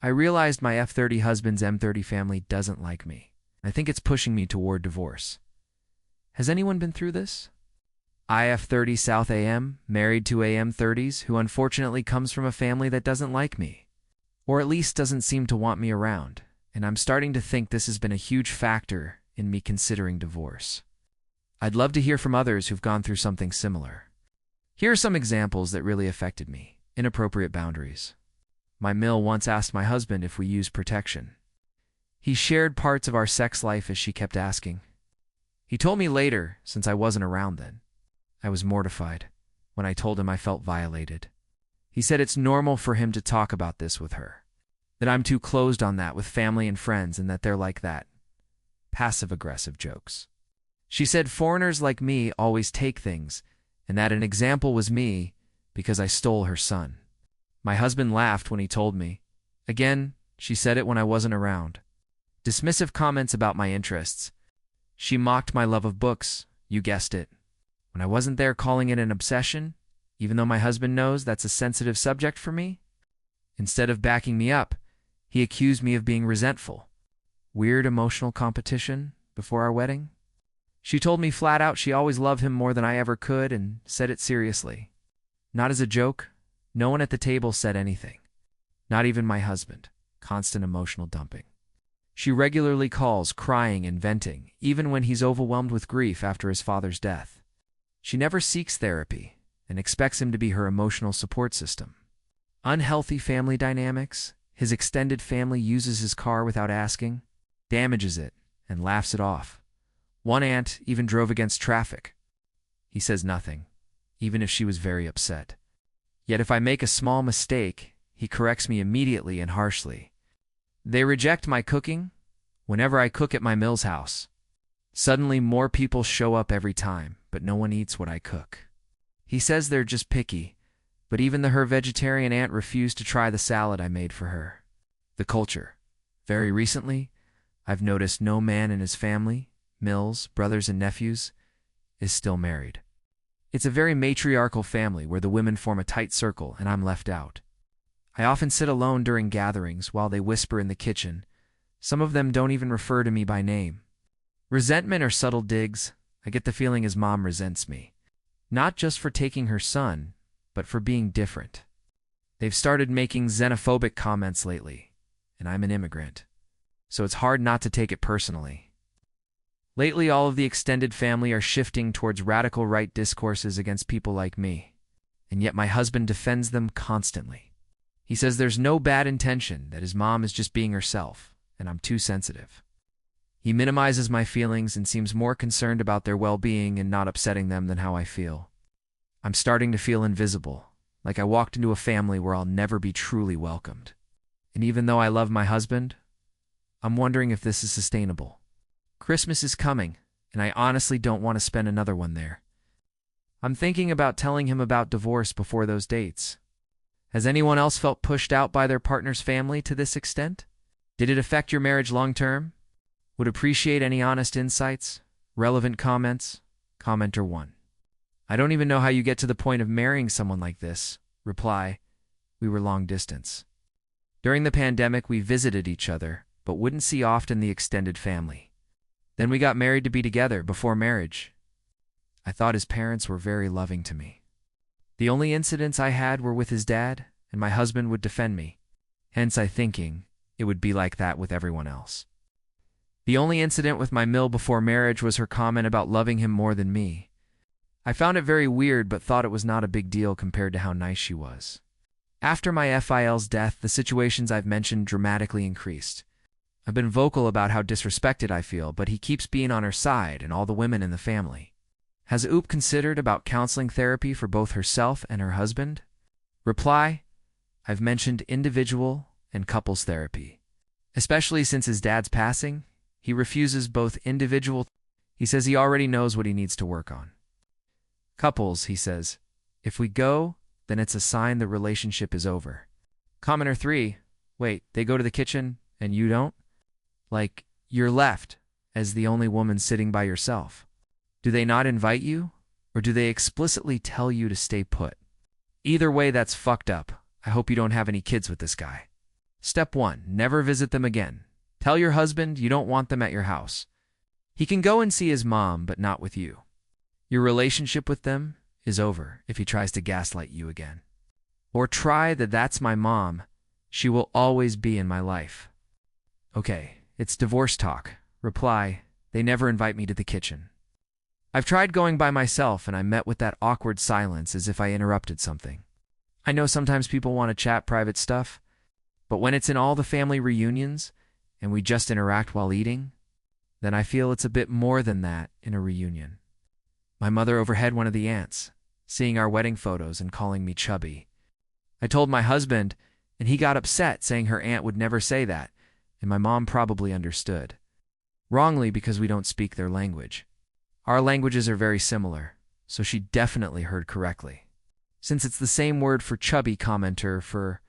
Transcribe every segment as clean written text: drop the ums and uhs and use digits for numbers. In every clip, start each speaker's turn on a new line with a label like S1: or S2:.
S1: I realized my F30 husband's M30 family doesn't like me. I think it's pushing me toward divorce. Has anyone been through this? IF30 South AM, married to AM30s, who unfortunately comes from a family that doesn't like me, or at least doesn't seem to want me around, and I'm starting to think this has been a huge factor in me considering divorce. I'd love to hear from others who've gone through something similar. Here are some examples that really affected me. Inappropriate boundaries. My mill once asked my husband if we use protection. He shared parts of our sex life as she kept asking. He told me later, since I wasn't around then. I was mortified. When I told him I felt violated. He said it's normal for him to talk about this with her. That I'm too closed on that with family and friends and that they're like that. Passive-aggressive jokes. She said foreigners like me always take things, and that an example was me because I stole her son. My husband laughed when he told me. Again, she said it when I wasn't around. Dismissive comments about my interests. She mocked my love of books, you guessed it. When I wasn't there calling it an obsession, even though my husband knows that's a sensitive subject for me. Instead of backing me up, he accused me of being resentful. Weird emotional competition before our wedding. She told me flat out she always loved him more than I ever could and said it seriously. Not as a joke. No one at the table said anything. Not even my husband. Constant emotional dumping. She regularly calls, crying and venting, even when he's overwhelmed with grief after his father's death. She never seeks therapy and expects him to be her emotional support system. Unhealthy family dynamics. His extended family uses his car without asking, damages it, and laughs it off. One aunt even drove against traffic. He says nothing, even if she was very upset. Yet if I make a small mistake, he corrects me immediately and harshly. They reject my cooking whenever I cook at my mill's house. Suddenly more people show up every time, but no one eats what I cook. He says they're just picky, but even her vegetarian aunt refused to try the salad I made for her. The culture. Very recently, I've noticed no man in his family, mills, brothers and nephews, is still married. It's a very matriarchal family where the women form a tight circle and I'm left out. I often sit alone during gatherings while they whisper in the kitchen. Some of them don't even refer to me by name. Resentment or subtle digs. I get the feeling his mom resents me. Not just for taking her son, but for being different. They've started making xenophobic comments lately, and I'm an immigrant, so it's hard not to take it personally. Lately, all of the extended family are shifting towards radical right discourses against people like me, and yet my husband defends them constantly. He says there's no bad intention, that his mom is just being herself, and I'm too sensitive. He minimizes my feelings and seems more concerned about their well-being and not upsetting them than how I feel. I'm starting to feel invisible, like I walked into a family where I'll never be truly welcomed. And even though I love my husband, I'm wondering if this is sustainable. Christmas is coming, and I honestly don't want to spend another one there. I'm thinking about telling him about divorce before those dates. Has anyone else felt pushed out by their partner's family to this extent? Did it affect your marriage long-term? Would appreciate any honest insights, relevant comments. Commenter 1. I don't even know how you get to the point of marrying someone like this. Reply, we were long distance. During the pandemic, we visited each other, but wouldn't see often the extended family. Then we got married to be together before marriage. I thought his parents were very loving to me. The only incidents I had were with his dad, and my husband would defend me. Hence I thinking it would be like that with everyone else. The only incident with my mill before marriage was her comment about loving him more than me. I found it very weird but thought it was not a big deal compared to how nice she was. After my FIL's death, the situations I've mentioned dramatically increased. I've been vocal about how disrespected I feel, but he keeps being on her side and all the women in the family. Has Oop considered about counseling therapy for both herself and her husband? Reply, I've mentioned individual and couples therapy. Especially since his dad's passing, he refuses both individual. He says he already knows what he needs to work on. Couples, he says, if we go, then it's a sign the relationship is over. Commenter 3, wait, they go to the kitchen and you don't? Like, you're left as the only woman sitting by yourself. Do they not invite you? Or do they explicitly tell you to stay put? Either way, that's fucked up. I hope you don't have any kids with this guy. Step 1. Never visit them again. Tell your husband you don't want them at your house. He can go and see his mom, but not with you. Your relationship with them is over if he tries to gaslight you again. Or try that that's my mom. She will always be in my life. Okay, it's divorce talk. Reply, they never invite me to the kitchen. I've tried going by myself and I met with that awkward silence as if I interrupted something. I know sometimes people want to chat private stuff, but when it's in all the family reunions and we just interact while eating, then I feel it's a bit more than that in a reunion. My mother overheard one of the aunts, seeing our wedding photos and calling me chubby. I told my husband, and he got upset, saying her aunt would never say that, and my mom probably understood. Wrongly, because we don't speak their language. Our languages are very similar, so she definitely heard correctly. Since it's the same word for chubby, commenter for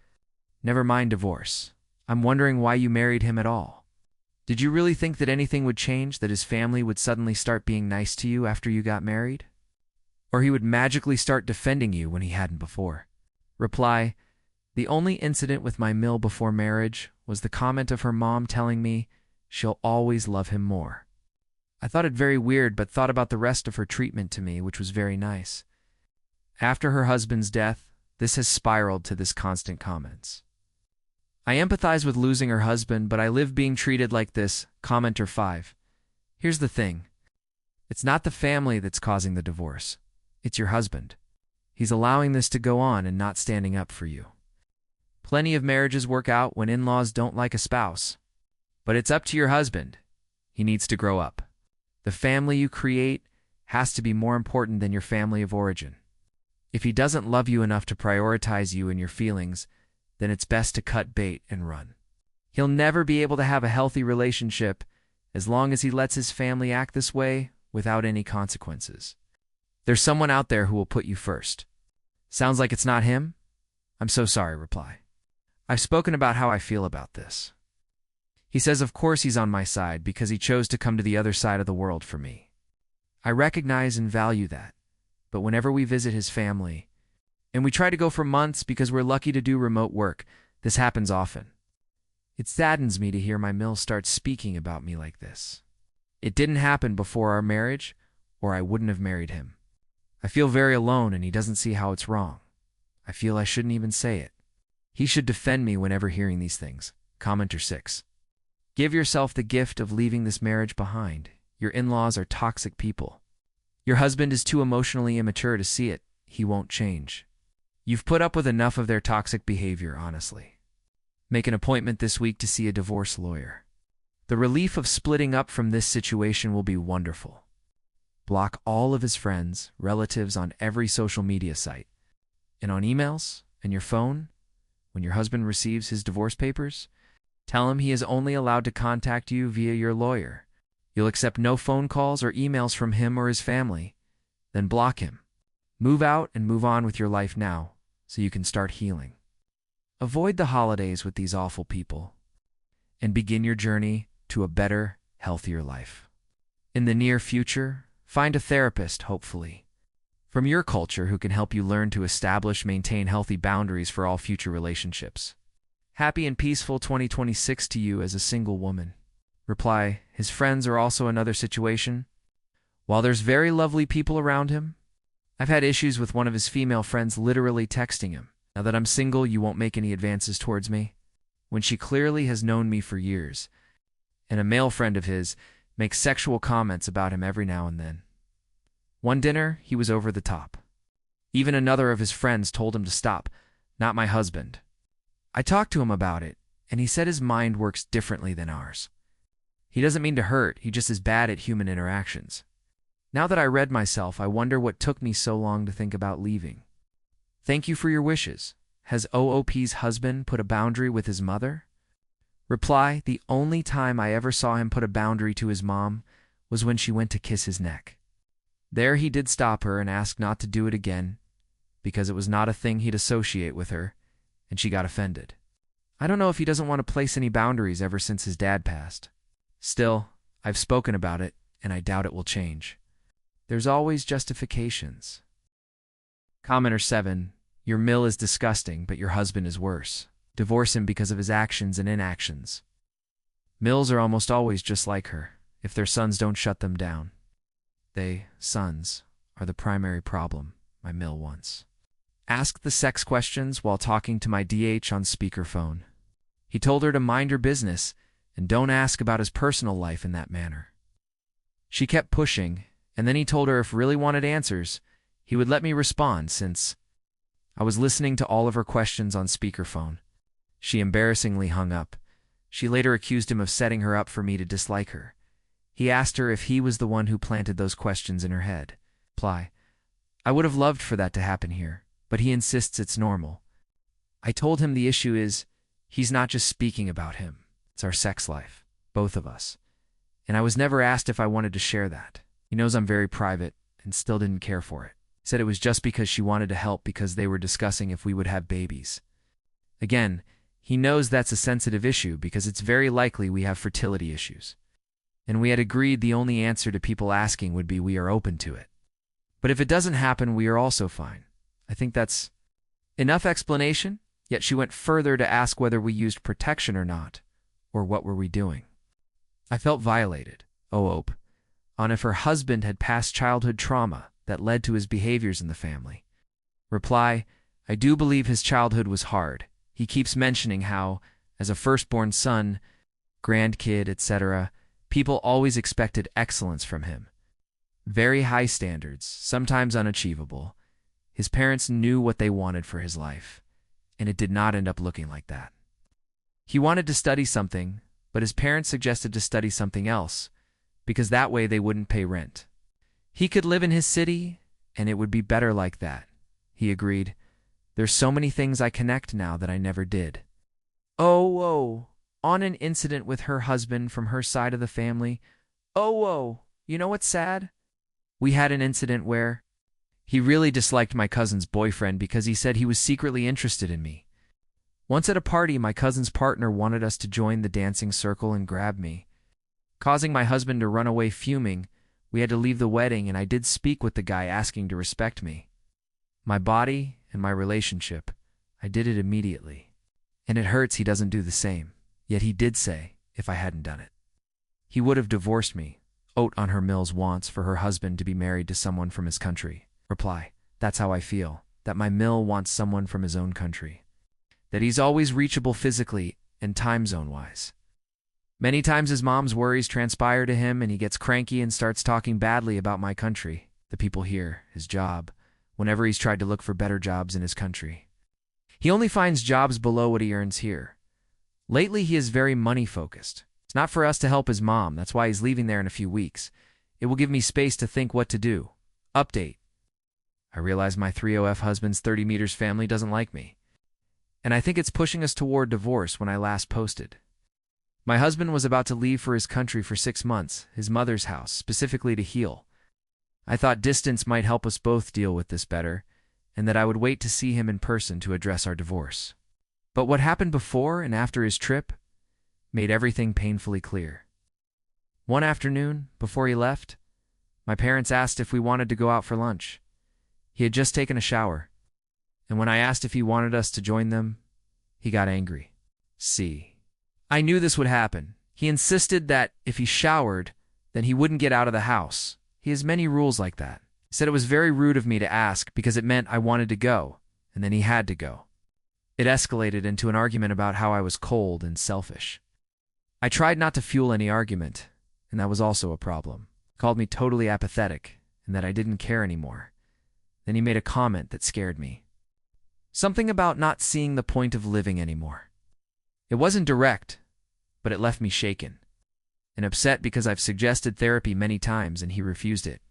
S1: never mind divorce. I'm wondering why you married him at all. Did you really think that anything would change, that his family would suddenly start being nice to you after you got married? Or he would magically start defending you when he hadn't before? Reply, the only incident with my mill before marriage was the comment of her mom telling me she'll always love him more. I thought it very weird, but thought about the rest of her treatment to me, which was very nice. After her husband's death, this has spiraled to this constant comments. I empathize with losing her husband, but I live being treated like this. Commenter 5. Here's the thing. It's not the family that's causing the divorce. It's your husband. He's allowing this to go on and not standing up for you. Plenty of marriages work out when in-laws don't like a spouse. But it's up to your husband. He needs to grow up. The family you create has to be more important than your family of origin. If he doesn't love you enough to prioritize you and your feelings, then it's best to cut bait and run. He'll never be able to have a healthy relationship as long as he lets his family act this way without any consequences. There's someone out there who will put you first. Sounds like it's not him? I'm so sorry, reply. I've spoken about how I feel about this. He says of course he's on my side because he chose to come to the other side of the world for me. I recognize and value that, but whenever we visit his family, and we try to go for months because we're lucky to do remote work, this happens often. It saddens me to hear my mill start speaking about me like this. It didn't happen before our marriage, or I wouldn't have married him. I feel very alone and he doesn't see how it's wrong. I feel I shouldn't even say it. He should defend me whenever hearing these things. Commenter 6. Give yourself the gift of leaving this marriage behind. Your in-laws are toxic people. Your husband is too emotionally immature to see it. He won't change. You've put up with enough of their toxic behavior, honestly. Make an appointment this week to see a divorce lawyer. The relief of splitting up from this situation will be wonderful. Block all of his friends, relatives on every social media site, and on emails and your phone. When your husband receives his divorce papers, tell him he is only allowed to contact you via your lawyer. You'll accept no phone calls or emails from him or his family. Then block him. Move out and move on with your life now so you can start healing. Avoid the holidays with these awful people and begin your journey to a better, healthier life. In the near future, find a therapist, hopefully, from your culture who can help you learn to maintain healthy boundaries for all future relationships. Happy and peaceful 2026 to you as a single woman. Reply, his friends are also another situation. While there's very lovely people around him, I've had issues with one of his female friends literally texting him, "Now that I'm single, you won't make any advances towards me," when she clearly has known me for years. And a male friend of his makes sexual comments about him every now and then. One dinner, he was over the top. Even another of his friends told him to stop, not my husband. I talked to him about it, and he said his mind works differently than ours. He doesn't mean to hurt, he just is bad at human interactions. Now that I read myself, I wonder what took me so long to think about leaving. Thank you for your wishes. Has OOP's husband put a boundary with his mother? Reply, the only time I ever saw him put a boundary to his mom was when she went to kiss his neck. There he did stop her and ask not to do it again, because it was not a thing he'd associate with her, and she got offended. I don't know if he doesn't want to place any boundaries ever since his dad passed. Still, I've spoken about it, and I doubt it will change. There's always justifications. Commenter 7. Your mill is disgusting, but your husband is worse. divorce him because of his actions and inactions. Mills are almost always just like her, if their sons don't shut them down. They, sons, are the primary problem, my mill once asked the sex questions while talking to my DH on speakerphone. He told her to mind her business and don't ask about his personal life in that manner. She kept pushing, and then he told her if really wanted answers, he would let me respond since I was listening to all of her questions on speakerphone. She embarrassingly hung up. She later accused him of setting her up for me to dislike her. He asked her if he was the one who planted those questions in her head. Reply: I would have loved for that to happen here, but he insists it's normal. I told him the issue is, he's not just speaking about him. It's our sex life, both of us. And I was never asked if I wanted to share that. He knows I'm very private and still didn't care for it. Said it was just because she wanted to help because they were discussing if we would have babies. Again, he knows that's a sensitive issue because it's very likely we have fertility issues. And we had agreed the only answer to people asking would be we are open to it. But if it doesn't happen, we are also fine. I think that's enough explanation, yet she went further to ask whether we used protection or not, or what were we doing. I felt violated, on if her husband had past childhood trauma that led to his behaviors in the family. Reply: I do believe his childhood was hard. He keeps mentioning how, as a firstborn son, grandkid, etc., people always expected excellence from him. Very high standards, sometimes unachievable. His parents knew what they wanted for his life, and it did not end up looking like that. He wanted to study something, but his parents suggested to study something else, because that way they wouldn't pay rent. He could live in his city, and it would be better like that. He agreed. There's so many things I connect now that I never did. On an incident with her husband from her side of the family. You know what's sad? We had an incident where he really disliked my cousin's boyfriend because he said he was secretly interested in me. Once at a party, my cousin's partner wanted us to join the dancing circle and grab me, causing my husband to run away fuming. We had to leave the wedding, and I did speak with the guy asking to respect me. My body and my relationship, I did it immediately. And it hurts he doesn't do the same. Yet he did say, if I hadn't done it, he would have divorced me. On her Mills wants for her husband to be married to someone from his country. Reply: that's how I feel, that my Mill wants someone from his own country. That he's always reachable physically and time zone-wise. Many times his mom's worries transpire to him and he gets cranky and starts talking badly about my country, the people here, his job, whenever he's tried to look for better jobs in his country. He only finds jobs below what he earns here. Lately he is very money-focused. It's not for us to help his mom, that's why he's leaving there in a few weeks. It will give me space to think what to do. Update: I realize my 30F husband's 30 meters family doesn't like me. And I think it's pushing us toward divorce when I last posted. My husband was about to leave for his country for 6 months, his mother's house, specifically to heal. I thought distance might help us both deal with this better, and that I would wait to see him in person to address our divorce. But what happened before and after his trip made everything painfully clear. One afternoon, before he left, my parents asked if we wanted to go out for lunch. He had just taken a shower, and when I asked if he wanted us to join them, he got angry. I knew this would happen. He insisted that if he showered, then he wouldn't get out of the house. He has many rules like that. He said it was very rude of me to ask because it meant I wanted to go, and then he had to go. It escalated into an argument about how I was cold and selfish. I tried not to fuel any argument, and that was also a problem. He called me totally apathetic, and that I didn't care anymore. Then he made a comment that scared me. Something about not seeing the point of living anymore. It wasn't direct, but it left me shaken and upset because I've suggested therapy many times and he refused it.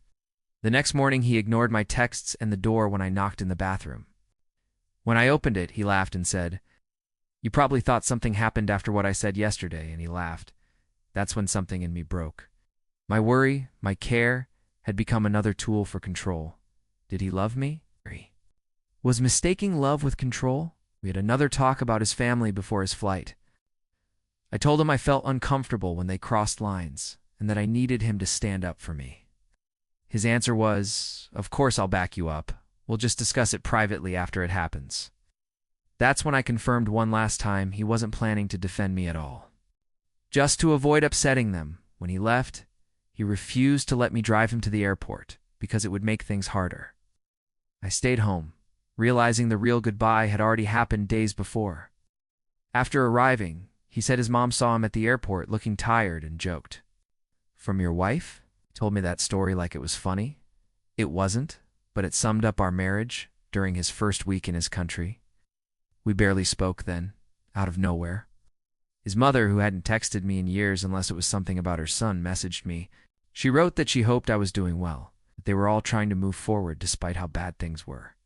S1: The next morning he ignored my texts and the door when I knocked in the bathroom. When I opened it, he laughed and said, "You probably thought something happened after what I said yesterday," and he laughed. That's when something in me broke. My worry, my care, had become another tool for control. Did he love me? Was mistaking love with control? We had another talk about his family before his flight. I told him I felt uncomfortable when they crossed lines, and that I needed him to stand up for me. His answer was, "Of course I'll back you up. We'll just discuss it privately after it happens." That's when I confirmed one last time he wasn't planning to defend me at all. Just to avoid upsetting them, when he left, he refused to let me drive him to the airport because it would make things harder. I stayed home, realizing the real goodbye had already happened days before. After arriving, he said his mom saw him at the airport looking tired and joked, "From your wife?" He told me that story like it was funny. It wasn't, but it summed up our marriage during his first week in his country. We barely spoke then, out of nowhere. His mother, who hadn't texted me in years unless it was something about her son, messaged me. She wrote that she hoped I was doing well, that they were all trying to move forward despite how bad things were,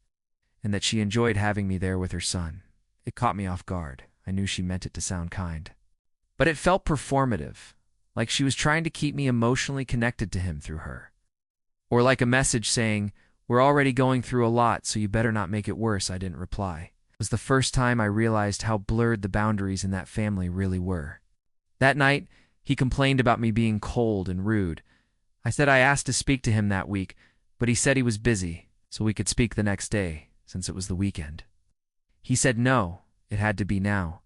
S1: and that she enjoyed having me there with her son. It caught me off guard. I knew she meant it to sound kind. But it felt performative, like she was trying to keep me emotionally connected to him through her. Or like a message saying, "We're already going through a lot, so you better not make it worse." I didn't reply. It was the first time I realized how blurred the boundaries in that family really were. That night, he complained about me being cold and rude. I said I asked to speak to him that week, but he said he was busy, so we could speak the next day, since it was the weekend. He said no, it had to be now.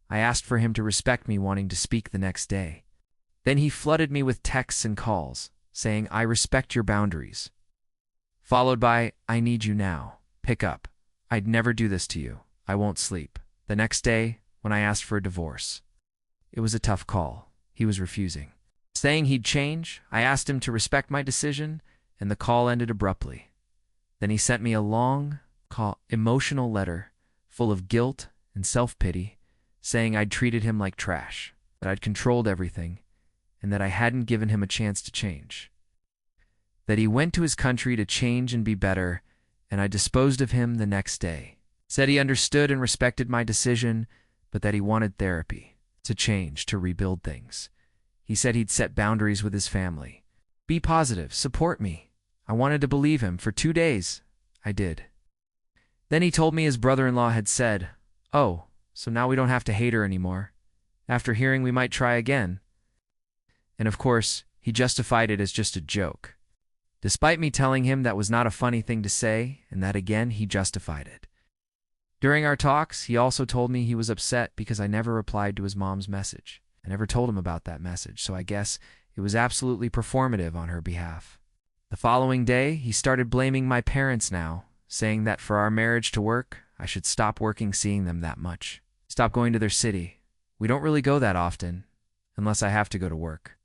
S1: I asked for him to respect me wanting to speak the next day. Then he flooded me with texts and calls, saying, "I respect your boundaries," followed by, "I need you now. Pick up. I'd never do this to you. I won't sleep." The next day, when I asked for a divorce, it was a tough call. He was refusing. Saying he'd change, I asked him to respect my decision, and the call ended abruptly. Then he sent me a long, emotional letter full of guilt and self-pity, saying I'd treated him like trash, that I'd controlled everything, and that I hadn't given him a chance to change. That he went to his country to change and be better, and I disposed of him the next day. Said he understood and respected my decision, but that he wanted therapy, to change, to rebuild things. He said he'd set boundaries with his family. Be positive, support me. I wanted to believe him. For 2 days, I did. Then he told me his brother-in-law had said, "Oh, so now we don't have to hate her anymore. After hearing we might try again." And of course, he justified it as just a joke, despite me telling him that was not a funny thing to say, and that again he justified it. During our talks, he also told me he was upset because I never replied to his mom's message. I never told him about that message, so I guess it was absolutely performative on her behalf. The following day, he started blaming my parents now, saying that for our marriage to work, I should stop working seeing them that much. Stop going to their city. We don't really go that often, unless I have to go to work.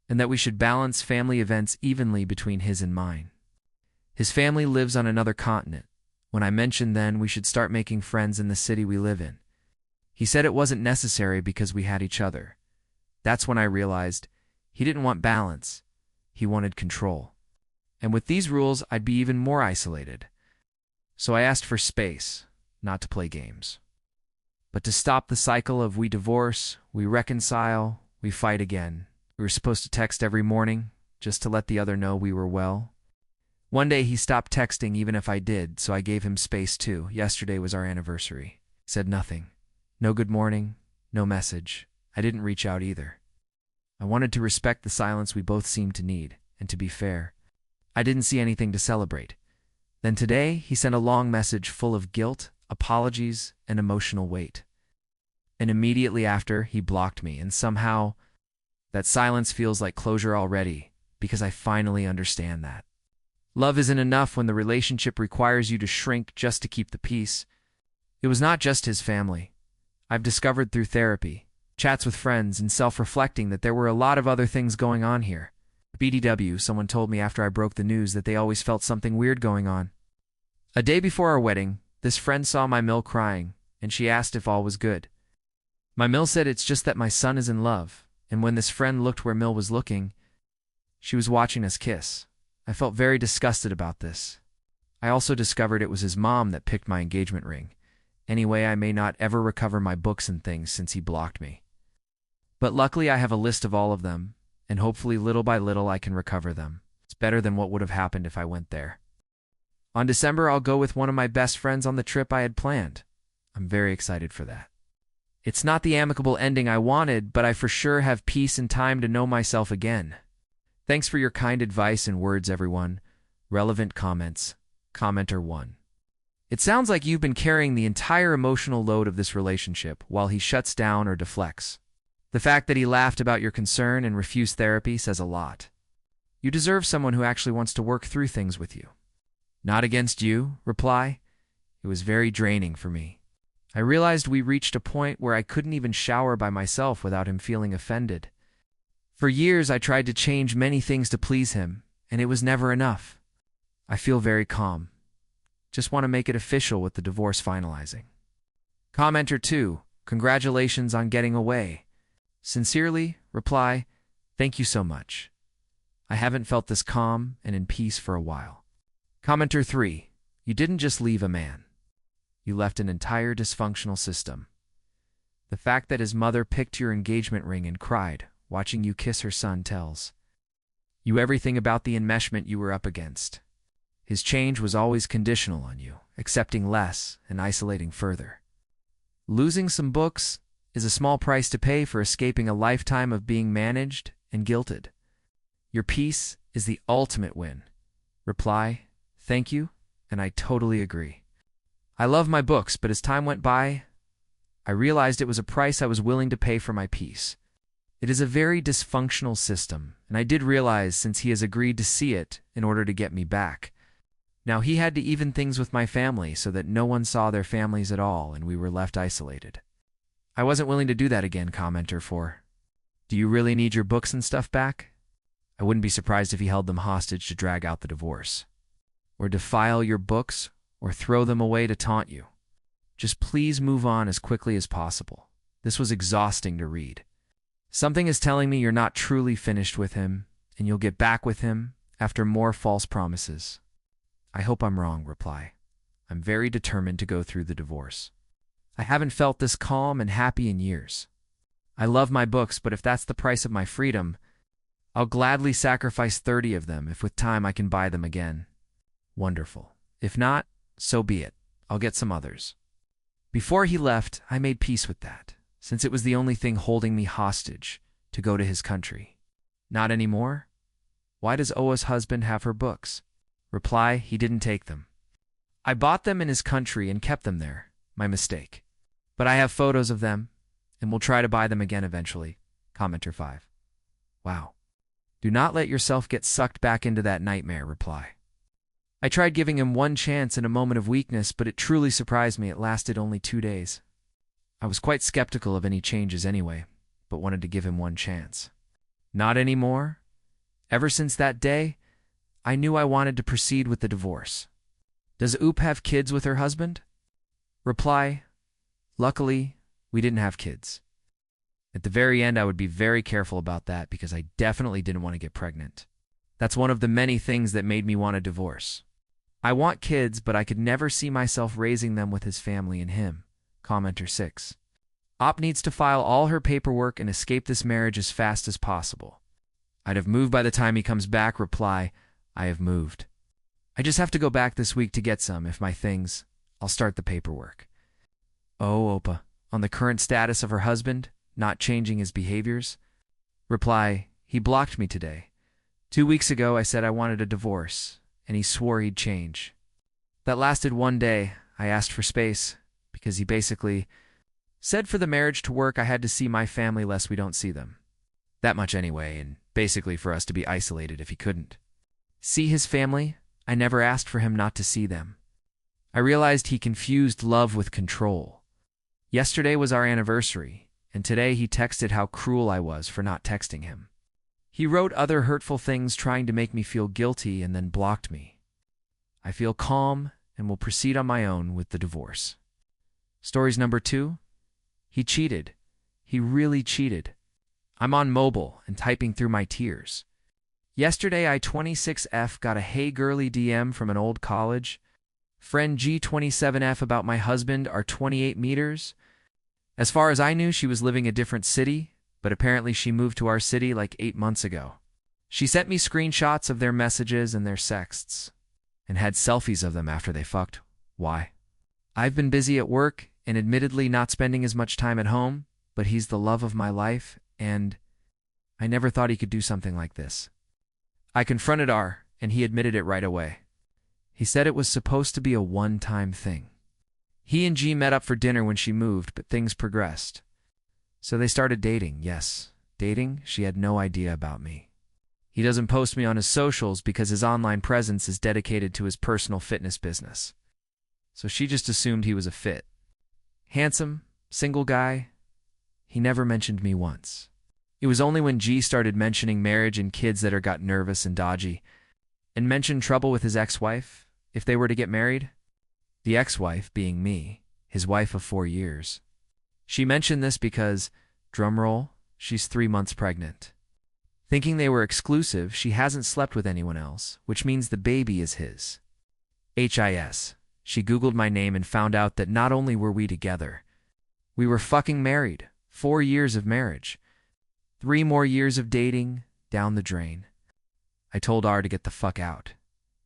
S1: And that we should balance family events evenly between his and mine. His family lives on another continent. When I mentioned then we should start making friends in the city we live in, he said it wasn't necessary because we had each other. That's when I realized he didn't want balance. He wanted control. And with these rules, I'd be even more isolated. So I asked for space, not to play games, but to stop the cycle of we divorce, we reconcile, we fight again. We were supposed to text every morning, just to let the other know we were well. One day he stopped texting even if I did, so I gave him space too. Yesterday was our anniversary. He said nothing. No good morning, no message. I didn't reach out either. I wanted to respect the silence we both seemed to need, and to be fair, I didn't see anything to celebrate. Then today, he sent a long message full of guilt, apologies, and emotional weight. And immediately after, he blocked me, and somehow, that silence feels like closure already, because I finally understand that. Love isn't enough when the relationship requires you to shrink just to keep the peace. It was not just his family. I've discovered through therapy, chats with friends, and self-reflecting that there were a lot of other things going on here. BDW, someone told me after I broke the news that they always felt something weird going on. A day before our wedding, this friend saw my Mill crying, and she asked if all was good. My Mill said it's just that my son is in love, and when this friend looked where Mill was looking, she was watching us kiss. I felt very disgusted about this. I also discovered it was his mom that picked my engagement ring. Anyway, I may not ever recover my books and things since he blocked me. But luckily I have a list of all of them, and hopefully little by little I can recover them. It's better than what would have happened if I went there. On December, I'll go with one of my best friends on the trip I had planned. I'm very excited for that. It's not the amicable ending I wanted, but I for sure have peace and time to know myself again. Thanks for your kind advice and words, everyone. Relevant comments. Commenter 1. It sounds like you've been carrying the entire emotional load of this relationship while he shuts down or deflects. The fact that he laughed about your concern and refused therapy says a lot. You deserve someone who actually wants to work through things with you. Not against you, reply. It was very draining for me. I realized we reached a point where I couldn't even shower by myself without him feeling offended. For years, I tried to change many things to please him, and it was never enough. I feel very calm. Just want to make it official with the divorce finalizing. Commenter 2, congratulations on getting away. Sincerely, reply, thank you so much. I haven't felt this calm and in peace for a while. Commenter 3, you didn't just leave a man. You left an entire dysfunctional system. The fact that his mother picked your engagement ring and cried, watching you kiss her son, tells you everything about the enmeshment you were up against. His change was always conditional on you, accepting less and isolating further. Losing some books is a small price to pay for escaping a lifetime of being managed and guilted. Your peace is the ultimate win. Reply, thank you, and I totally agree. I love my books, but as time went by, I realized it was a price I was willing to pay for my peace. It is a very dysfunctional system, and I did realize since he has agreed to see it in order to get me back. Now he had to even things with my family so that no one saw their families at all and we were left isolated. I wasn't willing to do that again, commenter 4. Do you really need your books and stuff back? I wouldn't be surprised if he held them hostage to drag out the divorce. Or defile your books, or throw them away to taunt you. Just please move on as quickly as possible. This was exhausting to read. Something is telling me you're not truly finished with him, and you'll get back with him after more false promises. I hope I'm wrong, reply. I'm very determined to go through the divorce. I haven't felt this calm and happy in years. I love my books, but if that's the price of my freedom, I'll gladly sacrifice 30 of them if with time I can buy them again. Wonderful. If not, so be it. I'll get some others. Before he left, I made peace with that, since it was the only thing holding me hostage to go to his country. Not anymore? Why does Oa's husband have her books? Reply, he didn't take them. I bought them in his country and kept them there. My mistake. But I have photos of them, and will try to buy them again eventually. Commenter 5. Wow. Do not let yourself get sucked back into that nightmare, reply. I tried giving him one chance in a moment of weakness, but it truly surprised me it lasted only 2 days. I was quite skeptical of any changes anyway, but wanted to give him one chance. Not anymore. Ever since that day, I knew I wanted to proceed with the divorce. Does Oop have kids with her husband? Reply, luckily, we didn't have kids. At the very end, I would be very careful about that because I definitely didn't want to get pregnant. That's one of the many things that made me want a divorce. I want kids, but I could never see myself raising them with his family and him. Commenter 6. Op needs to file all her paperwork and escape this marriage as fast as possible. I'd have moved by the time he comes back. Reply, I have moved. I just have to go back this week to get some, if my things. I'll start the paperwork. Oh, Opa, on the current status of her husband, not changing his behaviors? Reply, he blocked me today. 2 weeks ago, I said I wanted a divorce, and he swore he'd change. That lasted 1 day. I asked for space, because he basically said for the marriage to work, I had to see my family lest we don't see them. That much anyway, and basically for us to be isolated if he couldn't see his family. I never asked for him not to see them. I realized he confused love with control. Yesterday was our anniversary, and today he texted how cruel I was for not texting him. He wrote other hurtful things trying to make me feel guilty and then blocked me. I feel calm and will proceed on my own with the divorce. Stories number 2. He cheated. He really cheated. I'm on mobile and typing through my tears. Yesterday, I-26F got a hey girly DM from an old college friend G27F about my husband are 28 meters. As far as I knew, she was living a different city, but apparently she moved to our city like 8 months ago. She sent me screenshots of their messages and their sexts, and had selfies of them after they fucked. Why? I've been busy at work and admittedly not spending as much time at home, but he's the love of my life, and I never thought he could do something like this. I confronted R, and he admitted it right away. He said it was supposed to be a one-time thing. He and G met up for dinner when she moved, but things progressed. So they started dating. Yes, dating. She had no idea about me. He doesn't post me on his socials because his online presence is dedicated to his personal fitness business. So she just assumed he was a fit. Handsome, single guy. He never mentioned me once. It was only when G started mentioning marriage and kids that got nervous and dodgy, and mentioned trouble with his ex-wife if they were to get married. The ex-wife being me, his wife of 4 years. She mentioned this because, drumroll, she's 3 months pregnant. Thinking they were exclusive, she hasn't slept with anyone else, which means the baby is his. HIS. She Googled my name and found out that not only were we together, we were fucking married. 4 years of marriage. 3 more years of dating, down the drain. I told R to get the fuck out,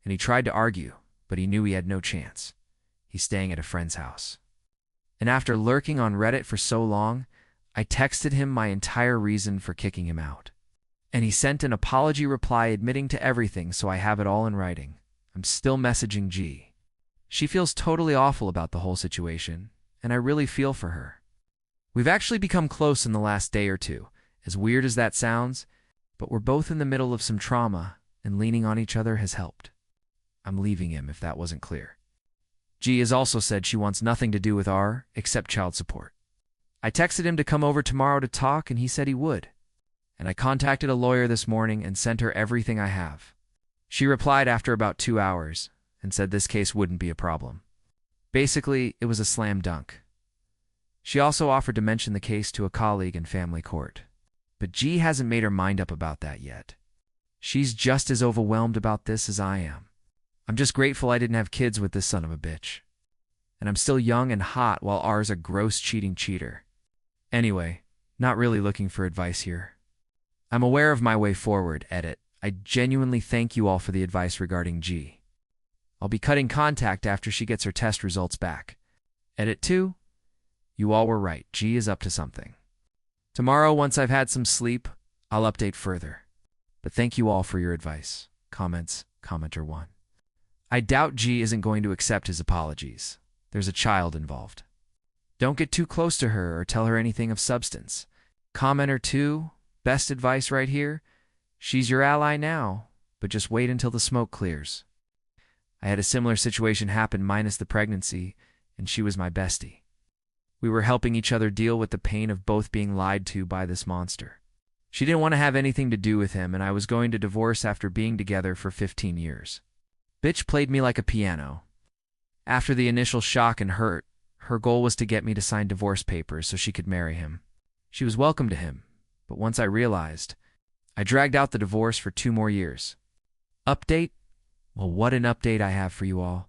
S1: and he tried to argue, but he knew he had no chance. He's staying at a friend's house. And after lurking on Reddit for so long, I texted him my entire reason for kicking him out. And he sent an apology reply admitting to everything, so I have it all in writing. I'm still messaging G. She feels totally awful about the whole situation, and I really feel for her. We've actually become close in the last day or two, as weird as that sounds, but we're both in the middle of some trauma, and leaning on each other has helped. I'm leaving him, if that wasn't clear. G has also said she wants nothing to do with R except child support. I texted him to come over tomorrow to talk, and he said he would. And I contacted a lawyer this morning and sent her everything I have. She replied after about 2 hours and said this case wouldn't be a problem. Basically, it was a slam dunk. She also offered to mention the case to a colleague in family court. But G hasn't made her mind up about that yet. She's just as overwhelmed about this as I am. I'm just grateful I didn't have kids with this son of a bitch. And I'm still young and hot while R's a gross cheating cheater. Anyway, not really looking for advice here. I'm aware of my way forward, edit. I genuinely thank you all for the advice regarding G. I'll be cutting contact after she gets her test results back. Edit 2. You all were right. G is up to something. Tomorrow, once I've had some sleep, I'll update further. But thank you all for your advice. Comments, Commenter 1. I doubt G isn't going to accept his apologies. There's a child involved. Don't get too close to her or tell her anything of substance. Commenter 2. Best advice right here. She's your ally now, but just wait until the smoke clears. I had a similar situation happen minus the pregnancy, and she was my bestie. We were helping each other deal with the pain of both being lied to by this monster. She didn't want to have anything to do with him, and I was going to divorce after being together for 15 years. Bitch played me like a piano. After the initial shock and hurt, her goal was to get me to sign divorce papers so she could marry him. She was welcome to him. But once I realized, I dragged out the divorce for 2 more years. Update? Well, what an update I have for you all.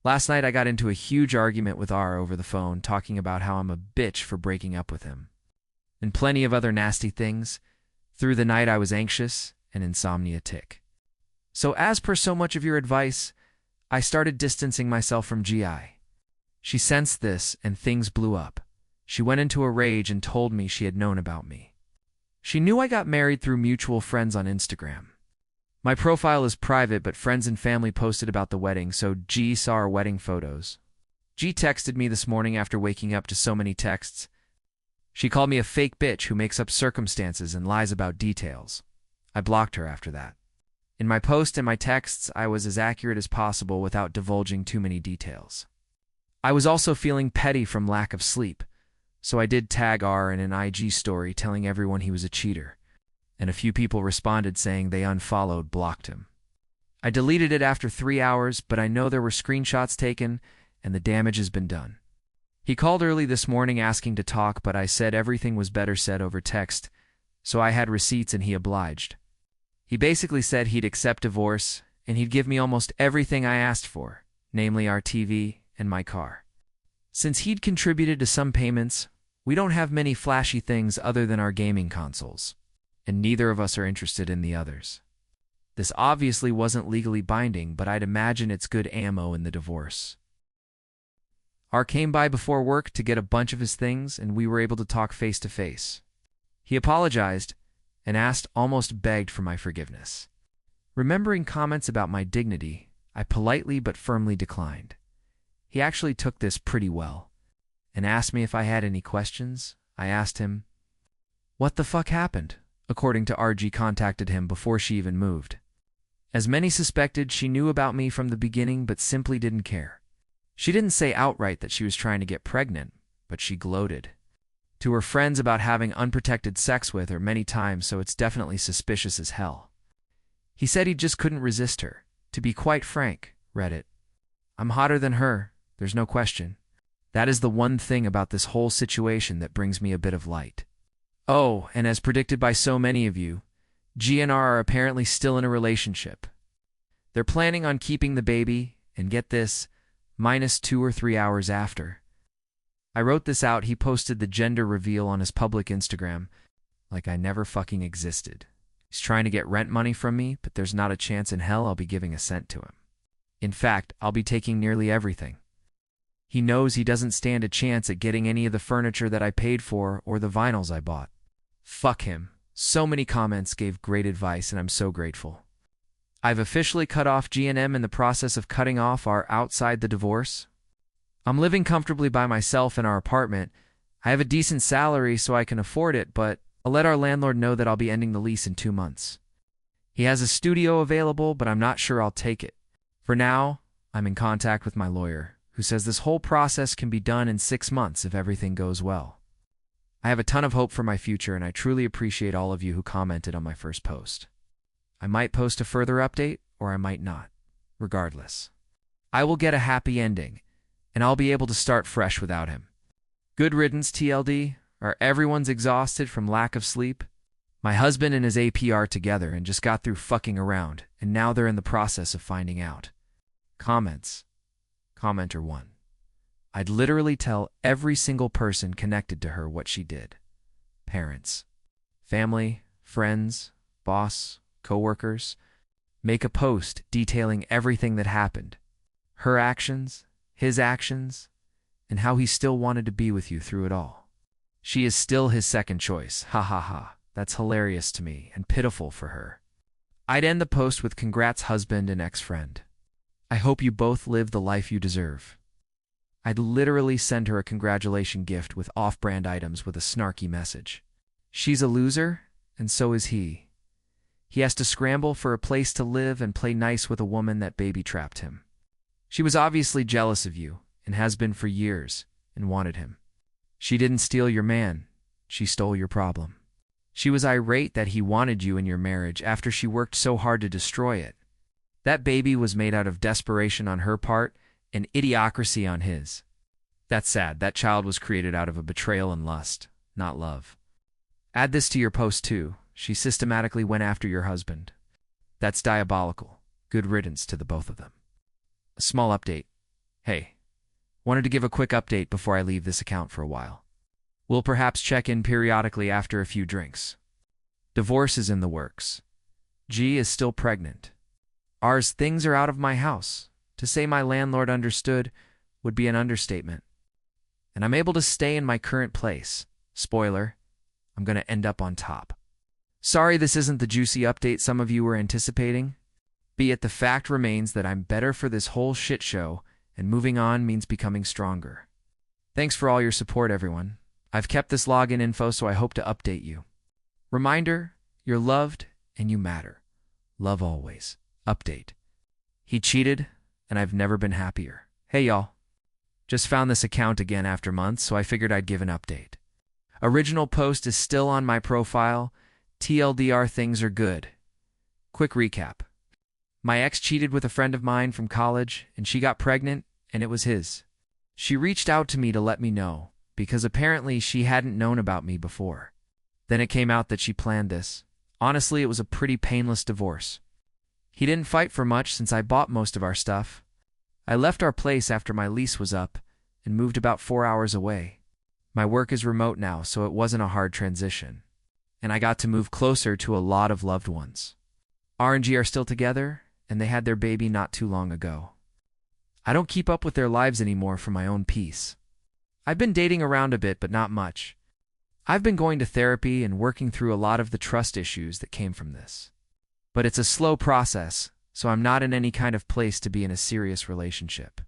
S1: Last night I got into a huge argument with R over the phone, talking about how I'm a bitch for breaking up with him. And plenty of other nasty things. Through the night I was anxious and insomnia tick. So as per so much of your advice, I started distancing myself from GI. She sensed this and things blew up. She went into a rage and told me she had known about me. She knew I got married through mutual friends on Instagram. My profile is private, but friends and family posted about the wedding, so G saw our wedding photos. G texted me this morning after waking up to so many texts. She called me a fake bitch who makes up circumstances and lies about details. I blocked her after that. In my post and my texts, I was as accurate as possible without divulging too many details. I was also feeling petty from lack of sleep, so I did tag R in an IG story telling everyone he was a cheater, and a few people responded saying they unfollowed, blocked him. I deleted it after 3 hours, but I know there were screenshots taken and the damage has been done. He called early this morning asking to talk, but I said everything was better said over text, so I had receipts and he obliged. He basically said he'd accept divorce and he'd give me almost everything I asked for, namely our TV and my car. Since he'd contributed to some payments, we don't have many flashy things other than our gaming consoles, and neither of us are interested in the others. This obviously wasn't legally binding, but I'd imagine it's good ammo in the divorce. R came by before work to get a bunch of his things, and we were able to talk face to face. He apologized and asked, almost begged for my forgiveness. Remembering comments about my dignity, I politely but firmly declined. He actually took this pretty well and asked me if I had any questions. I asked him, "What the fuck happened?" According to RG contacted him before she even moved. As many suspected, she knew about me from the beginning but simply didn't care. She didn't say outright that she was trying to get pregnant, but she gloated to her friends about having unprotected sex with her many times, so it's definitely suspicious as hell. He said he just couldn't resist her. To be quite frank, Reddit, I'm hotter than her, there's no question. That is the one thing about this whole situation that brings me a bit of light. Oh, and as predicted by so many of you, G and R are apparently still in a relationship. They're planning on keeping the baby, and get this, minus 2 or 3 hours after. I wrote this out, he posted the gender reveal on his public Instagram, like I never fucking existed. He's trying to get rent money from me, but there's not a chance in hell I'll be giving a cent to him. In fact, I'll be taking nearly everything. He knows he doesn't stand a chance at getting any of the furniture that I paid for or the vinyls I bought. Fuck him. So many comments gave great advice, and I'm so grateful. I've officially cut off G&M in the process of cutting off our outside the divorce. I'm living comfortably by myself in our apartment. I have a decent salary so I can afford it, but I'll let our landlord know that I'll be ending the lease in 2 months. He has a studio available, but I'm not sure I'll take it. For now, I'm in contact with my lawyer, who says this whole process can be done in 6 months if everything goes well. I have a ton of hope for my future, and I truly appreciate all of you who commented on my first post. I might post a further update, or I might not. Regardless, I will get a happy ending, and I'll be able to start fresh without him. Good riddance, TLD. Are everyone's exhausted from lack of sleep? My husband and his AP are together and just got through fucking around, and now they're in the process of finding out. Comments. Commenter 1. I'd literally tell every single person connected to her what she did. Parents, family, friends, boss, coworkers. Make a post detailing everything that happened. Her actions, his actions, and how he still wanted to be with you through it all. She is still his second choice. Ha ha ha. That's hilarious to me and pitiful for her. I'd end the post with congrats husband and ex-friend. I hope you both live the life you deserve. I'd literally send her a congratulation gift with off-brand items with a snarky message. She's a loser, and so is he. He has to scramble for a place to live and play nice with a woman that baby-trapped him. She was obviously jealous of you, and has been for years, and wanted him. She didn't steal your man, she stole your problem. She was irate that he wanted you in your marriage after she worked so hard to destroy it. That baby was made out of desperation on her part and idiocracy on his. That's sad. That child was created out of a betrayal and lust, not love. Add this to your post too. She systematically went after your husband. That's diabolical. Good riddance to the both of them. A small update. Hey, wanted to give a quick update before I leave this account for a while. We'll perhaps check in periodically after a few drinks. Divorce is in the works. G is still pregnant. R's things are out of my house. To say my landlord understood would be an understatement. And I'm able to stay in my current place. Spoiler, I'm going to end up on top. Sorry this isn't the juicy update some of you were anticipating. Be it, the fact remains that I'm better for this whole shit show, and moving on means becoming stronger. Thanks for all your support, everyone. I've kept this login info, so I hope to update you. Reminder, you're loved and you matter. Love always. Update. He cheated, and I've never been happier. Hey y'all. Just found this account again after months, so I figured I'd give an update. Original post is still on my profile. TLDR, things are good. Quick recap. My ex cheated with a friend of mine from college, and she got pregnant, and it was his. She reached out to me to let me know, because apparently she hadn't known about me before. Then it came out that she planned this. Honestly, it was a pretty painless divorce. He didn't fight for much since I bought most of our stuff. I left our place after my lease was up and moved about 4 hours away. My work is remote now, so it wasn't a hard transition. And I got to move closer to a lot of loved ones. R&G are still together, and they had their baby not too long ago. I don't keep up with their lives anymore for my own peace. I've been dating around a bit, but not much. I've been going to therapy and working through a lot of the trust issues that came from this. But it's a slow process, so I'm not in any kind of place to be in a serious relationship.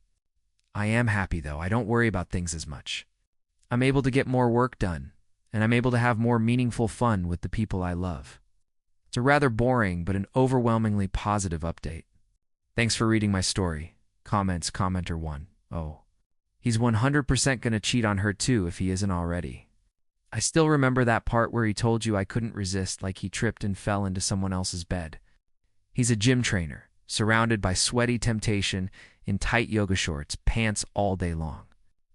S1: I am happy, though. I don't worry about things as much. I'm able to get more work done, and I'm able to have more meaningful fun with the people I love. It's a rather boring but an overwhelmingly positive update. Thanks for reading my story. Comments, commenter 1. Oh, he's 100% gonna cheat on her too if he isn't already. I still remember that part where he told you I couldn't resist, like he tripped and fell into someone else's bed. He's a gym trainer, surrounded by sweaty temptation in tight yoga shorts, pants all day long.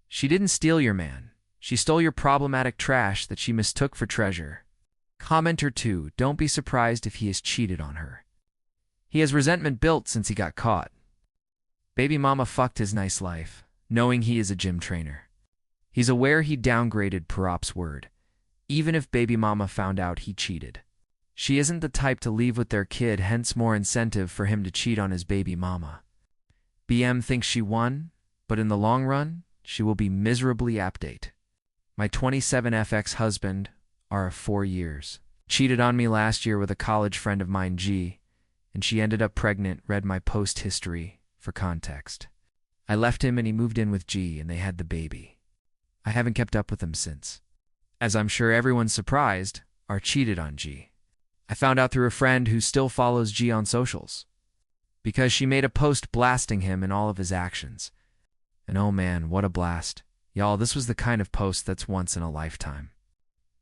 S1: She didn't steal your man. She stole your problematic trash that she mistook for treasure. Commenter 2, don't be surprised if he has cheated on her. He has resentment built since he got caught. Baby mama fucked his nice life, knowing he is a gym trainer. He's aware he downgraded Prop's word, even if baby mama found out he cheated. She isn't the type to leave with their kid, hence more incentive for him to cheat on his baby mama. BM thinks she won, but in the long run, she will be miserably update. My 27F ex-husband are of 4 years. Cheated on me last year with a college friend of mine, G, and she ended up pregnant. Read my post history for context. I left him and he moved in with G and they had the baby. I haven't kept up with him since. As I'm sure everyone's surprised, R cheated on G. I found out through a friend who still follows G on socials, because she made a post blasting him and all of his actions. And oh man, what a blast. Y'all, this was the kind of post that's once in a lifetime.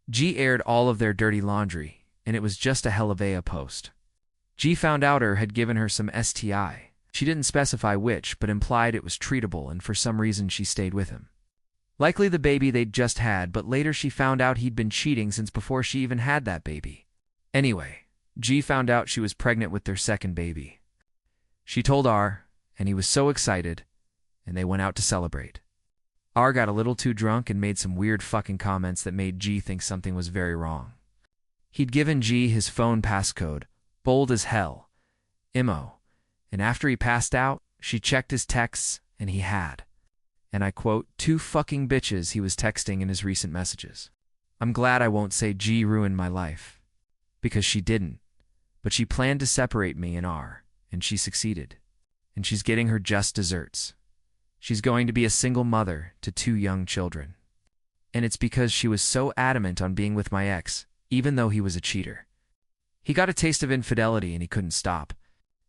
S1: G aired all of their dirty laundry, and it was just a hell of a post. G found out her had given her some STI. She didn't specify which, but implied it was treatable, and for some reason she stayed with him. Likely the baby they'd just had, but later she found out he'd been cheating since before she even had that baby. Anyway, G found out she was pregnant with their second baby. She told R, and he was so excited, and they went out to celebrate. R got a little too drunk and made some weird fucking comments that made G think something was very wrong. He'd given G his phone passcode, bold as hell, IMO, and after he passed out, she checked his texts, and he had, and I quote, 2 fucking bitches he was texting in his recent messages. I'm glad I won't say G ruined my life, because she didn't, but she planned to separate me and R, and she succeeded, and she's getting her just desserts. She's going to be a single mother to 2 young children. And it's because she was so adamant on being with my ex, even though he was a cheater. He got a taste of infidelity and he couldn't stop.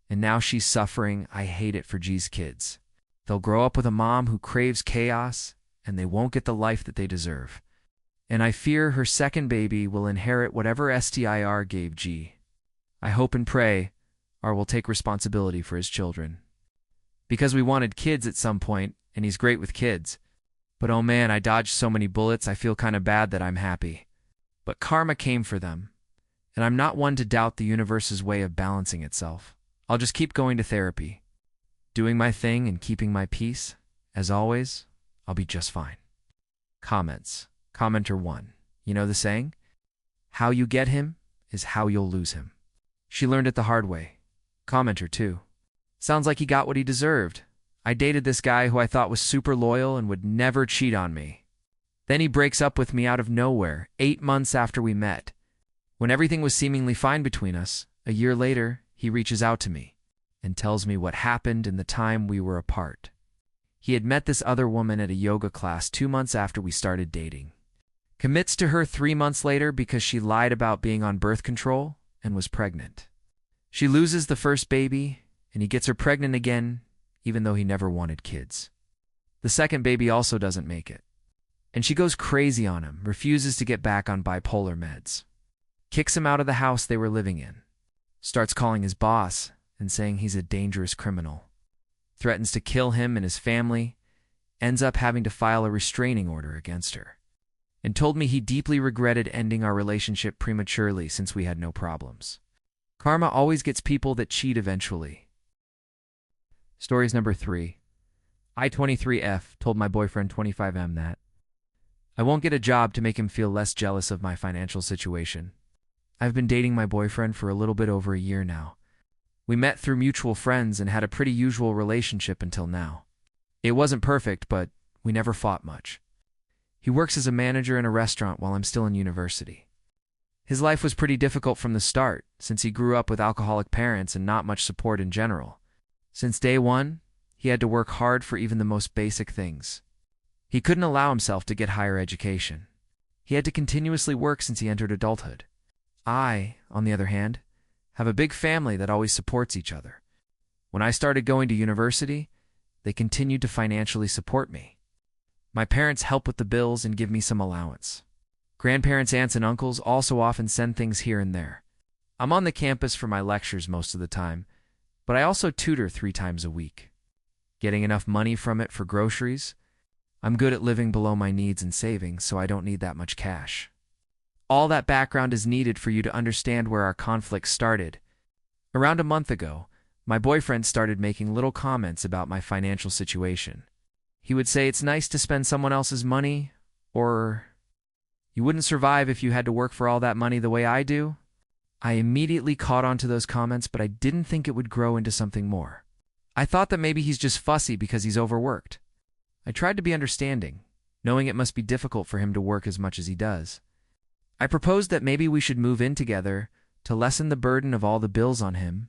S1: And now she's suffering. I hate it for G's kids. They'll grow up with a mom who craves chaos, and they won't get the life that they deserve. And I fear her second baby will inherit whatever STIR gave G. I hope and pray R will take responsibility for his children. Because we wanted kids at some point, and he's great with kids. But oh man, I dodged so many bullets, I feel kind of bad that I'm happy. But karma came for them, and I'm not one to doubt the universe's way of balancing itself. I'll just keep going to therapy, doing my thing and keeping my peace. As always, I'll be just fine. Comments. Commenter 1. You know the saying? How you get him is how you'll lose him. She learned it the hard way. Commenter 2. Sounds like he got what he deserved. I dated this guy who I thought was super loyal and would never cheat on me. Then he breaks up with me out of nowhere, 8 months after we met. When everything was seemingly fine between us, a year later, he reaches out to me and tells me what happened in the time we were apart. He had met this other woman at a yoga class 2 months after we started dating. Commits to her 3 months later because she lied about being on birth control and was pregnant. She loses the first baby, and he gets her pregnant again, even though he never wanted kids. The second baby also doesn't make it. And she goes crazy on him, refuses to get back on bipolar meds. Kicks him out of the house they were living in. Starts calling his boss and saying he's a dangerous criminal. Threatens to kill him and his family. Ends up having to file a restraining order against her. And told me he deeply regretted ending our relationship prematurely since we had no problems. Karma always gets people that cheat eventually. Stories number 3. I-23F told my boyfriend 25M that I won't get a job to make him feel less jealous of my financial situation. I've been dating my boyfriend for a little bit over a year now. We met through mutual friends and had a pretty usual relationship until now. It wasn't perfect, but we never fought much. He works as a manager in a restaurant while I'm still in university. His life was pretty difficult from the start, since he grew up with alcoholic parents and not much support in general. Since day one, he had to work hard for even the most basic things. He couldn't allow himself to get higher education. He had to continuously work since he entered adulthood. I, on the other hand, have a big family that always supports each other. When I started going to university, they continued to financially support me. My parents help with the bills and give me some allowance. Grandparents, aunts, and uncles also often send things here and there. I'm on the campus for my lectures most of the time, but I also tutor 3 times a week. Getting enough money from it for groceries. I'm good at living below my needs and saving, so I don't need that much cash. All that background is needed for you to understand where our conflict started. Around a month ago, my boyfriend started making little comments about my financial situation. He would say it's nice to spend someone else's money, or you wouldn't survive if you had to work for all that money the way I do. I immediately caught on to those comments, but I didn't think it would grow into something more. I thought that maybe he's just fussy because he's overworked. I tried to be understanding, knowing it must be difficult for him to work as much as he does. I proposed that maybe we should move in together to lessen the burden of all the bills on him.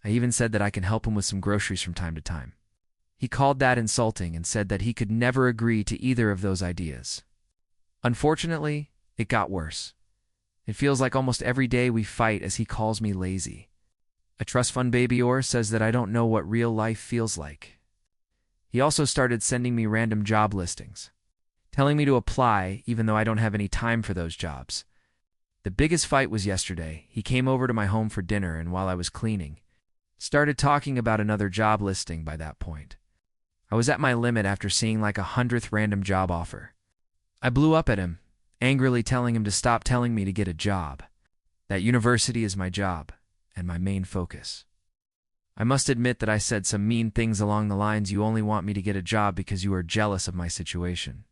S1: I even said that I can help him with some groceries from time to time. He called that insulting and said that he could never agree to either of those ideas. Unfortunately, it got worse. It feels like almost every day we fight as he calls me lazy. A trust fund baby or says that I don't know what real life feels like. He also started sending me random job listings, telling me to apply even though I don't have any time for those jobs. The biggest fight was yesterday. He came over to my home for dinner, and while I was cleaning, started talking about another job listing by that point. I was at my limit after seeing like 100th random job offer. I blew up at him, angrily telling him to stop telling me to get a job. That university is my job and my main focus. I must admit that I said some mean things along the lines, "You only want me to get a job because you are jealous of my situation."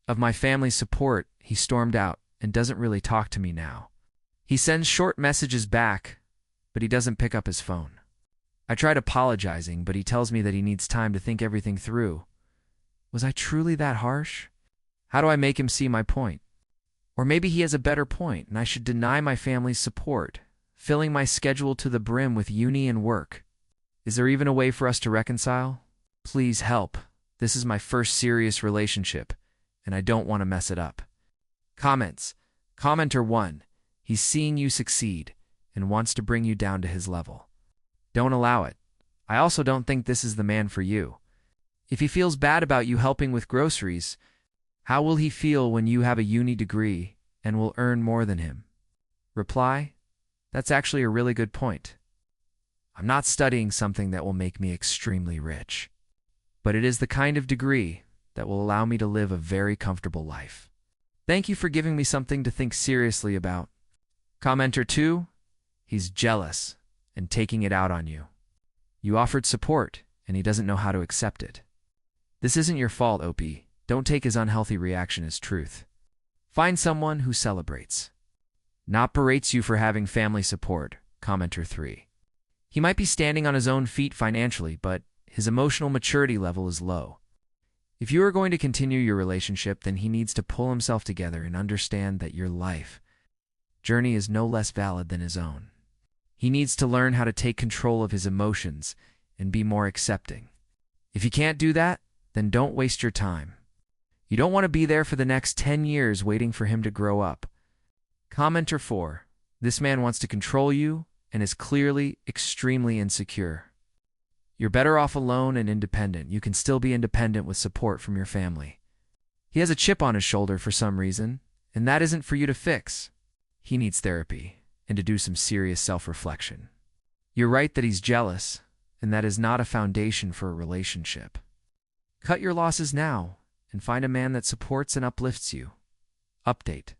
S1: Of my family's support, he stormed out and doesn't really talk to me now. He sends short messages back, but he doesn't pick up his phone. I tried apologizing, but he tells me that he needs time to think everything through. Was I truly that harsh? How do I make him see my point? Or maybe he has a better point, and I should deny my family's support, filling my schedule to the brim with uni and work. Is there even a way for us to reconcile? Please help. This is my first serious relationship, and I don't want to mess it up. Comments. Commenter 1. He's seeing you succeed and wants to bring you down to his level. Don't allow it. I also don't think this is the man for you. If he feels bad about you helping with groceries, how will he feel when you have a uni degree and will earn more than him? Reply. That's actually a really good point. I'm not studying something that will make me extremely rich, but it is the kind of degree that will allow me to live a very comfortable life. Thank you for giving me something to think seriously about. Commenter 2. He's jealous and taking it out on you. You offered support, and he doesn't know how to accept it. This isn't your fault, OP. Don't take his unhealthy reaction as truth. Find someone who celebrates, not berates you for having family support. Commenter 3. He might be standing on his own feet financially, but his emotional maturity level is low. If you are going to continue your relationship, then he needs to pull himself together and understand that your life journey is no less valid than his own. He needs to learn how to take control of his emotions and be more accepting. If you can't do that, then don't waste your time. You don't want to be there for the next 10 years waiting for him to grow up. Commenter 4. This man wants to control you and is clearly extremely insecure. You're better off alone and independent. You can still be independent with support from your family. He has a chip on his shoulder for some reason, and that isn't for you to fix. He needs therapy and to do some serious self-reflection. You're right that he's jealous, and that is not a foundation for a relationship. Cut your losses now and find a man that supports and uplifts you. Update.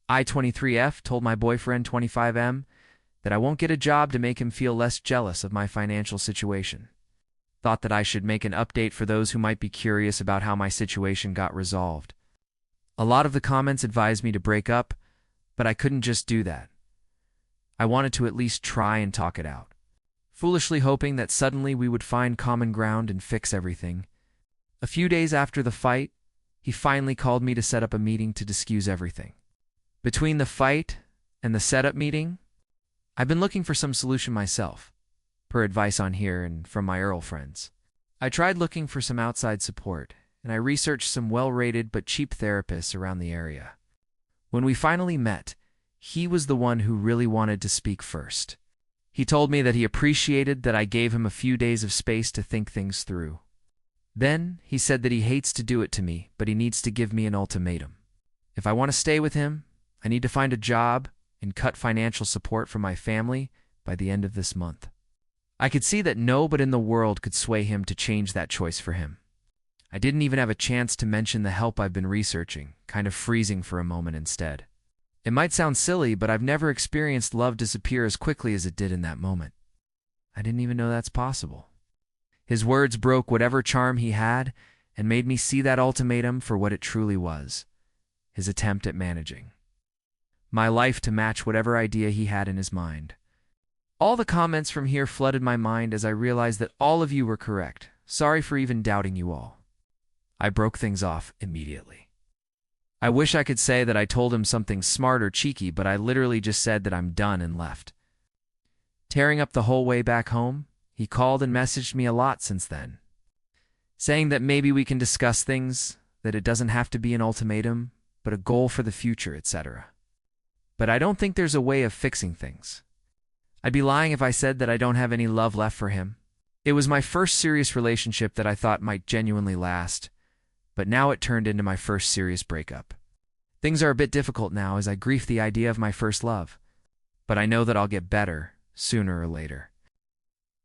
S1: I-23F told my boyfriend 25M that I won't get a job to make him feel less jealous of my financial situation. Thought that I should make an update for those who might be curious about how my situation got resolved. A lot of the comments advised me to break up, but I couldn't just do that. I wanted to at least try and talk it out, foolishly hoping that suddenly we would find common ground and fix everything. A few days after the fight, he finally called me to set up a meeting to discuss everything. Between the fight, And the setup meeting? I've been looking for some solution myself, per advice on here and from my Earl friends. I tried looking for some outside support, and I researched some well-rated but cheap therapists around the area. When we finally met, he was the one who really wanted to speak first. He told me that he appreciated that I gave him a few days of space to think things through. Then, he said that he hates to do it to me, but he needs to give me an ultimatum. If I want to stay with him, I need to find a job and cut financial support from my family by the end of this month. I could see that nobody in the world could sway him to change that choice for him. I didn't even have a chance to mention the help I've been researching, kind of freezing for a moment instead. It might sound silly, but I've never experienced love disappear as quickly as it did in that moment. I didn't even know that's possible. His words broke whatever charm he had and made me see that ultimatum for what it truly was: his attempt at managing my life to match whatever idea he had in his mind. All the comments from here flooded my mind as I realized that all of you were correct. Sorry for even doubting you all. I broke things off immediately. I wish I could say that I told him something smart or cheeky, but I literally just said that I'm done and left. Tearing up the whole way back home, he called and messaged me a lot since then, saying that maybe we can discuss things, that it doesn't have to be an ultimatum, but a goal for the future, etc. But I don't think there's a way of fixing things. I'd be lying if I said that I don't have any love left for him. It was my first serious relationship that I thought might genuinely last, but now it turned into my first serious breakup. Things are a bit difficult now as I grieve the idea of my first love, but I know that I'll get better sooner or later.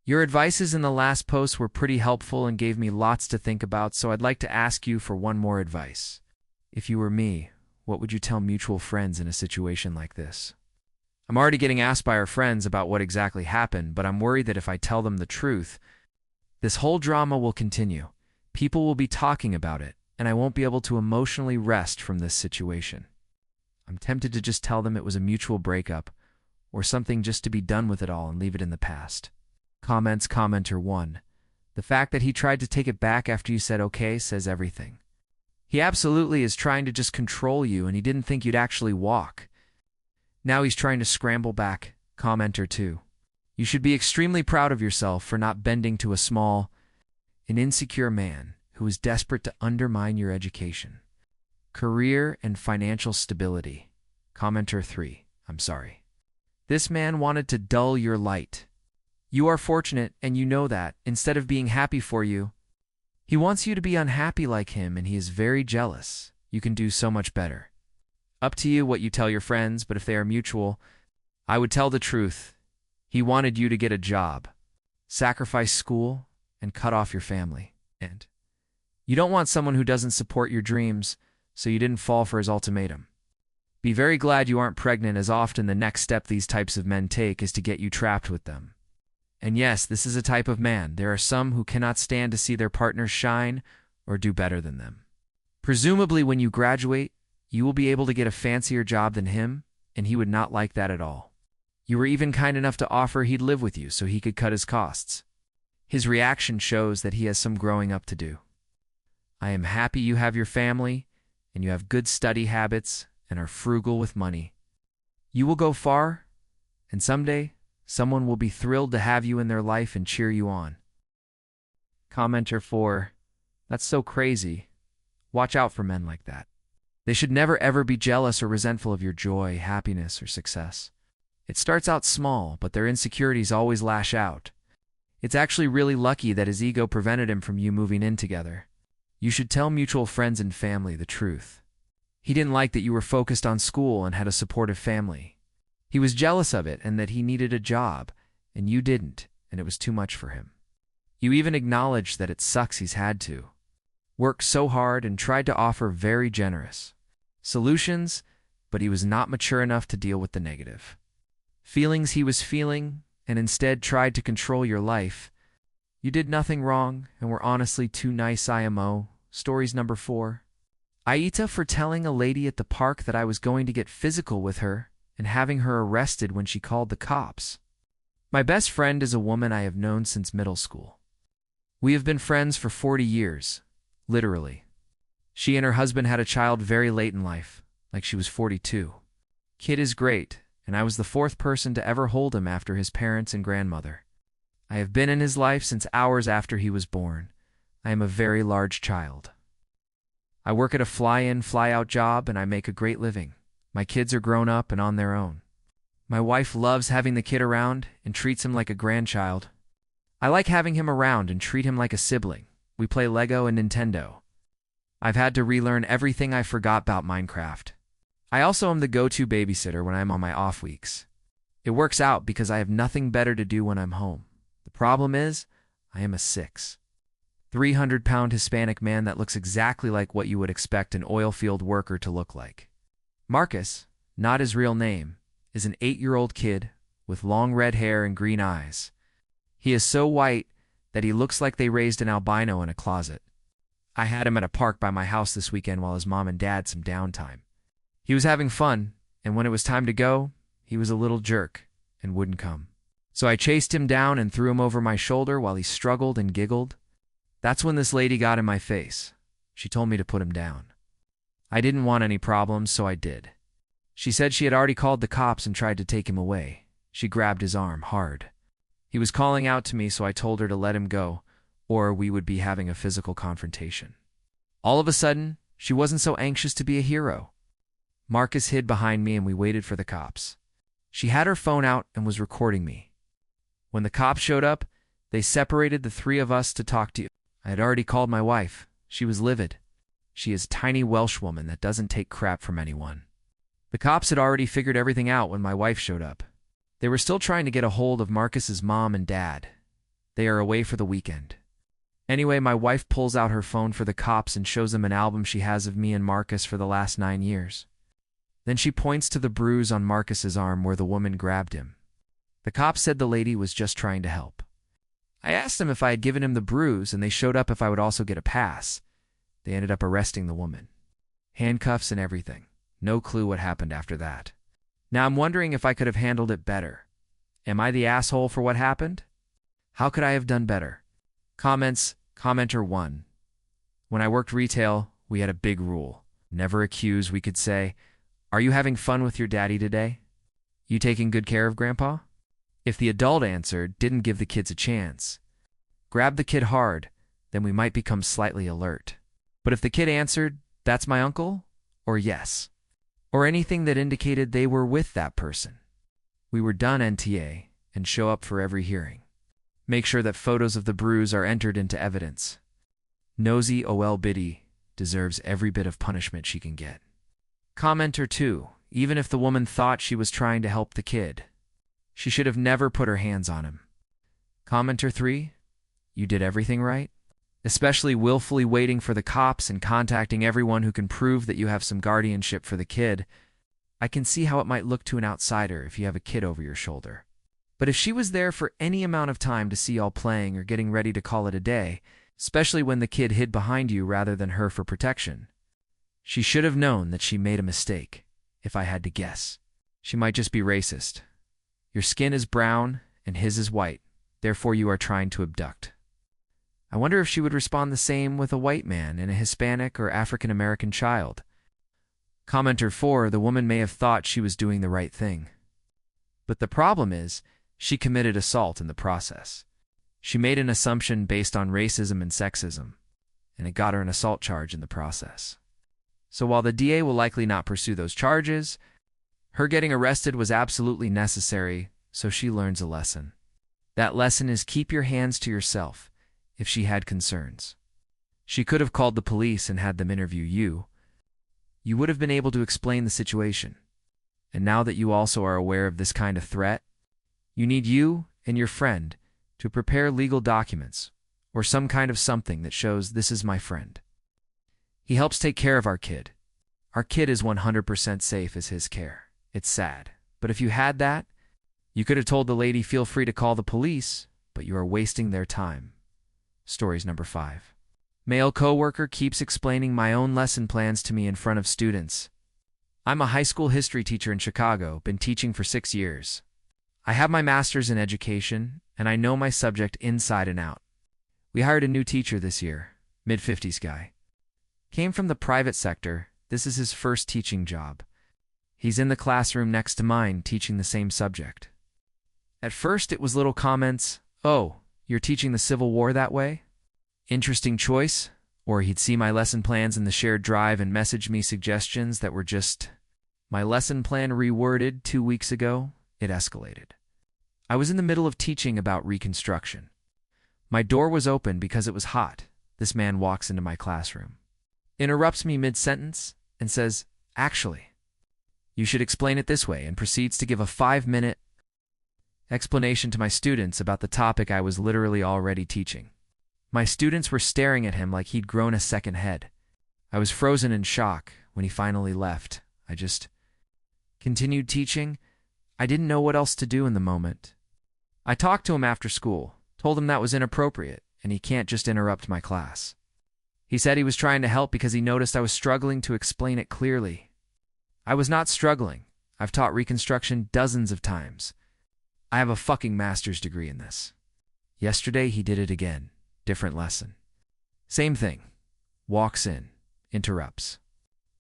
S1: Your advices in the last post were pretty helpful and gave me lots to think about, so I'd like to ask you for one more advice. If you were me, what would you tell mutual friends in a situation like this? I'm already getting asked by our friends about what exactly happened, but I'm worried that if I tell them the truth, this whole drama will continue. People will be talking about it, and I won't be able to emotionally rest from this situation. I'm tempted to just tell them it was a mutual breakup, or something, just to be done with it all and leave it in the past. Commenter 1. The fact that he tried to take it back after you said okay says everything. He absolutely is trying to just control you, and he didn't think you'd actually walk. Now he's trying to scramble back. Commenter 2. You should be extremely proud of yourself for not bending to a small, an insecure man who is desperate to undermine your education, career, and financial stability. Commenter 3. I'm sorry. This man wanted to dull your light. You are fortunate, and you know that. Instead of being happy for you, he wants you to be unhappy like him, and he is very jealous. You can do so much better. Up to you what you tell your friends, but if they are mutual, I would tell the truth. He wanted you to get a job, sacrifice school, and cut off your family. And you don't want someone who doesn't support your dreams, so you didn't fall for his ultimatum. Be very glad you aren't pregnant, as often the next step these types of men take is to get you trapped with them. And yes, this is a type of man. There are some who cannot stand to see their partners shine or do better than them. Presumably when you graduate, you will be able to get a fancier job than him, and he would not like that at all. You were even kind enough to offer he'd live with you so he could cut his costs. His reaction shows that he has some growing up to do. I am happy you have your family, and you have good study habits, and are frugal with money. You will go far, and someday, someone will be thrilled to have you in their life and cheer you on. Commenter 4. That's so crazy. Watch out for men like that. They should never ever be jealous or resentful of your joy, happiness, or success. It starts out small, but their insecurities always lash out. It's actually really lucky that his ego prevented him from you moving in together. You should tell mutual friends and family the truth. He didn't like that you were focused on school and had a supportive family. He was jealous of it and that he needed a job, and you didn't, and it was too much for him. You even acknowledged that it sucks he's had to work so hard and tried to offer very generous solutions, but he was not mature enough to deal with the negative feelings he was feeling and instead tried to control your life. You did nothing wrong and were honestly too nice. IMO. Stories number 4. Aita for telling a lady at the park that I was going to get physical with her and having her arrested when she called the cops. My best friend is a woman I have known since middle school. We have been friends for 40 years, literally. She and her husband had a child very late in life, like she was 42. Kid is great, and I was the fourth person to ever hold him after his parents and grandmother. I have been in his life since hours after he was born. I am a very large child. I work at a fly-in, fly-out job, and I make a great living. My kids are grown up and on their own. My wife loves having the kid around and treats him like a grandchild. I like having him around and treat him like a sibling. We play Lego and Nintendo. I've had to relearn everything I forgot about Minecraft. I also am the go-to babysitter when I'm on my off weeks. It works out because I have nothing better to do when I'm home. The problem is, I am a 300-pound Hispanic man that looks exactly like what you would expect an oil field worker to look like. Marcus, not his real name, is an 8-year-old kid with long red hair and green eyes. He is so white that he looks like they raised an albino in a closet. I had him at a park by my house this weekend while his mom and dad had some downtime. He was having fun, and when it was time to go, he was a little jerk and wouldn't come. So I chased him down and threw him over my shoulder while he struggled and giggled. That's when this lady got in my face. She told me to put him down. I didn't want any problems, so I did. She said she had already called the cops and tried to take him away. She grabbed his arm hard. He was calling out to me, so I told her to let him go, or we would be having a physical confrontation. All of a sudden, she wasn't so anxious to be a hero. Marcus hid behind me and we waited for the cops. She had her phone out and was recording me. When the cops showed up, they separated the three of us to talk to you. I had already called my wife. She was livid. She is a tiny Welsh woman that doesn't take crap from anyone. The cops had already figured everything out when my wife showed up. They were still trying to get a hold of Marcus's mom and dad. They are away for the weekend. Anyway, my wife pulls out her phone for the cops and shows them an album she has of me and Marcus for the last 9 years. Then she points to the bruise on Marcus's arm where the woman grabbed him. The cops said the lady was just trying to help. I asked them if I had given him the bruise, and they showed up if I would also get a pass. They ended up arresting the woman. Handcuffs and everything. No clue what happened after that. Now I'm wondering if I could have handled it better. Am I the asshole for what happened? How could I have done better? Comments. Commenter 1. When I worked retail, we had a big rule. Never accuse, we could say. Are you having fun with your daddy today? You taking good care of Grandpa? If the adult answered, didn't give the kids a chance. Grab the kid hard, then we might become slightly alert. But if the kid answered, that's my uncle, or yes, or anything that indicated they were with that person, we were done NTA and show up for every hearing. Make sure that photos of the bruise are entered into evidence. Nosy OL Biddy deserves every bit of punishment she can get. Commenter 2. Even if the woman thought she was trying to help the kid, she should have never put her hands on him. Commenter 3. You did everything right? Especially willfully waiting for the cops and contacting everyone who can prove that you have some guardianship for the kid. I can see how it might look to an outsider if you have a kid over your shoulder. But if she was there for any amount of time to see y'all playing or getting ready to call it a day, especially when the kid hid behind you rather than her for protection, she should have known that she made a mistake. If I had to guess, she might just be racist. Your skin is brown and his is white, therefore you are trying to abduct. I wonder if she would respond the same with a white man and a Hispanic or African American child. Commenter 4. The woman may have thought she was doing the right thing. But the problem is, she committed assault in the process. She made an assumption based on racism and sexism, and it got her an assault charge in the process. So while the DA will likely not pursue those charges, her getting arrested was absolutely necessary, so she learns a lesson. That lesson is keep your hands to yourself if she had concerns. She could have called the police and had them interview you. You would have been able to explain the situation. And now that you also are aware of this kind of threat, you need you and your friend to prepare legal documents or some kind of something that shows this is my friend. He helps take care of our kid. Our kid is 100% safe as his care. It's sad. But if you had that, you could have told the lady feel free to call the police, but you are wasting their time. Stories number 5. Male coworker keeps explaining my own lesson plans to me in front of students. I'm a high school history teacher in Chicago, been teaching for 6 years. I have my master's in education, and I know my subject inside and out. We hired a new teacher this year, mid-50s guy. Came from the private sector, this is his first teaching job. He's in the classroom next to mine, teaching the same subject. At first, it was little comments, "Oh, you're teaching the Civil War that way? Interesting choice." Or he'd see my lesson plans in the shared drive and message me suggestions that were just my lesson plan reworded 2 weeks ago. It escalated. I was in the middle of teaching about Reconstruction. My door was open because it was hot. This man walks into my classroom, interrupts me mid-sentence, and says, "Actually, you should explain it this way," and proceeds to give a 5-minute explanation to my students about the topic I was literally already teaching. My students were staring at him like he'd grown a second head. I was frozen in shock when he finally left. I just continued teaching. I didn't know what else to do in the moment. I talked to him after school, told him that was inappropriate, and he can't just interrupt my class. He said he was trying to help because he noticed I was struggling to explain it clearly. I was not struggling. I've taught Reconstruction dozens of times. I have a fucking master's degree in this. Yesterday he did it again. Different lesson. Same thing. Walks in, interrupts.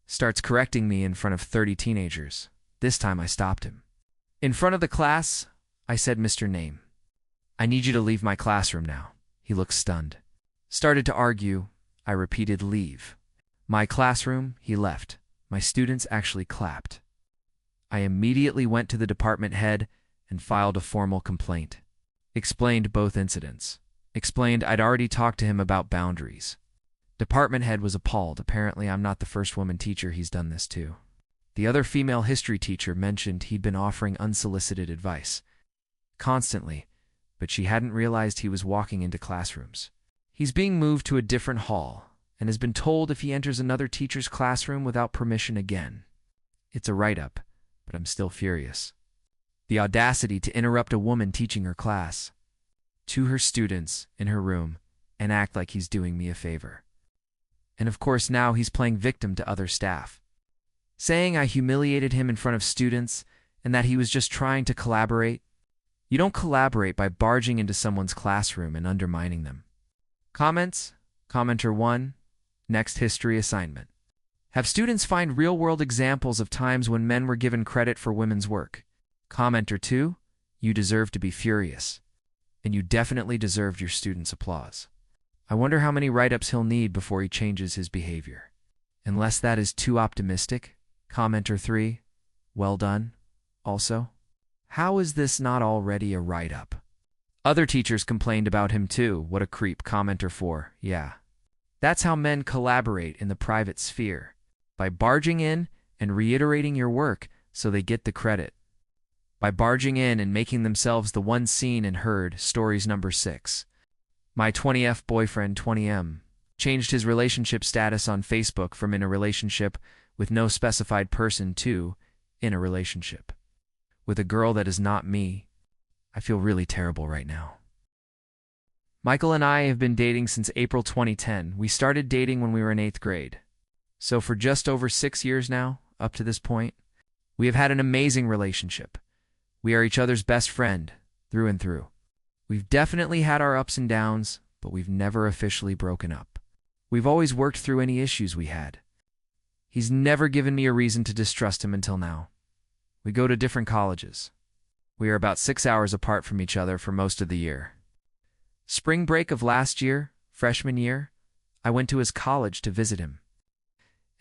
S1: Starts correcting me in front of 30 teenagers. This time I stopped him. In front of the class, I said, "Mr. Name, I need you to leave my classroom now." He looked stunned. Started to argue. I repeated, "Leave my classroom." He left. My students actually clapped. I immediately went to the department head and filed a formal complaint. Explained both incidents. Explained I'd already talked to him about boundaries. Department head was appalled. Apparently I'm not the first woman teacher he's done this to. The other female history teacher mentioned he'd been offering unsolicited advice constantly, but she hadn't realized he was walking into classrooms. He's being moved to a different hall and has been told if he enters another teacher's classroom without permission again. It's a write-up, but I'm still furious. The audacity to interrupt a woman teaching her class to her students in her room and act like he's doing me a favor. And of course now he's playing victim to other staff, saying I humiliated him in front of students and that he was just trying to collaborate. You don't collaborate by barging into someone's classroom and undermining them. Comments? Commenter 1. Next history assignment. Have students find real-world examples of times when men were given credit for women's work. Commenter 2. You deserve to be furious. And you definitely deserved your students' applause. I wonder how many write-ups he'll need before he changes his behavior. Unless that is too optimistic. Commenter 3. Well done. Also, how is this not already a write-up? Other teachers complained about him too. What a creep. Commenter 4. Yeah. That's how men collaborate in the private sphere. By barging in and reiterating your work so they get the credit. By barging in and making themselves the one seen and heard. Stories number 6. My 20F boyfriend 20M changed his relationship status on Facebook from in a relationship with no specified person to in a relationship with a girl that is not me. I feel really terrible right now. Michael and I have been dating since April 2010. We started dating when we were in 8th grade. So for just over 6 years now, up to this point, we have had an amazing relationship. We are each other's best friend, through and through. We've definitely had our ups and downs, but we've never officially broken up. We've always worked through any issues we had. He's never given me a reason to distrust him until now. We go to different colleges. We are about 6 hours apart from each other for most of the year. Spring break of last year, freshman year, I went to his college to visit him.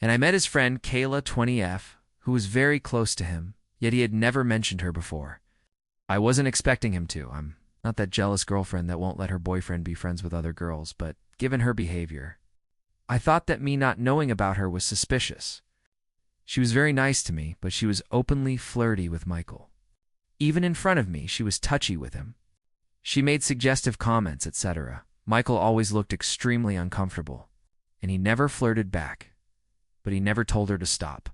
S1: And I met his friend Kayla 20F, who was very close to him, yet he had never mentioned her before. I wasn't expecting him to. I'm not that jealous girlfriend that won't let her boyfriend be friends with other girls, but given her behavior, I thought that me not knowing about her was suspicious. She was very nice to me, but she was openly flirty with Michael. Even in front of me, she was touchy with him. She made suggestive comments, etc. Michael always looked extremely uncomfortable, and he never flirted back, but he never told her to stop.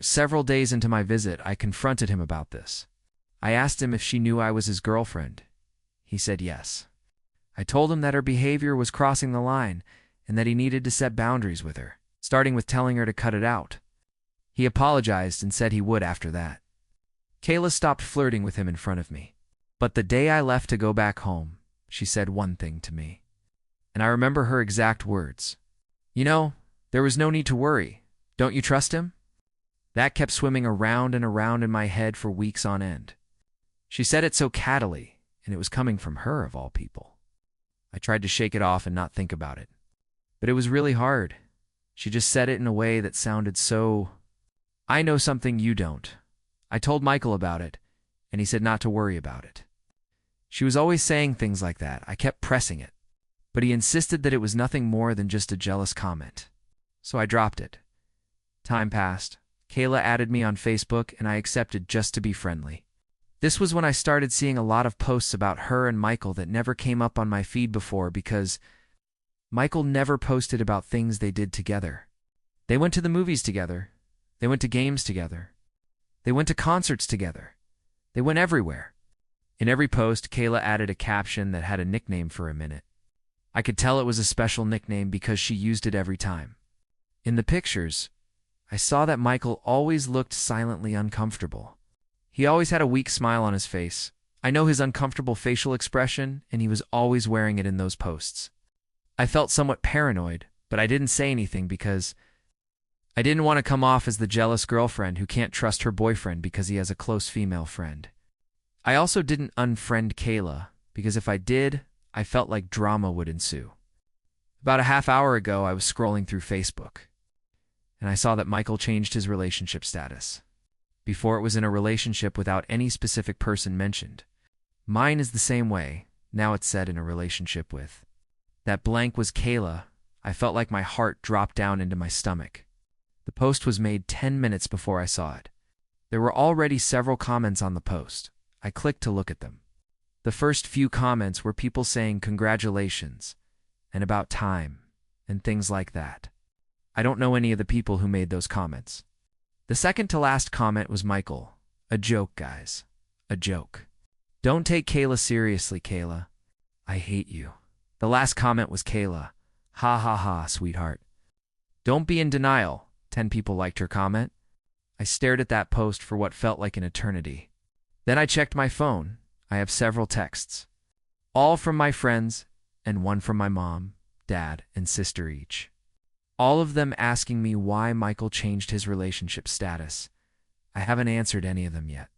S1: Several days into my visit, I confronted him about this. I asked him if she knew I was his girlfriend. He said yes. I told him that her behavior was crossing the line and that he needed to set boundaries with her, starting with telling her to cut it out. He apologized and said he would after that. Kayla stopped flirting with him in front of me. But the day I left to go back home, she said one thing to me. And I remember her exact words. "You know, there was no need to worry. Don't you trust him?" That kept swimming around and around in my head for weeks on end. She said it so cattily, and it was coming from her of all people. I tried to shake it off and not think about it. But it was really hard. She just said it in a way that sounded so... I know something you don't. I told Michael about it, and he said not to worry about it. She was always saying things like that. I kept pressing it. But he insisted that it was nothing more than just a jealous comment. So I dropped it. Time passed. Kayla added me on Facebook, and I accepted just to be friendly. This was when I started seeing a lot of posts about her and Michael that never came up on my feed before because Michael never posted about things they did together. They went to the movies together. They went to games together. They went to concerts together. They went everywhere. In every post, Kayla added a caption that had a nickname for a minute. I could tell it was a special nickname because she used it every time. In the pictures, I saw that Michael always looked silently uncomfortable. He always had a weak smile on his face. I know his uncomfortable facial expression, and he was always wearing it in those posts. I felt somewhat paranoid, but I didn't say anything because I didn't want to come off as the jealous girlfriend who can't trust her boyfriend because he has a close female friend. I also didn't unfriend Kayla because if I did, I felt like drama would ensue. About a half hour ago, I was scrolling through Facebook, and I saw that Michael changed his relationship status. Before it was in a relationship without any specific person mentioned. Mine is the same way. Now it's said in a relationship with. That blank was Kayla. I felt like my heart dropped down into my stomach. The post was made 10 minutes before I saw it. There were already several comments on the post. I clicked to look at them. The first few comments were people saying congratulations and about time and things like that. I don't know any of the people who made those comments. The second to last comment was Michael. A joke, guys. A joke. Don't take Kayla seriously, Kayla. I hate you. The last comment was Kayla. Ha ha ha, sweetheart. Don't be in denial. 10 people liked her comment. I stared at that post for what felt like an eternity. Then I checked my phone. I have several texts. All from my friends and one from my mom, dad, and sister each. All of them asking me why Michael changed his relationship status. I haven't answered any of them yet.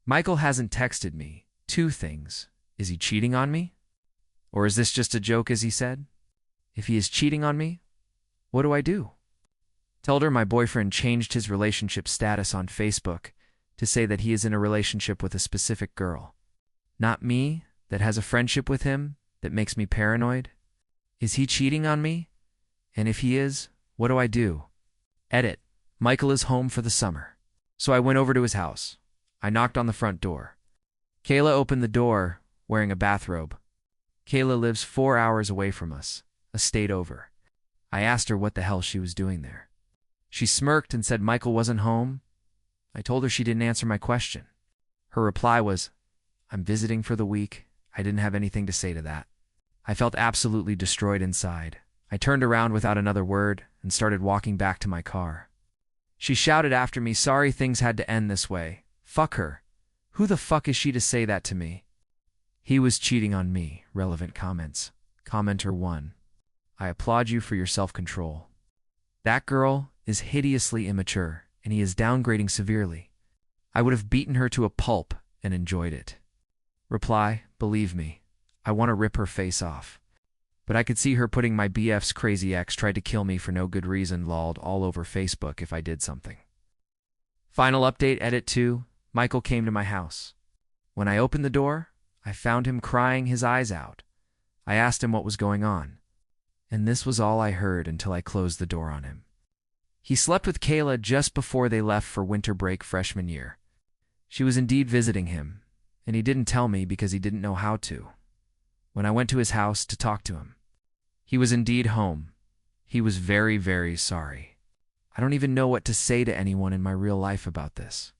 S1: Michael hasn't texted me. 2 things. Is he cheating on me? Or is this just a joke, as he said? If he is cheating on me, what do I do? Told her my boyfriend changed his relationship status on Facebook to say that he is in a relationship with a specific girl. Not me, that has a friendship with him that makes me paranoid. Is he cheating on me? And if he is, what do I do? Edit. Michael is home for the summer. So I went over to his house. I knocked on the front door. Kayla opened the door, wearing a bathrobe. Kayla lives 4 hours away from us, a state over. I asked her what the hell she was doing there. She smirked and said Michael wasn't home. I told her she didn't answer my question. Her reply was, I'm visiting for the week. I didn't have anything to say to that. I felt absolutely destroyed inside. I turned around without another word and started walking back to my car. She shouted after me, sorry things had to end this way. Fuck her. Who the fuck is she to say that to me? He was cheating on me. Relevant comments. Commenter 1. I applaud you for your self-control. That girl is hideously immature, and he is downgrading severely. I would have beaten her to a pulp and enjoyed it. Reply, believe me, I want to rip her face off. But I could see her putting my BF's crazy ex tried to kill me for no good reason lolled all over Facebook if I did something. Final update, edit 2. Michael came to my house. When I opened the door, I found him crying his eyes out. I asked him what was going on. And this was all I heard until I closed the door on him. He slept with Kayla just before they left for winter break freshman year. She was indeed visiting him, and he didn't tell me because he didn't know how to. When I went to his house to talk to him, he was indeed home. He was very, very sorry. I don't even know what to say to anyone in my real life about this.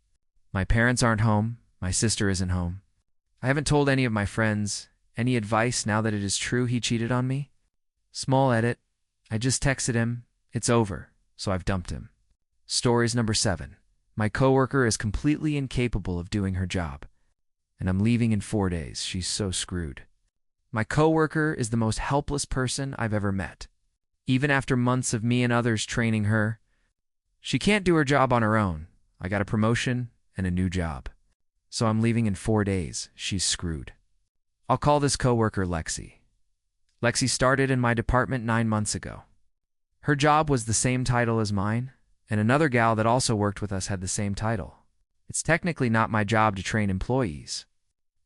S1: My parents aren't home. My sister isn't home. I haven't told any of my friends. Any advice now that it is true he cheated on me? Small edit. I just texted him. It's over, so I've dumped him. Stories number 7. My coworker is completely incapable of doing her job, and I'm leaving in 4 days. She's so screwed. My coworker is the most helpless person I've ever met. Even after months of me and others training her, She can't do her job on her own. I got a promotion and a new job. So I'm leaving in 4 days. She's screwed. I'll call this coworker Lexi. Lexi started in my department 9 months ago. Her job was the same title as mine, and another gal that also worked with us had the same title. It's technically not my job to train employees,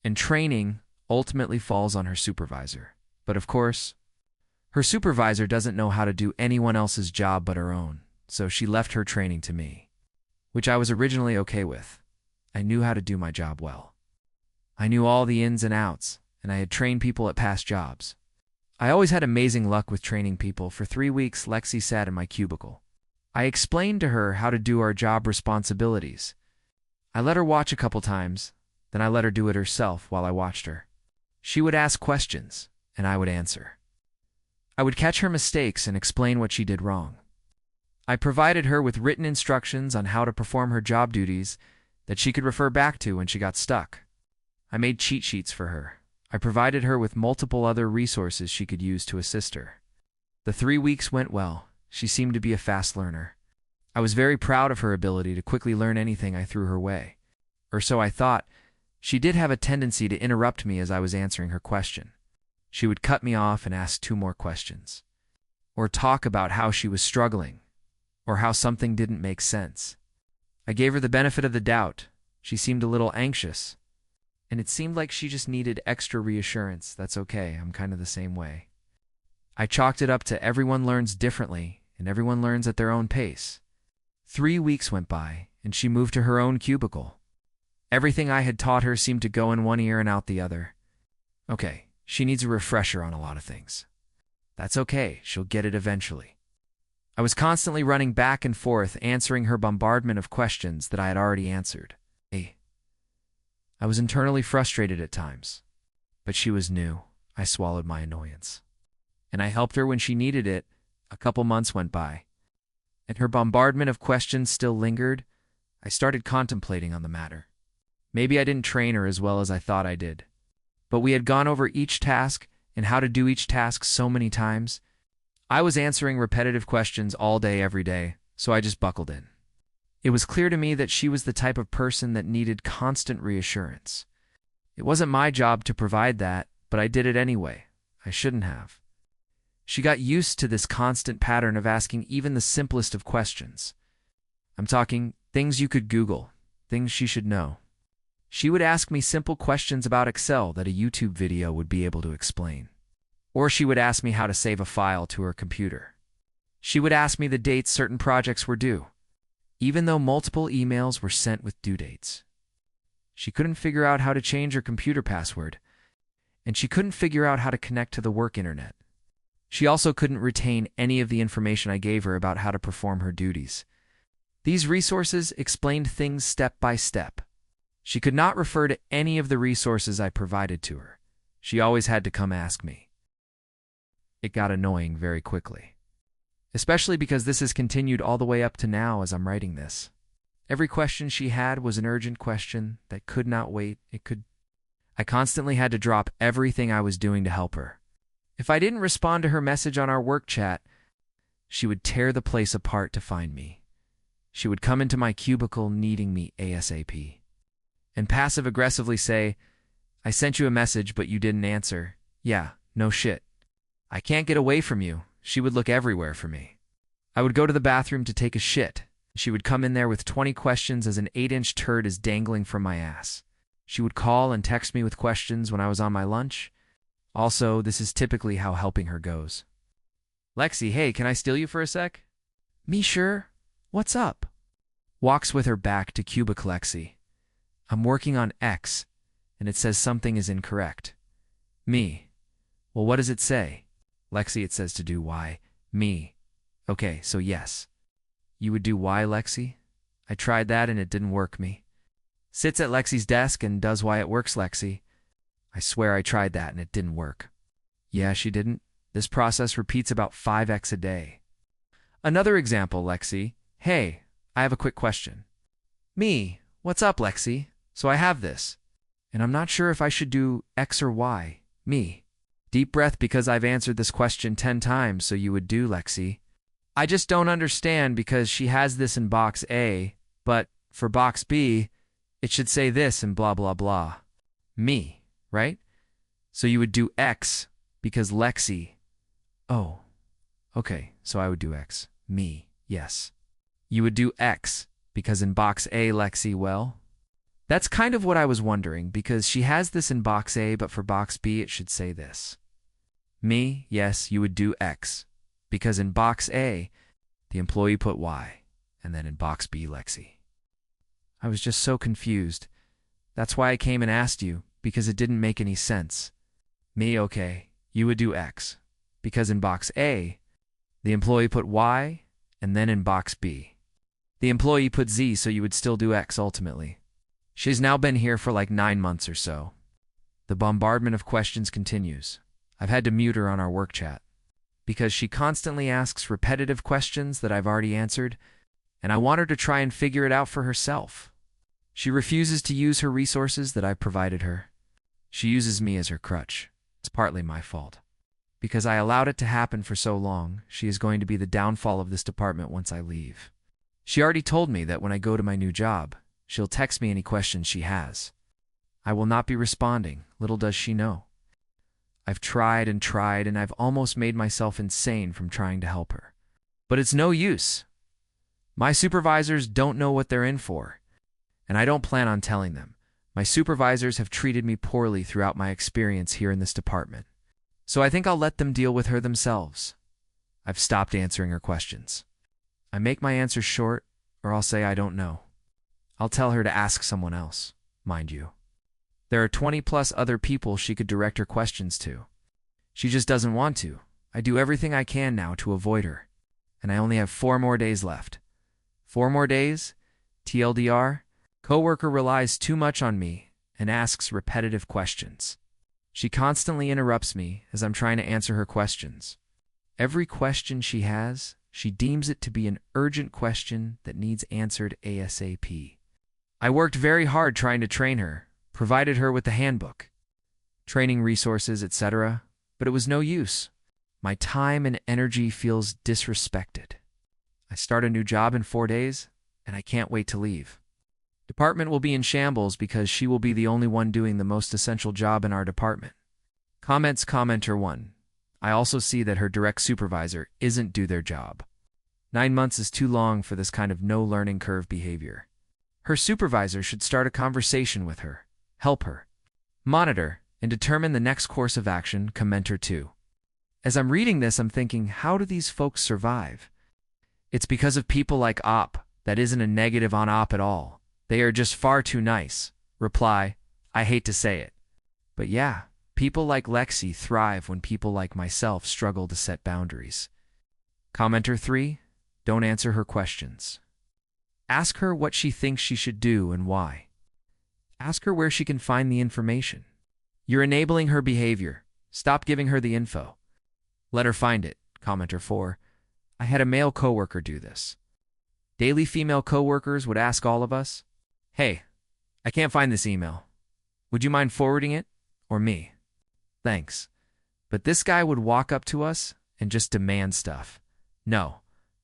S1: and training ultimately falls on her supervisor. But of course, her supervisor doesn't know how to do anyone else's job but her own, so she left her training to me, which I was originally okay with. I knew how to do my job well. I knew all the ins and outs, and I had trained people at past jobs. I always had amazing luck with training people. For 3 weeks, Lexi sat in my cubicle. I explained to her how to do our job responsibilities. I let her watch a couple times, then I let her do it herself while I watched her. She would ask questions, and I would answer. I would catch her mistakes and explain what she did wrong. I provided her with written instructions on how to perform her job duties that she could refer back to when she got stuck. I made cheat sheets for her. I provided her with multiple other resources she could use to assist her. The 3 weeks went well. She seemed to be a fast learner. I was very proud of her ability to quickly learn anything I threw her way. Or so I thought. She did have a tendency to interrupt me as I was answering her question. She would cut me off and ask 2 more questions. Or talk about how she was struggling, or how something didn't make sense. I gave her the benefit of the doubt. She seemed a little anxious, and it seemed like she just needed extra reassurance. That's okay, I'm kind of the same way. I chalked it up to everyone learns differently, and everyone learns at their own pace. 3 weeks went by, and she moved to her own cubicle. Everything I had taught her seemed to go in one ear and out the other. Okay, she needs a refresher on a lot of things. That's okay, she'll get it eventually. I was constantly running back and forth, answering her bombardment of questions that I had already answered. I was internally frustrated at times, but she was new. I swallowed my annoyance. And I helped her when she needed it. A couple months went by, and her bombardment of questions still lingered. I started contemplating on the matter. Maybe I didn't train her as well as I thought I did. But we had gone over each task and how to do each task so many times. I was answering repetitive questions all day, every day, so I just buckled in. It was clear to me that she was the type of person that needed constant reassurance. It wasn't my job to provide that, but I did it anyway. I shouldn't have. She got used to this constant pattern of asking even the simplest of questions. I'm talking things you could Google, things she should know. She would ask me simple questions about Excel that a YouTube video would be able to explain. Or she would ask me how to save a file to her computer. She would ask me the dates certain projects were due, even though multiple emails were sent with due dates. She couldn't figure out how to change her computer password, and she couldn't figure out how to connect to the work internet. She also couldn't retain any of the information I gave her about how to perform her duties. These resources explained things step by step. She could not refer to any of the resources I provided to her. She always had to come ask me. It got annoying very quickly, especially because this has continued all the way up to now as I'm writing this. Every question she had was an urgent question that could not wait. I constantly had to drop everything I was doing to help her. If I didn't respond to her message on our work chat, she would tear the place apart to find me. She would come into my cubicle needing me ASAP and passive-aggressively say, "I sent you a message, but you didn't answer." Yeah, no shit. I can't get away from you. She would look everywhere for me. I would go to the bathroom to take a shit. She would come in there with 20 questions as an 8-inch turd is dangling from my ass. She would call and text me with questions when I was on my lunch. Also, this is typically how helping her goes. "Lexi, hey, can I steal you for a sec?" "Me sure. What's up?" Walks with her back to cubicle Lexi. "I'm working on X, and it says something is incorrect." Me. "Well, what does it say?" Lexi, "It says to do Y." Me. "Okay, so yes. You would do Y, Lexi?" "I tried that and it didn't work." Me. Sits at Lexi's desk and does Y. "It works, Lexi." "I swear I tried that and it didn't work." "Yeah, she didn't. This process repeats about 5x a day." Another example, Lexi. "Hey, I have a quick question." Me. "What's up, Lexi? So I have this, and I'm not sure if I should do X or Y." Me. "Deep breath because I've answered this question 10 times, so you would do, Lexi." I just don't understand because she has this in box A, but for box B, it should say this and blah, blah, blah. Me, right? So you would do X because Lexi. Oh, okay, so I would do X. Me, yes. You would do X because in box A, Lexi, well, that's kind of what I was wondering because she has this in box A, but for box B, it should say this. Me, yes, you would do X because in box A, the employee put Y, and then in box B, Lexi. I was just so confused. That's why I came and asked you, because it didn't make any sense. Me, okay, you would do X because in box A, the employee put Y, and then in box B, the employee put Z, so you would still do X ultimately. She's now been here for like 9 months or so. The bombardment of questions continues. I've had to mute her on our work chat because she constantly asks repetitive questions that I've already answered, and I want her to try and figure it out for herself. She refuses to use her resources that I've provided her. She uses me as her crutch. It's partly my fault. Because I allowed it to happen for so long, she is going to be the downfall of this department once I leave. She already told me that when I go to my new job, she'll text me any questions she has. I will not be responding, little does she know. I've tried, and I've almost made myself insane from trying to help her. But it's no use. My supervisors don't know what they're in for, and I don't plan on telling them. My supervisors have treated me poorly throughout my experience here in this department, so I think I'll let them deal with her themselves. I've stopped answering her questions. I make my answers short, or I'll say I don't know. I'll tell her to ask someone else, mind you. There are 20+ other people she could direct her questions to. She just doesn't want to. I do everything I can now to avoid her, and I only have 4 more days left. 4 more days? TLDR? Coworker relies too much on me and asks repetitive questions. She constantly interrupts me as I'm trying to answer her questions. Every question she has, she deems it to be an urgent question that needs answered ASAP. I worked very hard trying to train her, provided her with the handbook, training resources, etc., but it was no use. My time and energy feels disrespected. I start a new job in 4 days, and I can't wait to leave. Department will be in shambles because she will be the only one doing the most essential job in our department. Comments Commenter 1. I also see that her direct supervisor isn't do their job. 9 months is too long for this kind of no learning curve behavior. Her supervisor should start a conversation with her, help her, monitor, and determine the next course of action. Commenter 2. As I'm reading this, I'm thinking, how do these folks survive? It's because of people like Op. That isn't a negative on Op at all. They are just far too nice. Reply, I hate to say it. But yeah, people like Lexi thrive when people like myself struggle to set boundaries. Commenter 3. Don't answer her questions. Ask her what she thinks she should do and why. Ask her where she can find the information. You're enabling her behavior. Stop giving her the info. Let her find it. Commenter 4. I had a male coworker do this. Daily female coworkers would ask all of us, hey, I can't find this email. Would you mind forwarding it? Or me? Thanks. But this guy would walk up to us and just demand stuff. No.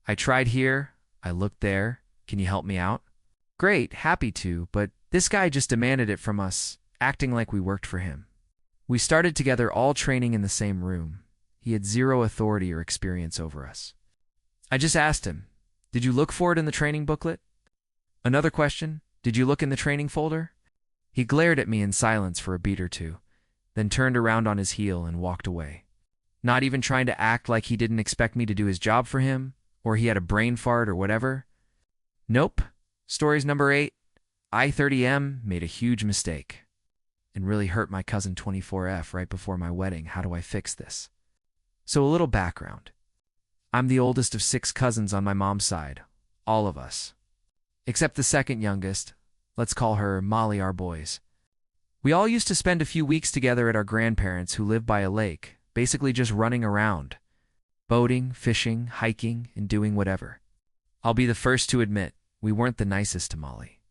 S1: I tried here. I looked there. Can you help me out? Great, happy to, but this guy just demanded it from us, acting like we worked for him. We started together all training in the same room. He had 0 authority or experience over us. I just asked him, did you look for it in the training booklet? Another question, did you look in the training folder? He glared at me in silence for a beat or two, then turned around on his heel and walked away. Not even trying to act like he didn't expect me to do his job for him, or he had a brain fart or whatever. Nope. Stories number 8. I-30M made a huge mistake and really hurt my cousin 24F right before my wedding. How do I fix this? So a little background. I'm the oldest of 6 cousins on my mom's side, all of us. Except the second youngest, let's call her Molly, our boys. We all used to spend a few weeks together at our grandparents who live by a lake, basically just running around, boating, fishing, hiking, and doing whatever. I'll be the first to admit, we weren't the nicest to Molly.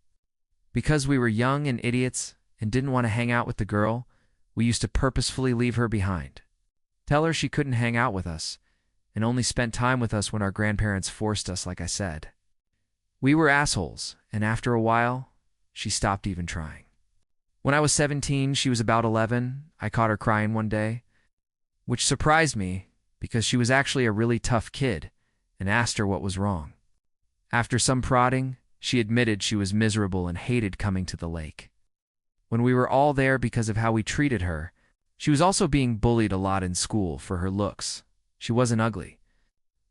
S1: Because we were young and idiots and didn't want to hang out with the girl, we used to purposefully leave her behind. Tell her she couldn't hang out with us, and only spent time with us when our grandparents forced us, like I said. We were assholes, and after a while, she stopped even trying. When I was 17, she was about 11, I caught her crying one day, which surprised me because she was actually a really tough kid, and asked her what was wrong. After some prodding, she admitted she was miserable and hated coming to the lake. When we were all there because of how we treated her, she was also being bullied a lot in school for her looks. She wasn't ugly,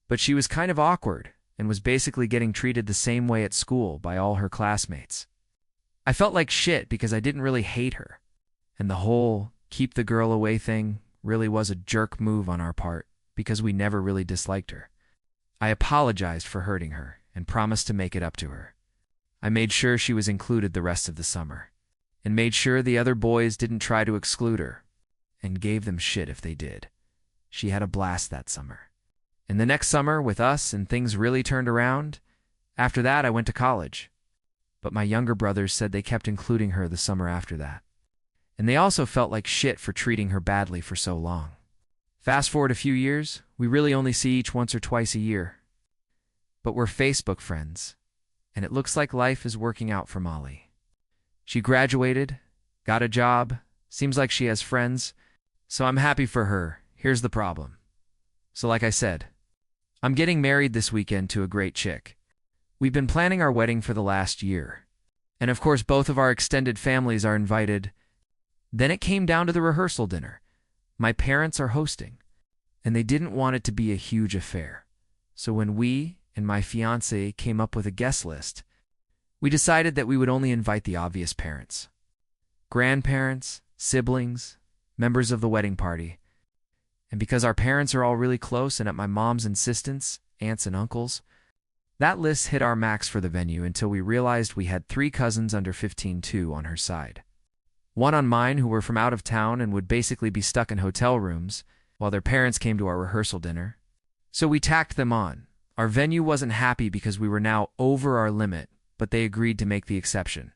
S1: but she was kind of awkward and was basically getting treated the same way at school by all her classmates. I felt like shit because I didn't really hate her, and the whole keep the girl away thing really was a jerk move on our part because we never really disliked her. I apologized for hurting her and promised to make it up to her. I made sure she was included the rest of the summer, and made sure the other boys didn't try to exclude her, and gave them shit if they did. She had a blast that summer. And the next summer with us and things really turned around. After that I went to college. But my younger brothers said they kept including her the summer after that. And they also felt like shit for treating her badly for so long. Fast forward a few years, we really only see each once or twice a year. But we're Facebook friends, and it looks like life is working out for Molly. She graduated, got a job, seems like she has friends, so I'm happy for her. Here's the problem. So like I said, I'm getting married this weekend to a great chick. We've been planning our wedding for the last year. And of course both of our extended families are invited. Then it came down to the rehearsal dinner. My parents are hosting, and they didn't want it to be a huge affair. So when we and my fiancé came up with a guest list, we decided that we would only invite the obvious parents. Grandparents, siblings, members of the wedding party. And because our parents are all really close and at my mom's insistence, aunts and uncles, that list hit our max for the venue until we realized we had 3 cousins under 15 too on her side. One on mine who were from out of town and would basically be stuck in hotel rooms while their parents came to our rehearsal dinner. So we tacked them on. Our venue wasn't happy because we were now over our limit, but they agreed to make the exception.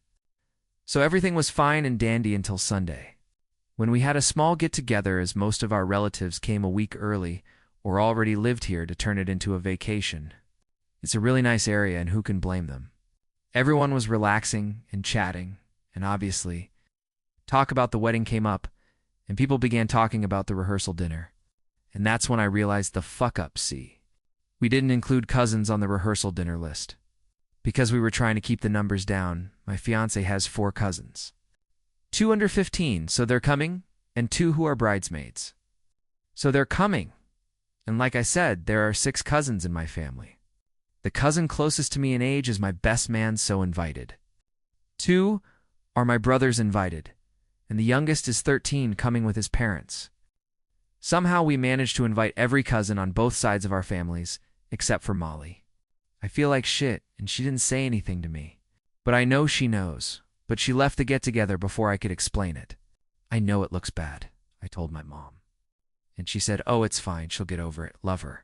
S1: So everything was fine and dandy until Sunday, when we had a small get-together as most of our relatives came a week early or already lived here to turn it into a vacation. It's a really nice area, and who can blame them? Everyone was relaxing and chatting, and obviously, talk about the wedding came up, and people began talking about the rehearsal dinner. And that's when I realized the fuck-up, see. We didn't include cousins on the rehearsal dinner list. Because we were trying to keep the numbers down, my fiancé has 4 cousins. 2 under 15, so they're coming, and 2 who are bridesmaids. So they're coming. And like I said, there are 6 cousins in my family. The cousin closest to me in age is my best man, so invited. 2 are my brothers invited, and the youngest is 13 coming with his parents. Somehow we managed to invite every cousin on both sides of our families, except for Molly. I feel like shit, and she didn't say anything to me. But I know she knows, but she left the get-together before I could explain it. I know it looks bad, I told my mom. And she said, oh, it's fine, she'll get over it, love her.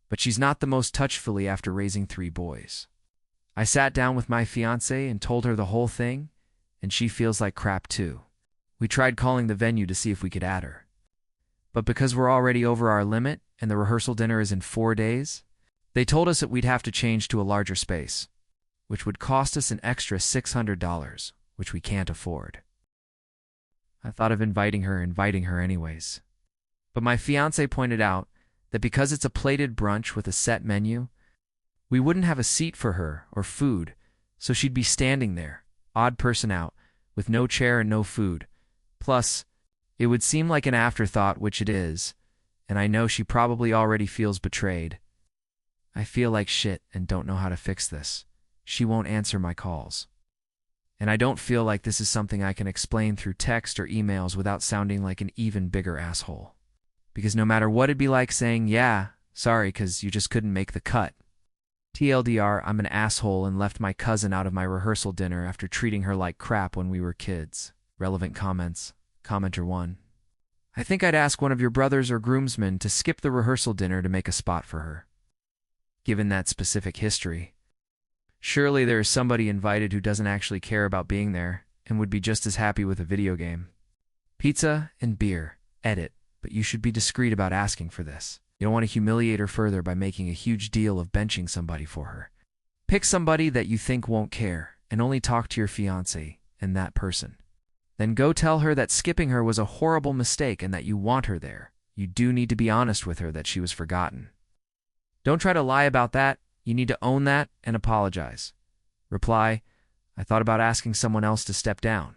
S1: But she's not the most touchfully after raising 3 boys. I sat down with my fiancé and told her the whole thing, and she feels like crap too. We tried calling the venue to see if we could add her. But because we're already over our limit and the rehearsal dinner is in 4 days, they told us that we'd have to change to a larger space, which would cost us an extra $600, which we can't afford. I thought of inviting her anyways. But my fiancé pointed out that because it's a plated brunch with a set menu, we wouldn't have a seat for her or food, so she'd be standing there, odd person out, with no chair and no food. Plus, it would seem like an afterthought, which it is, and I know she probably already feels betrayed. I feel like shit and don't know how to fix this. She won't answer my calls. And I don't feel like this is something I can explain through text or emails without sounding like an even bigger asshole. Because no matter what it'd be like saying, yeah, sorry, 'cause you just couldn't make the cut. TLDR, I'm an asshole and left my cousin out of my rehearsal dinner after treating her like crap when we were kids. Relevant comments. Commenter 1. I think I'd ask one of your brothers or groomsmen to skip the rehearsal dinner to make a spot for her. Given that specific history, surely there is somebody invited who doesn't actually care about being there and would be just as happy with a video game. Pizza and beer. Edit. But you should be discreet about asking for this. You don't want to humiliate her further by making a huge deal of benching somebody for her. Pick somebody that you think won't care and only talk to your fiancé and that person. Then go tell her that skipping her was a horrible mistake and that you want her there. You do need to be honest with her that she was forgotten. Don't try to lie about that. You need to own that and apologize. Reply, I thought about asking someone else to step down.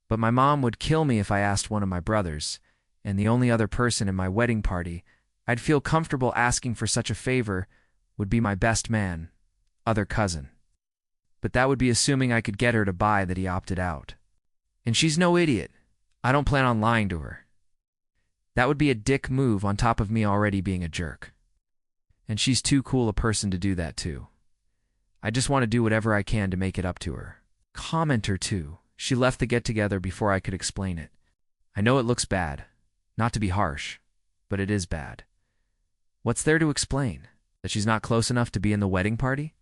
S1: But my mom would kill me if I asked one of my brothers, and the only other person in my wedding party I'd feel comfortable asking for such a favor would be my best man, other cousin. But that would be assuming I could get her to buy that he opted out. And she's no idiot. I don't plan on lying to her. That would be a dick move on top of me already being a jerk. And she's too cool a person to do that too. I just want to do whatever I can to make it up to her. Commenter 2. She left the get-together before I could explain it. I know it looks bad. Not to be harsh, but it is bad. What's there to explain? That she's not close enough to be in the wedding party?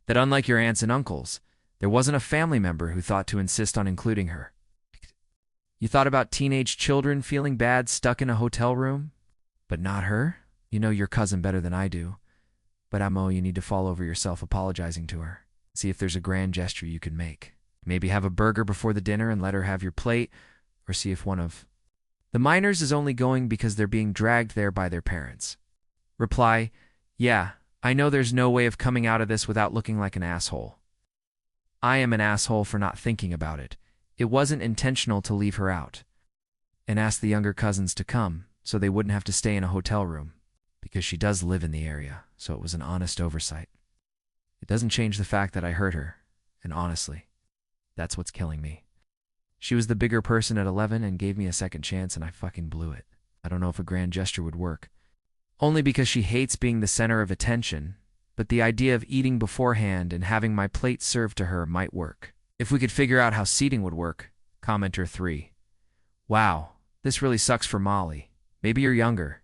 S1: That unlike your aunts and uncles, there wasn't a family member who thought to insist on including her? You thought about teenage children feeling bad stuck in a hotel room? But not her? You know your cousin better than I do. But Amo, you need to fall over yourself apologizing to her. See if there's a grand gesture you can make. Maybe have a burger before the dinner and let her have your plate, or see if one of the minors is only going because they're being dragged there by their parents. Reply, yeah, I know there's no way of coming out of this without looking like an asshole. I am an asshole for not thinking about it. It wasn't intentional to leave her out. And ask the younger cousins to come, so they wouldn't have to stay in a hotel room. Because she does live in the area, so it was an honest oversight. It doesn't change the fact that I hurt her, and honestly, that's what's killing me. She was the bigger person at 11 and gave me a second chance and I fucking blew it. I don't know if a grand gesture would work. Only because she hates being the center of attention, but the idea of eating beforehand and having my plate served to her might work. If we could figure out how seating would work. Commenter 3. Wow, this really sucks for Molly. Maybe you're younger.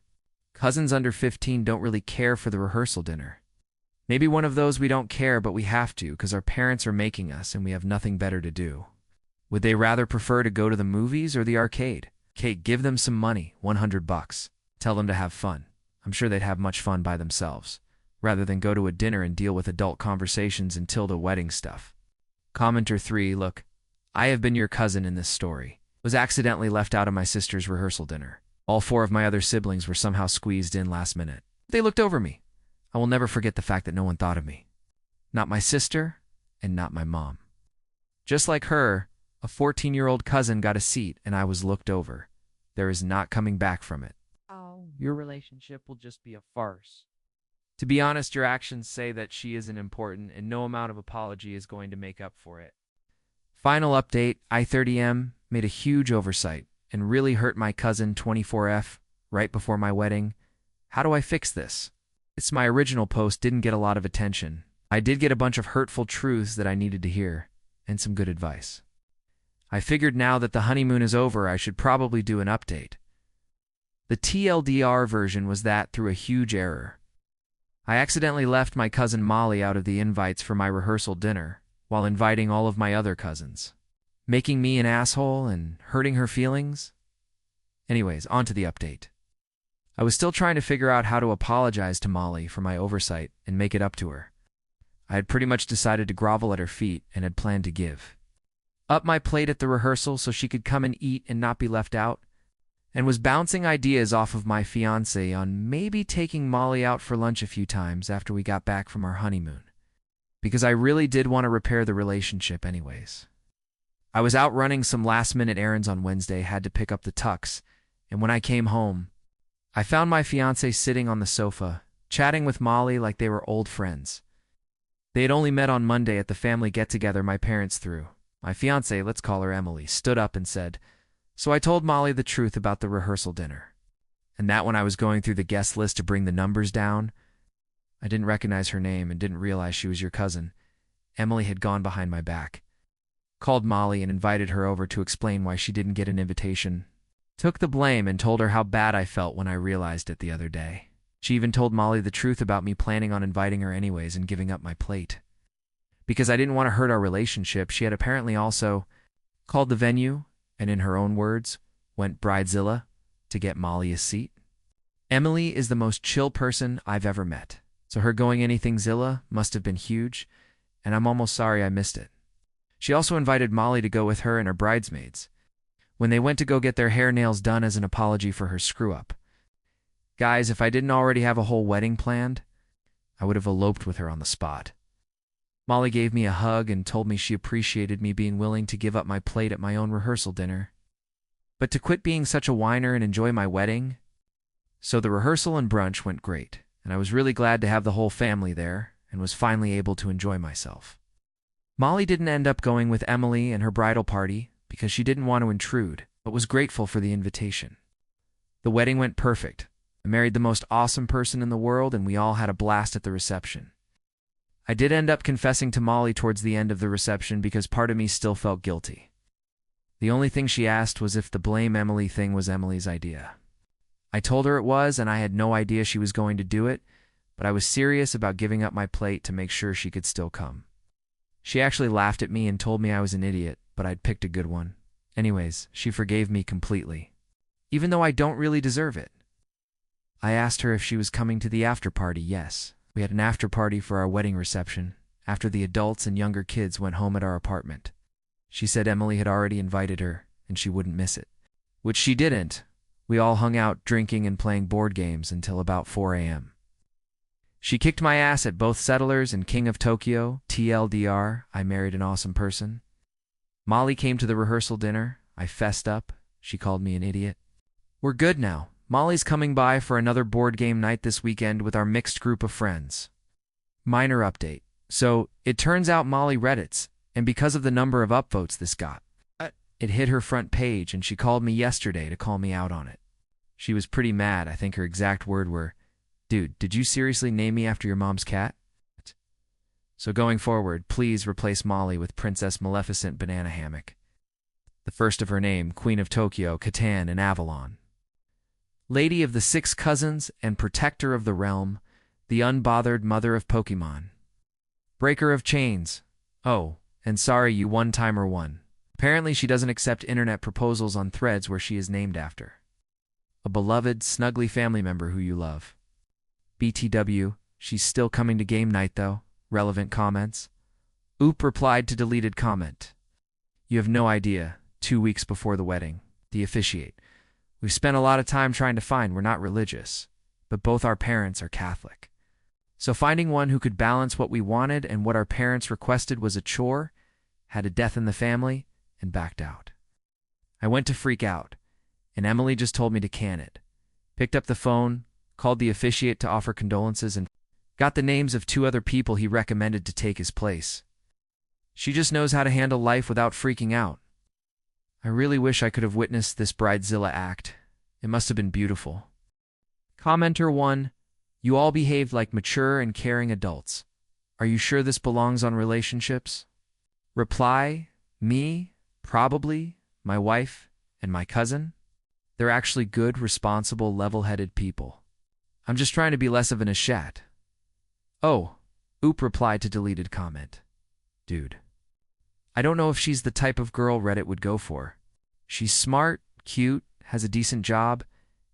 S1: Cousins under 15 don't really care for the rehearsal dinner. Maybe one of those we don't care but we have to because our parents are making us and we have nothing better to do. Would they rather prefer to go to the movies or the arcade? Kate, give them some money, $100. Tell them to have fun. I'm sure they'd have much fun by themselves, rather than go to a dinner and deal with adult conversations until the wedding stuff. Commenter 3, look, I have been your cousin in this story. Was accidentally left out of my sister's rehearsal dinner. All 4 of my other siblings were somehow squeezed in last minute. They looked over me. I will never forget the fact that no one thought of me. Not my sister, and not my mom. Just like her, a 14-year-old cousin got a seat and I was looked over. There is not coming back from it. Your relationship will just be a farce. To be honest, your actions say that she isn't important and no amount of apology is going to make up for it. Final update, I30M made a huge oversight and really hurt my cousin 24F right before my wedding. How do I fix this? It's my original post didn't get a lot of attention. I did get a bunch of hurtful truths that I needed to hear and some good advice. I figured now that the honeymoon is over, I should probably do an update. The TLDR version was that through a huge error. I accidentally left my cousin Molly out of the invites for my rehearsal dinner while inviting all of my other cousins, making me an asshole and hurting her feelings. Anyways, on to the update. I was still trying to figure out how to apologize to Molly for my oversight and make it up to her. I had pretty much decided to grovel at her feet and had planned to give up my plate at the rehearsal so she could come and eat and not be left out, and was bouncing ideas off of my fiancé on maybe taking Molly out for lunch a few times after we got back from our honeymoon, because I really did want to repair the relationship anyways. I was out running some last-minute errands on Wednesday, had to pick up the tux, and when I came home, I found my fiancé sitting on the sofa, chatting with Molly like they were old friends. They had only met on Monday at the family get-together my parents threw. My fiancé, let's call her Emily, stood up and said, so I told Molly the truth about the rehearsal dinner. And that when I was going through the guest list to bring the numbers down, I didn't recognize her name and didn't realize she was your cousin. Emily had gone behind my back. Called Molly and invited her over to explain why she didn't get an invitation. Took the blame and told her how bad I felt when I realized it the other day. She even told Molly the truth about me planning on inviting her anyways and giving up my plate. Because I didn't want to hurt our relationship, she had apparently also called the venue and in her own words, went bridezilla to get Molly a seat. Emily is the most chill person I've ever met. So her going anything Zilla must have been huge, and I'm almost sorry I missed it. She also invited Molly to go with her and her bridesmaids when they went to go get their hair nails done as an apology for her screw-up. Guys, if I didn't already have a whole wedding planned, I would have eloped with her on the spot. Molly gave me a hug and told me she appreciated me being willing to give up my plate at my own rehearsal dinner. But to quit being such a whiner and enjoy my wedding? So the rehearsal and brunch went great, and I was really glad to have the whole family there and was finally able to enjoy myself. Molly didn't end up going with Emily and her bridal party because she didn't want to intrude, but was grateful for the invitation. The wedding went perfect. I married the most awesome person in the world, and we all had a blast at the reception. I did end up confessing to Molly towards the end of the reception because part of me still felt guilty. The only thing she asked was if the blame Emily thing was Emily's idea. I told her it was, and I had no idea she was going to do it, but I was serious about giving up my plate to make sure she could still come. She actually laughed at me and told me I was an idiot, but I'd picked a good one. Anyways, she forgave me completely, even though I don't really deserve it. I asked her if she was coming to the after party. Yes. We had an after party for our wedding reception after the adults and younger kids went home at our apartment. She said Emily had already invited her and she wouldn't miss it, which she didn't. We all hung out drinking and playing board games until about 4 a.m. She kicked my ass at both Settlers and King of Tokyo. TLDR, I married an awesome person. Molly came to the rehearsal dinner. I fessed up. She called me an idiot. We're good now. Molly's coming by for another board game night this weekend with our mixed group of friends. Minor update. So, it turns out Molly Reddits, and because of the number of upvotes this got, it hit her front page and she called me yesterday to call me out on it. She was pretty mad. I think her exact word were, "Dude, did you seriously name me after your mom's cat?" So going forward, please replace Molly with Princess Maleficent Banana Hammock. The first of her name, Queen of Tokyo, Catan, and Avalon. Lady of the Six Cousins and Protector of the Realm, the unbothered mother of Pokemon. Breaker of Chains. Oh, and sorry you one-timer one. Apparently she doesn't accept internet proposals on threads where she is named after a beloved, snuggly family member who you love. BTW, she's still coming to game night though. Relevant comments. Oop replied to deleted comment. You have no idea. 2 weeks before the wedding. The officiate. We've spent a lot of time trying to find. We're not religious, but both our parents are Catholic. So finding one who could balance what we wanted and what our parents requested was a chore, had a death in the family, and backed out. I went to freak out, and Emily just told me to can it. Picked up the phone, called the officiate to offer condolences, and got the names of 2 other people he recommended to take his place. She just knows how to handle life without freaking out. I really wish I could have witnessed this Bridezilla act. It must have been beautiful. Commenter 1. You all behaved like mature and caring adults. Are you sure this belongs on relationships? Reply. Me, probably, my wife, and my cousin. They're actually good, responsible, level-headed people. I'm just trying to be less of an ashat. Oh, Oop replied to deleted comment. Dude. I don't know if she's the type of girl Reddit would go for. She's smart, cute, has a decent job,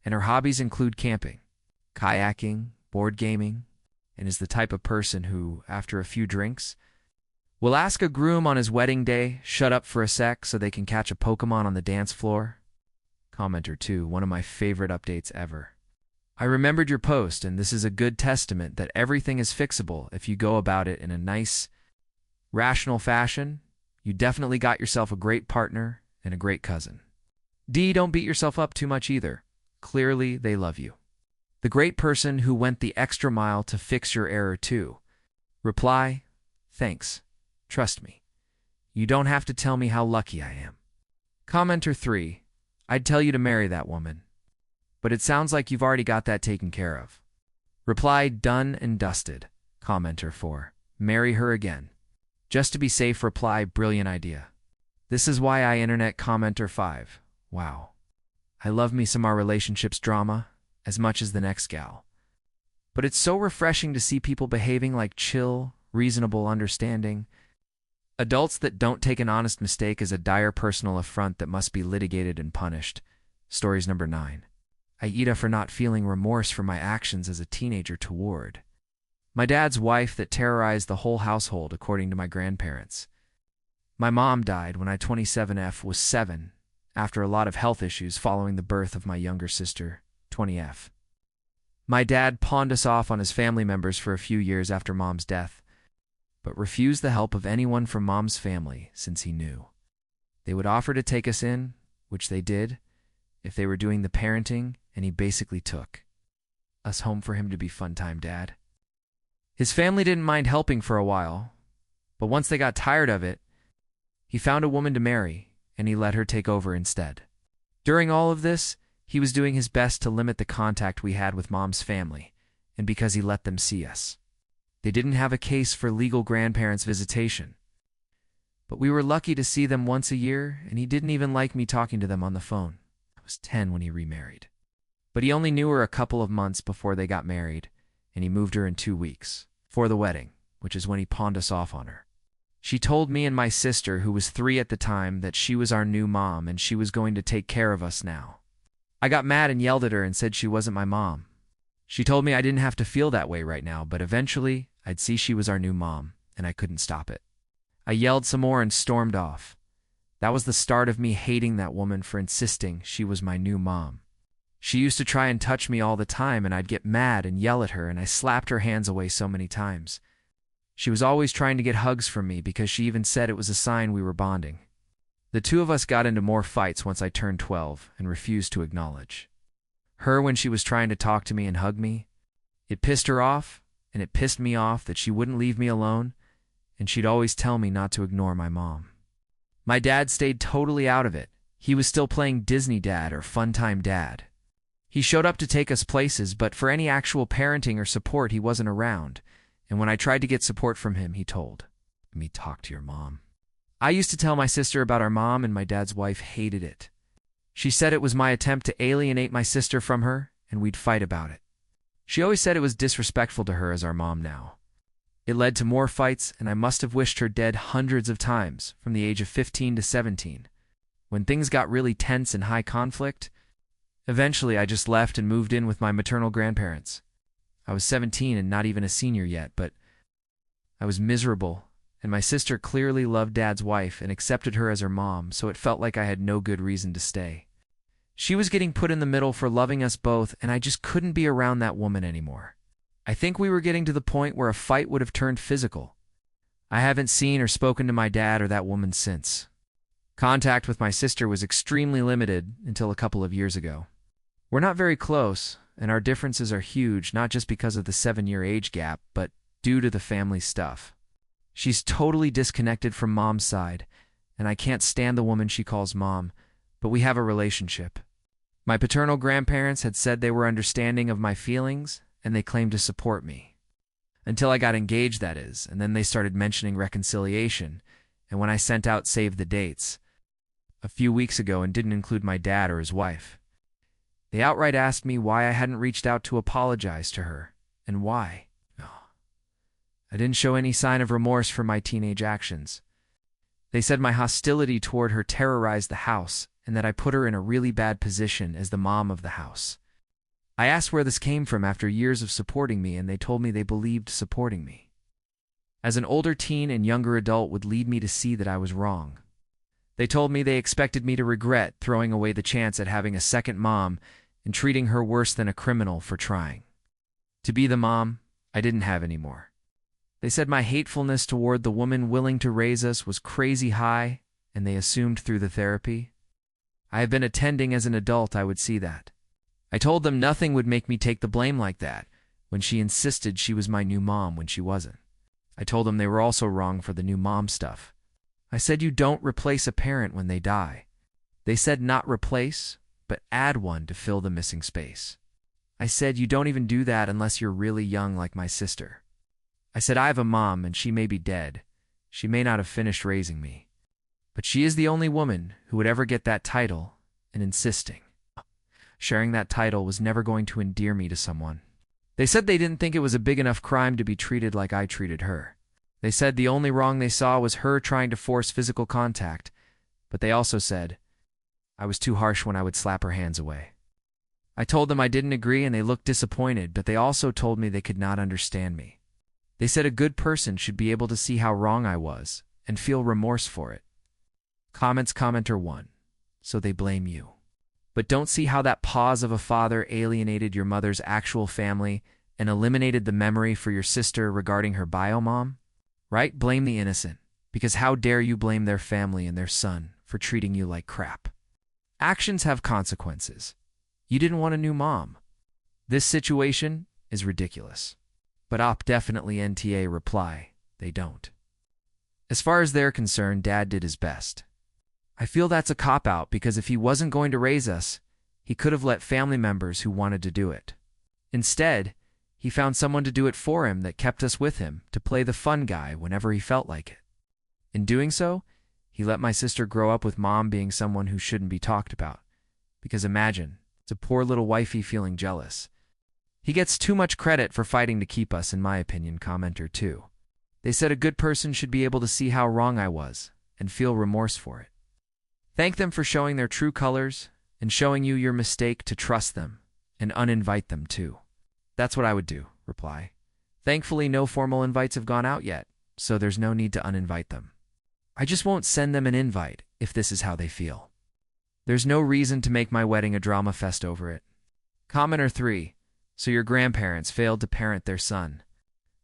S1: and her hobbies include camping, kayaking, board gaming, and is the type of person who, after a few drinks, will ask a groom on his wedding day, shut up for a sec so they can catch a Pokemon on the dance floor. Commenter 2, one of my favorite updates ever. I remembered your post, and this is a good testament that everything is fixable if you go about it in a nice, rational fashion. You definitely got yourself a great partner and a great cousin. D, don't beat yourself up too much either. Clearly, they love you. The great person who went the extra mile to fix your error too. Reply, thanks. Trust me. You don't have to tell me how lucky I am. Commenter 3, I'd tell you to marry that woman. But it sounds like you've already got that taken care of. Reply, done and dusted. Commenter 4, marry her again. Just to be safe, reply, brilliant idea. This is why I internet commenter 5. Wow. I love me some our relationships drama as much as the next gal. But it's so refreshing to see people behaving like chill, reasonable, understanding adults that don't take an honest mistake as a dire personal affront that must be litigated and punished. Stories number 9. Aita for not feeling remorse for my actions as a teenager toward my dad's wife that terrorized the whole household, according to my grandparents. My mom died when I 27F was 7, after a lot of health issues following the birth of my younger sister, 20F. My dad pawned us off on his family members for a few years after mom's death, but refused the help of anyone from mom's family since he knew they would offer to take us in, which they did, if they were doing the parenting, and he basically took us home for him to be fun-time dad. His family didn't mind helping for a while, but once they got tired of it, he found a woman to marry, and he let her take over instead. During all of this, he was doing his best to limit the contact we had with mom's family, and because he let them see us. They didn't have a case for legal grandparents' visitation, but we were lucky to see them once a year, and he didn't even like me talking to them on the phone. I was 10 when he remarried. But he only knew her a couple of months before they got married, and he moved her in 2 weeks, for the wedding, which is when he pawned us off on her. She told me and my sister, who was 3 at the time, that she was our new mom and she was going to take care of us now. I got mad and yelled at her and said she wasn't my mom. She told me I didn't have to feel that way right now, but eventually I'd see she was our new mom, and I couldn't stop it. I yelled some more and stormed off. That was the start of me hating that woman for insisting she was my new mom. She used to try and touch me all the time, and I'd get mad and yell at her, and I slapped her hands away so many times. She was always trying to get hugs from me because she even said it was a sign we were bonding. The two of us got into more fights once I turned 12 and refused to acknowledge her when she was trying to talk to me and hug me. It pissed her off, and it pissed me off that she wouldn't leave me alone, and she'd always tell me not to ignore my mom. My dad stayed totally out of it. He was still playing Disney dad or fun time dad. He showed up to take us places, but for any actual parenting or support, he wasn't around. And when I tried to get support from him, he told me, "Talk to your mom." I used to tell my sister about our mom, and my dad's wife hated it. She said it was my attempt to alienate my sister from her, and we'd fight about it. She always said it was disrespectful to her as our mom now. It led to more fights, and I must have wished her dead hundreds of times from the age of 15 to 17. When things got really tense and high conflict, eventually I just left and moved in with my maternal grandparents. I was 17 and not even a senior yet, but I was miserable, and my sister clearly loved Dad's wife and accepted her as her mom, so it felt like I had no good reason to stay. She was getting put in the middle for loving us both, and I just couldn't be around that woman anymore. I think we were getting to the point where a fight would have turned physical. I haven't seen or spoken to my dad or that woman since. Contact with my sister was extremely limited until a couple of years ago. We're not very close, and our differences are huge, not just because of the 7-year age gap, but due to the family stuff. She's totally disconnected from mom's side, and I can't stand the woman she calls mom, but we have a relationship. My paternal grandparents had said they were understanding of my feelings, and they claimed to support me. Until I got engaged, that is, and then they started mentioning reconciliation, and when I sent out save the dates a few weeks ago and didn't include my dad or his wife, they outright asked me why I hadn't reached out to apologize to her, and why. I didn't show any sign of remorse for my teenage actions. They said my hostility toward her terrorized the house, and that I put her in a really bad position as the mom of the house. I asked where this came from after years of supporting me, and they told me they believed supporting me as an older teen and younger adult would lead me to see that I was wrong. They told me they expected me to regret throwing away the chance at having a second mom and treating her worse than a criminal for trying to be the mom I didn't have anymore. They said my hatefulness toward the woman willing to raise us was crazy high, and they assumed through the therapy I have been attending as an adult I would see that. I told them nothing would make me take the blame like that when she insisted she was my new mom when she wasn't. I told them they were also wrong for the new mom stuff. I said you don't replace a parent when they die. They said not replace, but add one to fill the missing space. I said you don't even do that unless you're really young like my sister. I said I have a mom and she may be dead. She may not have finished raising me. But she is the only woman who would ever get that title, and insisting sharing that title was never going to endear me to someone. They said they didn't think it was a big enough crime to be treated like I treated her. They said the only wrong they saw was her trying to force physical contact, but they also said I was too harsh when I would slap her hands away. I told them I didn't agree and they looked disappointed, but they also told me they could not understand me. They said a good person should be able to see how wrong I was and feel remorse for it. Commenter 1. So they blame you. But don't see how that pause of a father alienated your mother's actual family and eliminated the memory for your sister regarding her bio mom? Right? Blame the innocent, because how dare you blame their family and their son for treating you like crap? Actions have consequences. You didn't want a new mom. This situation is ridiculous. But op definitely NTA reply, they don't. As far as they're concerned, Dad did his best. I feel that's a cop-out because if he wasn't going to raise us, he could have let family members who wanted to do it. Instead, he found someone to do it for him that kept us with him to play the fun guy whenever he felt like it. In doing so, he let my sister grow up with Mom being someone who shouldn't be talked about. Because imagine, it's a poor little wifey feeling jealous. He gets too much credit for fighting to keep us, in my opinion, commenter 2. They said a good person should be able to see how wrong I was and feel remorse for it. Thank them for showing their true colors and showing you your mistake to trust them and uninvite them too. That's what I would do, reply. Thankfully, no formal invites have gone out yet, so there's no need to uninvite them. I just won't send them an invite if this is how they feel. There's no reason to make my wedding a drama fest over it. Commenter 3. So your grandparents failed to parent their son,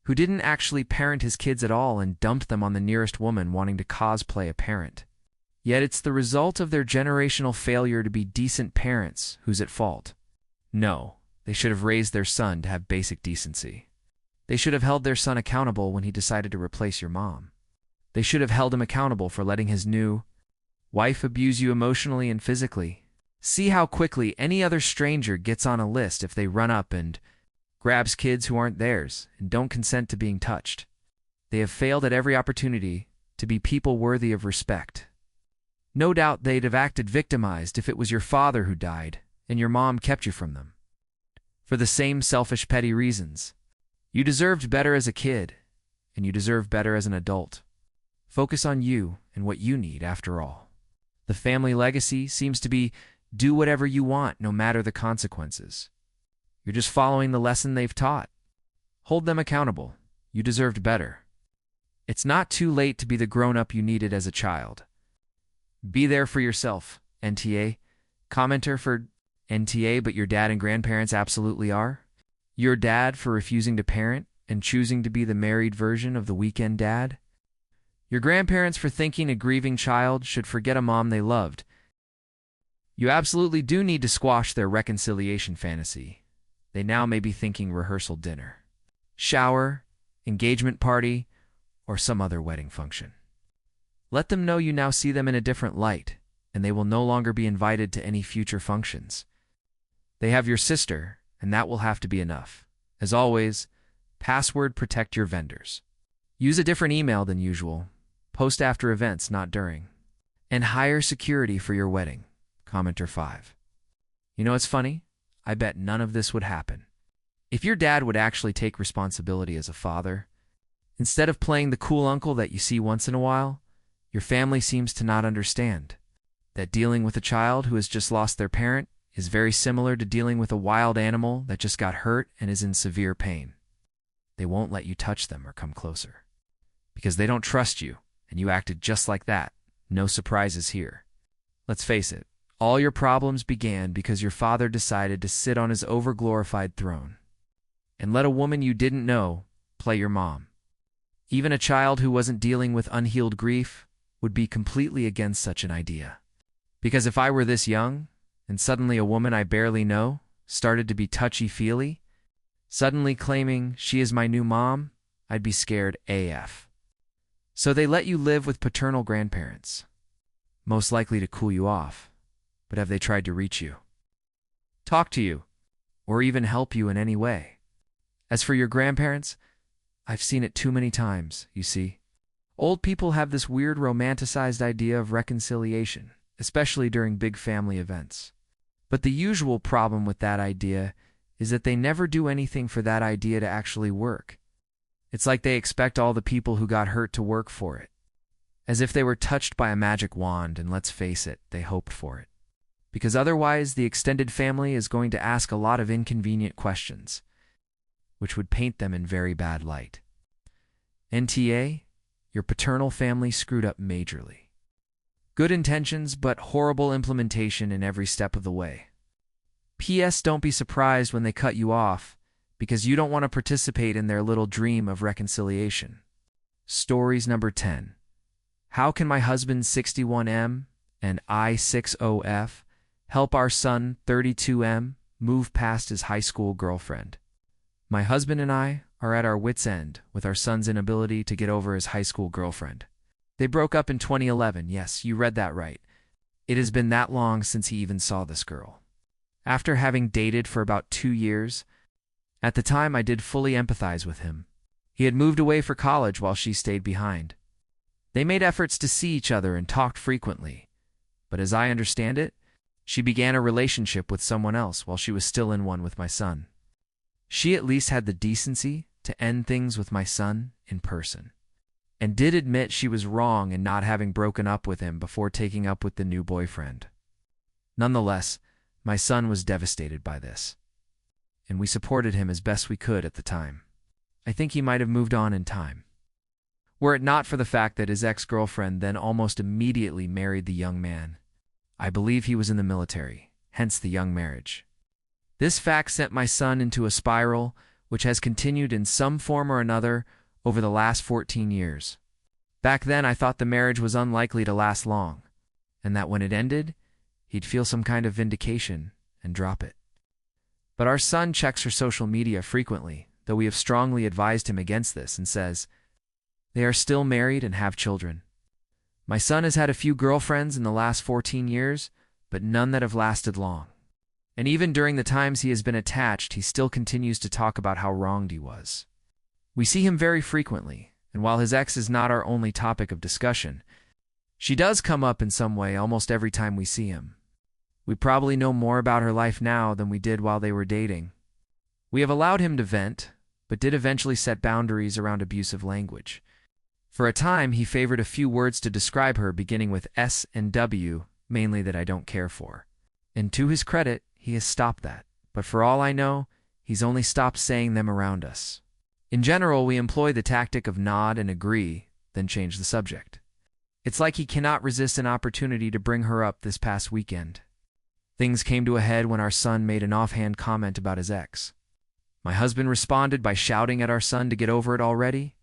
S1: who didn't actually parent his kids at all and dumped them on the nearest woman wanting to cosplay a parent. Yet it's the result of their generational failure to be decent parents who's at fault. No, they should have raised their son to have basic decency. They should have held their son accountable when he decided to replace your mom. They should have held him accountable for letting his new wife abuse you emotionally and physically. See how quickly any other stranger gets on a list if they run up and grabs kids who aren't theirs and don't consent to being touched. They have failed at every opportunity to be people worthy of respect. No doubt they'd have acted victimized if it was your father who died and your mom kept you from them. For the same selfish, petty reasons. You deserved better as a kid, and you deserve better as an adult. Focus on you and what you need, after all. The family legacy seems to be do whatever you want, no matter the consequences. You're just following the lesson they've taught. Hold them accountable. You deserved better. It's not too late to be the grown-up you needed as a child. Be there for yourself, NTA. Commenter for NTA, but your dad and grandparents absolutely are. Your dad for refusing to parent and choosing to be the married version of the weekend dad. Your grandparents for thinking a grieving child should forget a mom they loved. You absolutely do need to squash their reconciliation fantasy. They now may be thinking rehearsal dinner, shower, engagement party, or some other wedding function. Let them know you now see them in a different light, and they will no longer be invited to any future functions. They have your sister, and that will have to be enough. As always, password protect your vendors. Use a different email than usual. Post after events, not during. And hire security for your wedding. Commenter 5. You know what's funny? I bet none of this would happen. If your dad would actually take responsibility as a father, instead of playing the cool uncle that you see once in a while, your family seems to not understand that dealing with a child who has just lost their parent is very similar to dealing with a wild animal that just got hurt and is in severe pain. They won't let you touch them or come closer because they don't trust you, and you acted just like that. No surprises here. Let's face it, all your problems began because your father decided to sit on his overglorified throne and let a woman you didn't know play your mom. Even a child who wasn't dealing with unhealed grief would be completely against such an idea. Because if I were this young, and suddenly a woman I barely know started to be touchy-feely, suddenly claiming she is my new mom, I'd be scared AF. So they let you live with paternal grandparents, most likely to cool you off. But have they tried to reach you, talk to you, or even help you in any way? As for your grandparents, I've seen it too many times, you see. Old people have this weird romanticized idea of reconciliation, especially during big family events. But the usual problem with that idea is that they never do anything for that idea to actually work. It's like they expect all the people who got hurt to work for it, as if they were touched by a magic wand, and let's face it, they hoped for it. because otherwise the extended family is going to ask a lot of inconvenient questions, which would paint them in very bad light. NTA, your paternal family screwed up majorly. Good intentions, but horrible implementation in every step of the way. P.S. Don't be surprised when they cut you off, because you don't want to participate in their little dream of reconciliation. Stories number 10. How can my husband 61M and I 60F help our son 32M move past his high school girlfriend? My husband and I are at our wits' end with our son's inability to get over his high school girlfriend. They broke up in 2011, yes, you read that right. It has been that long since he even saw this girl. After having dated for about 2 years, at the time I did fully empathize with him. He had moved away for college while she stayed behind. They made efforts to see each other and talked frequently, but as I understand it, she began a relationship with someone else while she was still in one with my son. She at least had the decency to end things with my son in person, and did admit she was wrong in not having broken up with him before taking up with the new boyfriend. Nonetheless, my son was devastated by this, and we supported him as best we could at the time. I think he might have moved on in time, were it not for the fact that his ex-girlfriend then almost immediately married the young man. I believe he was in the military, hence the young marriage. This fact sent my son into a spiral which has continued in some form or another over the last 14 years. Back then I thought the marriage was unlikely to last long, and that when it ended, he'd feel some kind of vindication and drop it. But our son checks her social media frequently, though we have strongly advised him against this, and says they are still married and have children. My son has had a few girlfriends in the last 14 years, but none that have lasted long. And even during the times he has been attached, he still continues to talk about how wronged he was. We see him very frequently, and while his ex is not our only topic of discussion, she does come up in some way almost every time we see him. We probably know more about her life now than we did while they were dating. We have allowed him to vent, but did eventually set boundaries around abusive language. For a time, he favored a few words to describe her beginning with S and W, mainly that I don't care for. And to his credit, he has stopped that, but for all I know, he's only stopped saying them around us. In general, we employ the tactic of nod and agree, then change the subject. It's like he cannot resist an opportunity to bring her up this past weekend. Things came to a head when our son made an offhand comment about his ex. My husband responded by shouting at our son to get over it already,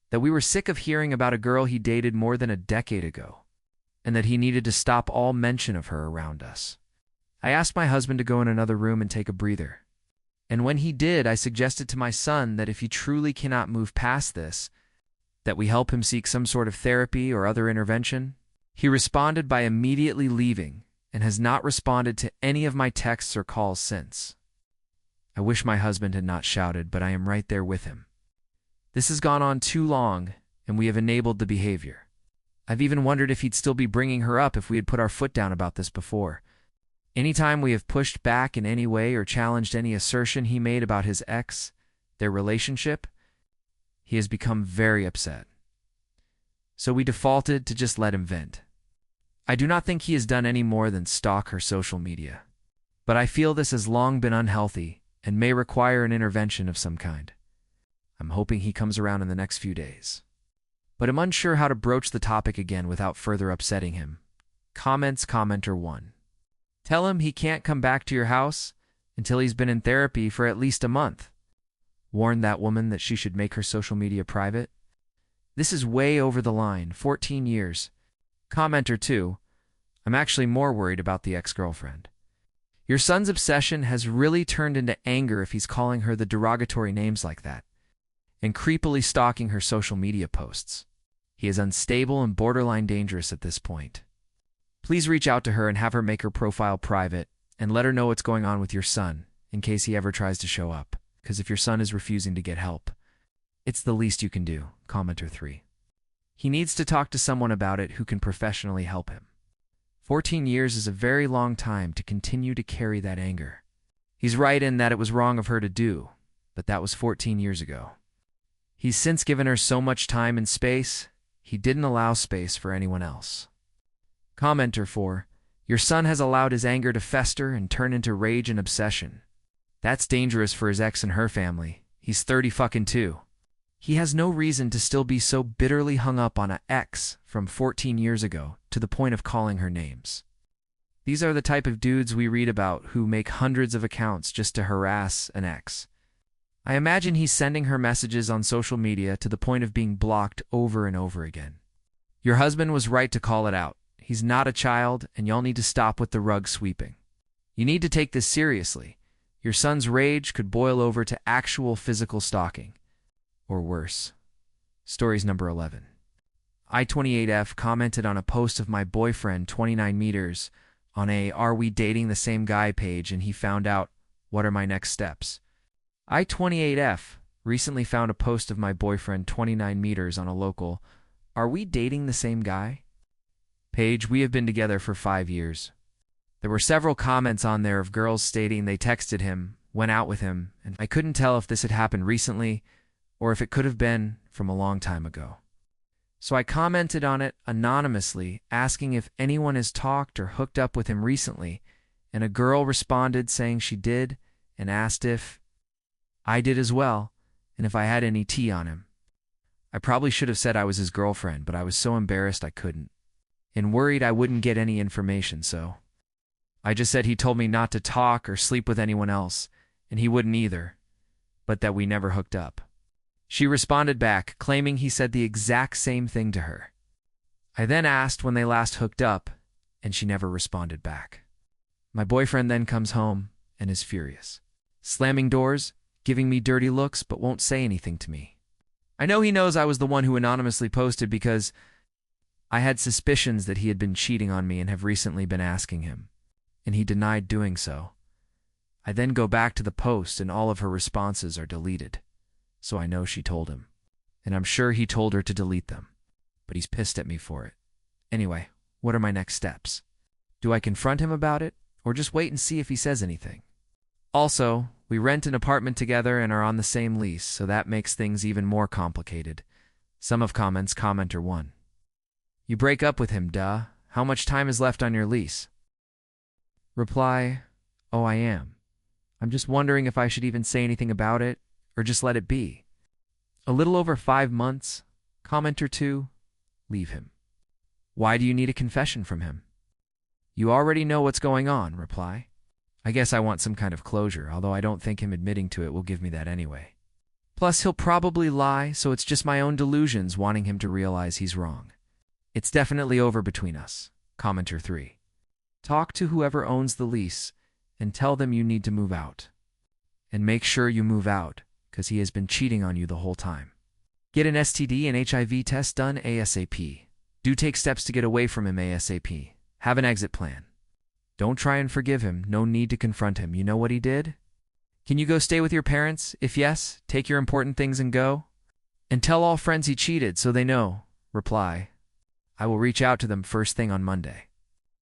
S1: that we were sick of hearing about a girl he dated more than a decade ago, and that he needed to stop all mention of her around us. I asked my husband to go in another room and take a breather. And when he did, I suggested to my son that if he truly cannot move past this, that we help him seek some sort of therapy or other intervention. He responded by immediately leaving and has not responded to any of my texts or calls since. I wish my husband had not shouted, but I am right there with him. This has gone on too long, and we have enabled the behavior. I've even wondered if he'd still be bringing her up if we had put our foot down about this before. Anytime we have pushed back in any way or challenged any assertion he made about his ex, their relationship, he has become very upset. So we defaulted to just let him vent. I do not think he has done any more than stalk her social media, but I feel this has long been unhealthy and may require an intervention of some kind. I'm hoping he comes around in the next few days, but I'm unsure how to broach the topic again without further upsetting him. Commenter 1. Tell him he can't come back to your house until he's been in therapy for at least a month. Warn that woman that she should make her social media private. This is way over the line, 14 years. Commenter 2. I'm actually more worried about the ex-girlfriend. Your son's obsession has really turned into anger if he's calling her the derogatory names like that, and creepily stalking her social media posts. He is unstable and borderline dangerous at this point. Please reach out to her and have her make her profile private and let her know what's going on with your son in case he ever tries to show up, because if your son is refusing to get help, it's the least you can do. Commenter 3. He needs to talk to someone about it who can professionally help him. 14 years is a very long time to continue to carry that anger. He's right in that it was wrong of her to do, but that was 14 years ago. He's since given her so much time and space, he didn't allow space for anyone else. Commenter 4. Your son has allowed his anger to fester and turn into rage and obsession. That's dangerous for his ex and her family. He's 30 fucking 2. He has no reason to still be so bitterly hung up on an ex from 14 years ago to the point of calling her names. These are the type of dudes we read about who make hundreds of accounts just to harass an ex. I imagine he's sending her messages on social media to the point of being blocked over and over again. Your husband was right to call it out. He's not a child, and y'all need to stop with the rug sweeping. You need to take this seriously. Your son's rage could boil over to actual physical stalking. Or worse. Stories number 11. I28F commented on a post of my boyfriend, 29 meters, on a "Are we dating the same guy" page, and he found out, "What are my next steps?" I28F recently found a post of my boyfriend, 29 meters, on a local "Are we dating the same guy" page. We have been together for 5 years. There were several comments on there of girls stating they texted him, went out with him, and I couldn't tell if this had happened recently or if it could have been from a long time ago. So I commented on it anonymously, asking if anyone has talked or hooked up with him recently, and a girl responded saying she did and asked if I did as well, and if I had any tea on him. I probably should have said I was his girlfriend, but I was so embarrassed I couldn't, and worried I wouldn't get any information, so I just said he told me not to talk or sleep with anyone else, and he wouldn't either, but that we never hooked up. She responded back, claiming he said the exact same thing to her. I then asked when they last hooked up, and she never responded back. My boyfriend then comes home and is furious, slamming doors, giving me dirty looks, but won't say anything to me. I know he knows I was the one who anonymously posted because I had suspicions that he had been cheating on me and have recently been asking him, and he denied doing so. I then go back to the post and all of her responses are deleted, so I know she told him, and I'm sure he told her to delete them, but he's pissed at me for it. Anyway, what are my next steps? Do I confront him about it, or just wait and see if he says anything? Also, we rent an apartment together and are on the same lease, so that makes things even more complicated. Some of comments, commenter 1. You break up with him, duh. How much time is left on your lease? Reply, oh, I am. I'm just wondering if I should even say anything about it, or just let it be. A little over 5 months. Commenter 2, leave him. Why do you need a confession from him? You already know what's going on. Reply, I guess I want some kind of closure, although I don't think him admitting to it will give me that anyway. Plus, he'll probably lie, so it's just my own delusions wanting him to realize he's wrong. It's definitely over between us. Commenter 3, talk to whoever owns the lease and tell them you need to move out. And make sure you move out, because he has been cheating on you the whole time. Get an STD and HIV test done ASAP. Do take steps to get away from him ASAP. Have an exit plan. Don't try and forgive him. No need to confront him. You know what he did? Can you go stay with your parents? If yes, take your important things and go. And tell all friends he cheated so they know. Reply, I will reach out to them first thing on Monday.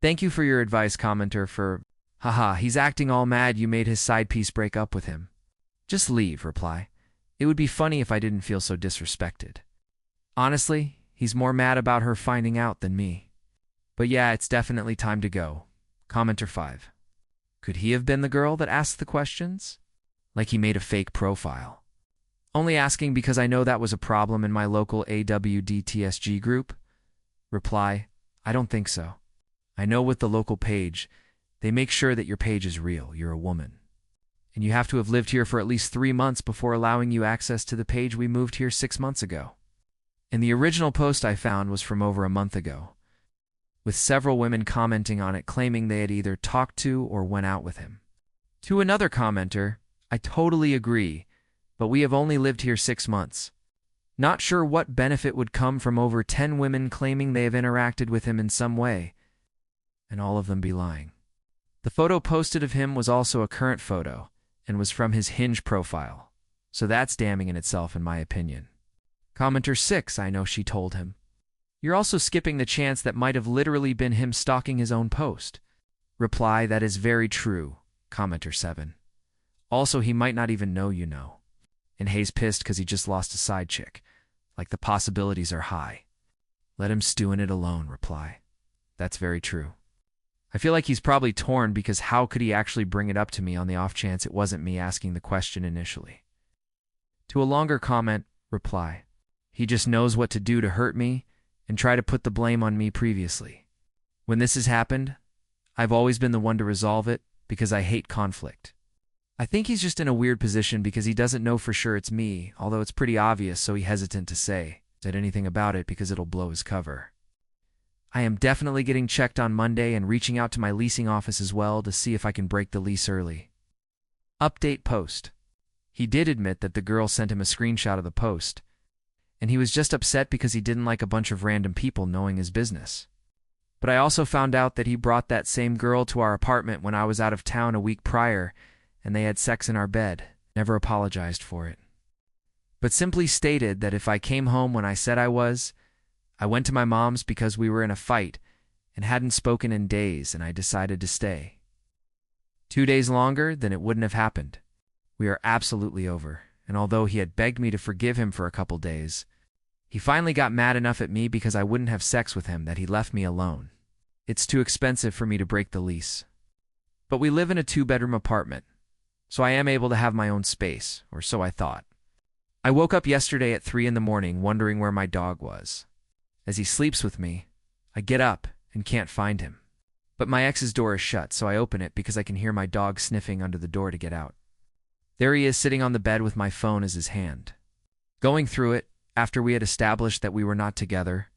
S1: Thank you for your advice, commenter, for haha, he's acting all mad you made his side piece break up with him. Just leave. Reply, it would be funny if I didn't feel so disrespected. Honestly, he's more mad about her finding out than me. But yeah, it's definitely time to go. Commenter 5, could he have been the girl that asked the questions? Like he made a fake profile. Only asking because I know that was a problem in my local AWDTSG group. Reply, I don't think so. I know with the local page, they make sure that your page is real, you're a woman. And you have to have lived here for at least 3 months before allowing you access to the page. We moved here 6 months ago. And the original post I found was from over a month ago, with several women commenting on it claiming they had either talked to or went out with him. To another commenter, I totally agree, but we have only lived here 6 months. Not sure what benefit would come from over 10 women claiming they have interacted with him in some way, and all of them be lying. The photo posted of him was also a current photo, and was from his Hinge profile, so that's damning in itself in my opinion. Commenter 6, I know she told him. You're also skipping the chance that might have literally been him stalking his own post. Reply, that is very true. Commenter 7. Also, he might not even know you know. And Hay's pissed because he just lost a side chick. Like the possibilities are high. Let him stew in it alone. Reply, that's very true. I feel like he's probably torn because how could he actually bring it up to me on the off chance it wasn't me asking the question initially? To a longer comment, reply. He just knows what to do to hurt me and try to put the blame on me previously. When this has happened, I've always been the one to resolve it because I hate conflict. I think he's just in a weird position because he doesn't know for sure it's me, although it's pretty obvious, so he's hesitant to say anything about it because it'll blow his cover. I am definitely getting checked on Monday and reaching out to my leasing office as well to see if I can break the lease early. Update post. He did admit that the girl sent him a screenshot of the post, and he was just upset because he didn't like a bunch of random people knowing his business. But I also found out that he brought that same girl to our apartment when I was out of town a week prior, and they had sex in our bed. Never apologized for it. But simply stated that if I came home when I said I went to my mom's because we were in a fight and hadn't spoken in days, and I decided to stay. 2 days longer, then it wouldn't have happened. We are absolutely over, and although he had begged me to forgive him for a couple days, he finally got mad enough at me because I wouldn't have sex with him that he left me alone. It's too expensive for me to break the lease. But we live in a 2-bedroom apartment, so I am able to have my own space, or so I thought. I woke up yesterday at 3 in the morning wondering where my dog was. As he sleeps with me, I get up and can't find him. But my ex's door is shut, so I open it because I can hear my dog sniffing under the door to get out. There he is sitting on the bed with my phone as his hand. Going through it, after we had established that we were not together,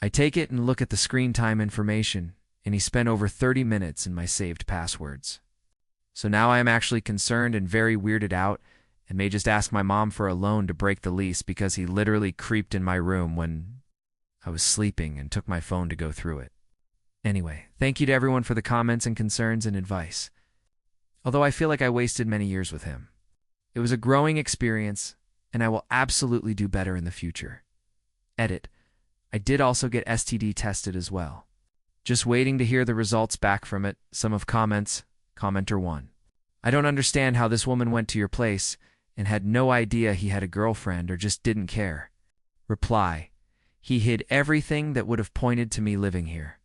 S1: I take it and look at the screen time information, and he spent over 30 minutes in my saved passwords. So now I am actually concerned and very weirded out, and may just ask my mom for a loan to break the lease because he literally creeped in my room when I was sleeping and took my phone to go through it. Anyway, thank you to everyone for the comments and concerns and advice. Although I feel like I wasted many years with him. It was a growing experience, and I will absolutely do better in the future. Edit. I did also get STD tested as well. Just waiting to hear the results back from it. Some of comments. Commenter 1. I don't understand how this woman went to your place and had no idea he had a girlfriend or just didn't care. Reply. He hid everything that would have pointed to me living here.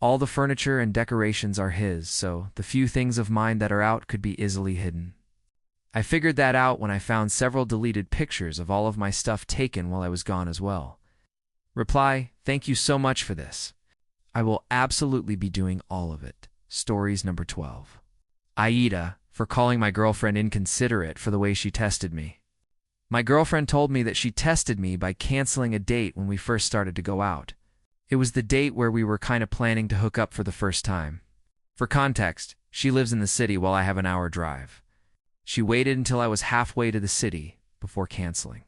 S1: All the furniture and decorations are his, so the few things of mine that are out could be easily hidden. I figured that out when I found several deleted pictures of all of my stuff taken while I was gone as well. Reply, thank you so much for this. I will absolutely be doing all of it. Stories number 12. Aita, for calling my girlfriend inconsiderate for the way she tested me. My girlfriend told me that she tested me by canceling a date when we first started to go out. It was the date where we were kind of planning to hook up for the first time. For context, she lives in the city while I have an hour drive. She waited until I was halfway to the city before canceling.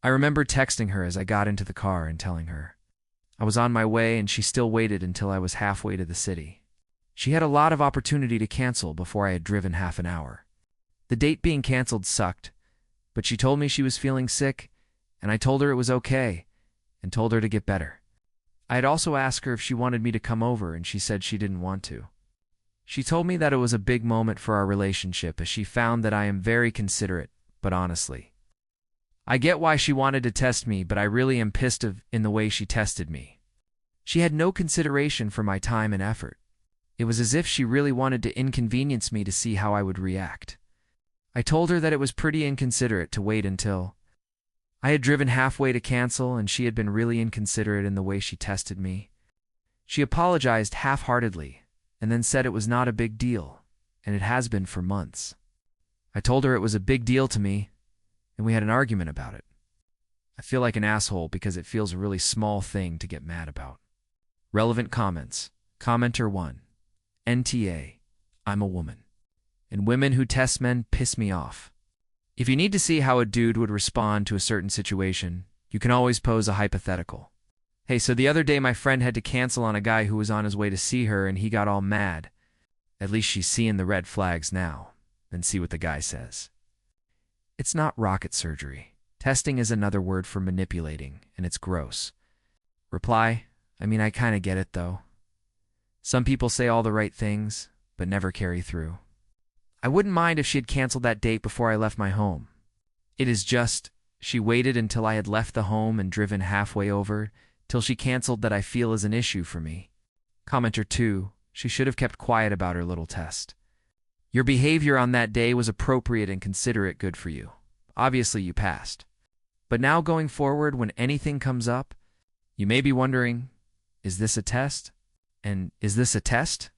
S1: I remember texting her as I got into the car and telling her I was on my way, and she still waited until I was halfway to the city. She had a lot of opportunity to cancel before I had driven half an hour. The date being canceled sucked, but she told me she was feeling sick, and I told her it was okay, and told her to get better. I had also asked her if she wanted me to come over, and she said she didn't want to. She told me that it was a big moment for our relationship as she found that I am very considerate, but honestly, I get why she wanted to test me, but I really am pissed in the way she tested me. She had no consideration for my time and effort. It was as if she really wanted to inconvenience me to see how I would react. I told her that it was pretty inconsiderate to wait until I had driven halfway to cancel, and she had been really inconsiderate in the way she tested me. She apologized half-heartedly and then said it was not a big deal, and it has been for months. I told her it was a big deal to me, and we had an argument about it. I feel like an asshole because it feels a really small thing to get mad about. Relevant comments. Commenter 1. NTA. I'm a woman. And women who test men piss me off. If you need to see how a dude would respond to a certain situation, you can always pose a hypothetical. Hey, so the other day my friend had to cancel on a guy who was on his way to see her, and he got all mad. At least she's seeing the red flags now. Then see what the guy says. It's not rocket surgery. Testing is another word for manipulating, and it's gross. Reply, I kind of get it though. Some people say all the right things, but never carry through. I wouldn't mind if she had canceled that date before I left my home. It is just, she waited until I had left the home and driven halfway over, till she canceled that I feel is an issue for me. Commenter 2. She should have kept quiet about her little test. Your behavior on that day was appropriate and considerate. Good for you. Obviously, you passed. But now going forward, when anything comes up, you may be wondering, is this a test? And is this a test?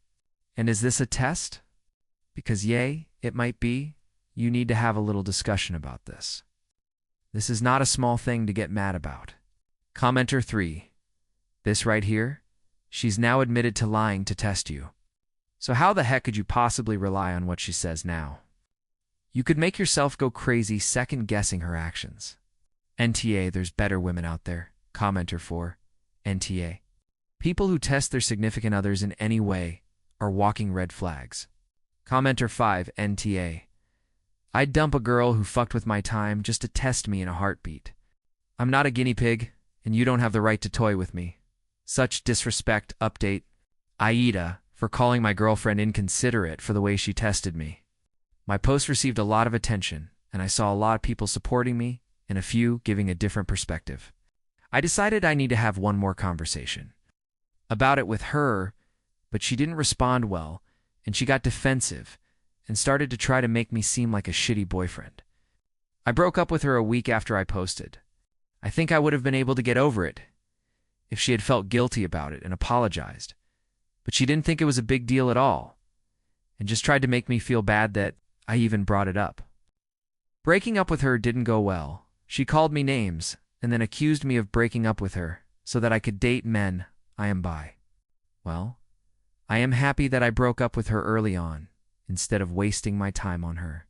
S1: And is this a test? Because yay, it might be. You need to have a little discussion about this. This is not a small thing to get mad about. Commenter 3. This right here? She's now admitted to lying to test you. So how the heck could you possibly rely on what she says now? You could make yourself go crazy second-guessing her actions. NTA, there's better women out there. Commenter 4. NTA. People who test their significant others in any way are walking red flags. Commenter 5. NTA. I'd dump a girl who fucked with my time just to test me in a heartbeat. I'm not a guinea pig, and you don't have the right to toy with me. Such disrespect. Update. Aita, for calling my girlfriend inconsiderate for the way she tested me. My post received a lot of attention, and I saw a lot of people supporting me and a few giving a different perspective. I decided I need to have one more conversation about it with her, but she didn't respond well, and she got defensive and started to try to make me seem like a shitty boyfriend. I broke up with her a week after I posted. I think I would have been able to get over it if she had felt guilty about it and apologized, but she didn't think it was a big deal at all and just tried to make me feel bad that I even brought it up. Breaking up with her didn't go well. She called me names and then accused me of breaking up with her so that I could date men I am bi. Well, I am happy that I broke up with her early on instead of wasting my time on her.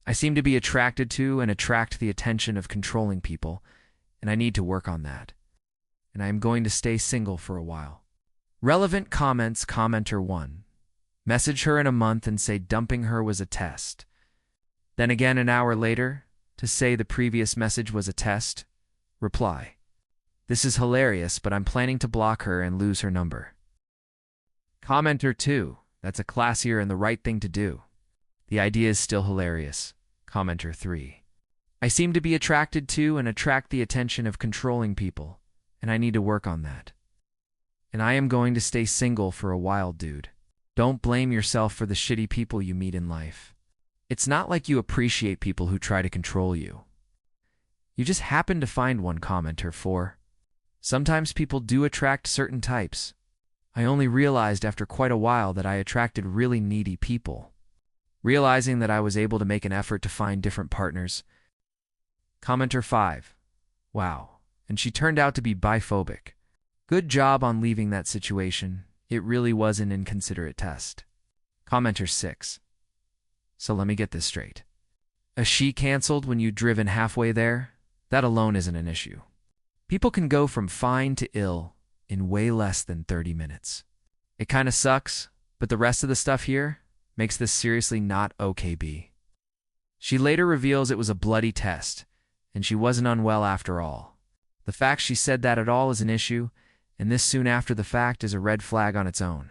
S1: I seem to be attracted to and attract the attention of controlling people, and I need to work on that. And I am going to stay single for a while. Relevant comments. Commenter 1. Message her in a month and say dumping her was a test. Then again an hour later to say the previous message was a test. Reply. This is hilarious, but I'm planning to block her and lose her number. Commenter 2. That's a classier and the right thing to do. The idea is still hilarious. Commenter 3. I seem to be attracted to and attract the attention of controlling people, and I need to work on that. And I am going to stay single for a while, dude. Don't blame yourself for the shitty people you meet in life. It's not like you appreciate people who try to control you. You just happen to find one. Commenter 4. Sometimes people do attract certain types. I only realized after quite a while that I attracted really needy people. Realizing that I was able to make an effort to find different partners. Commenter 5. Wow, and she turned out to be biphobic. Good job on leaving that situation. It really was an inconsiderate test. Commenter 6. So let me get this straight. A she canceled when you driven halfway there? That alone isn't an issue. People can go from fine to ill in way less than 30 minutes. It kinda sucks, but the rest of the stuff here makes this seriously not okay. B. She later reveals it was a bloody test, and she wasn't unwell after all. The fact she said that at all is an issue, and this soon after the fact is a red flag on its own.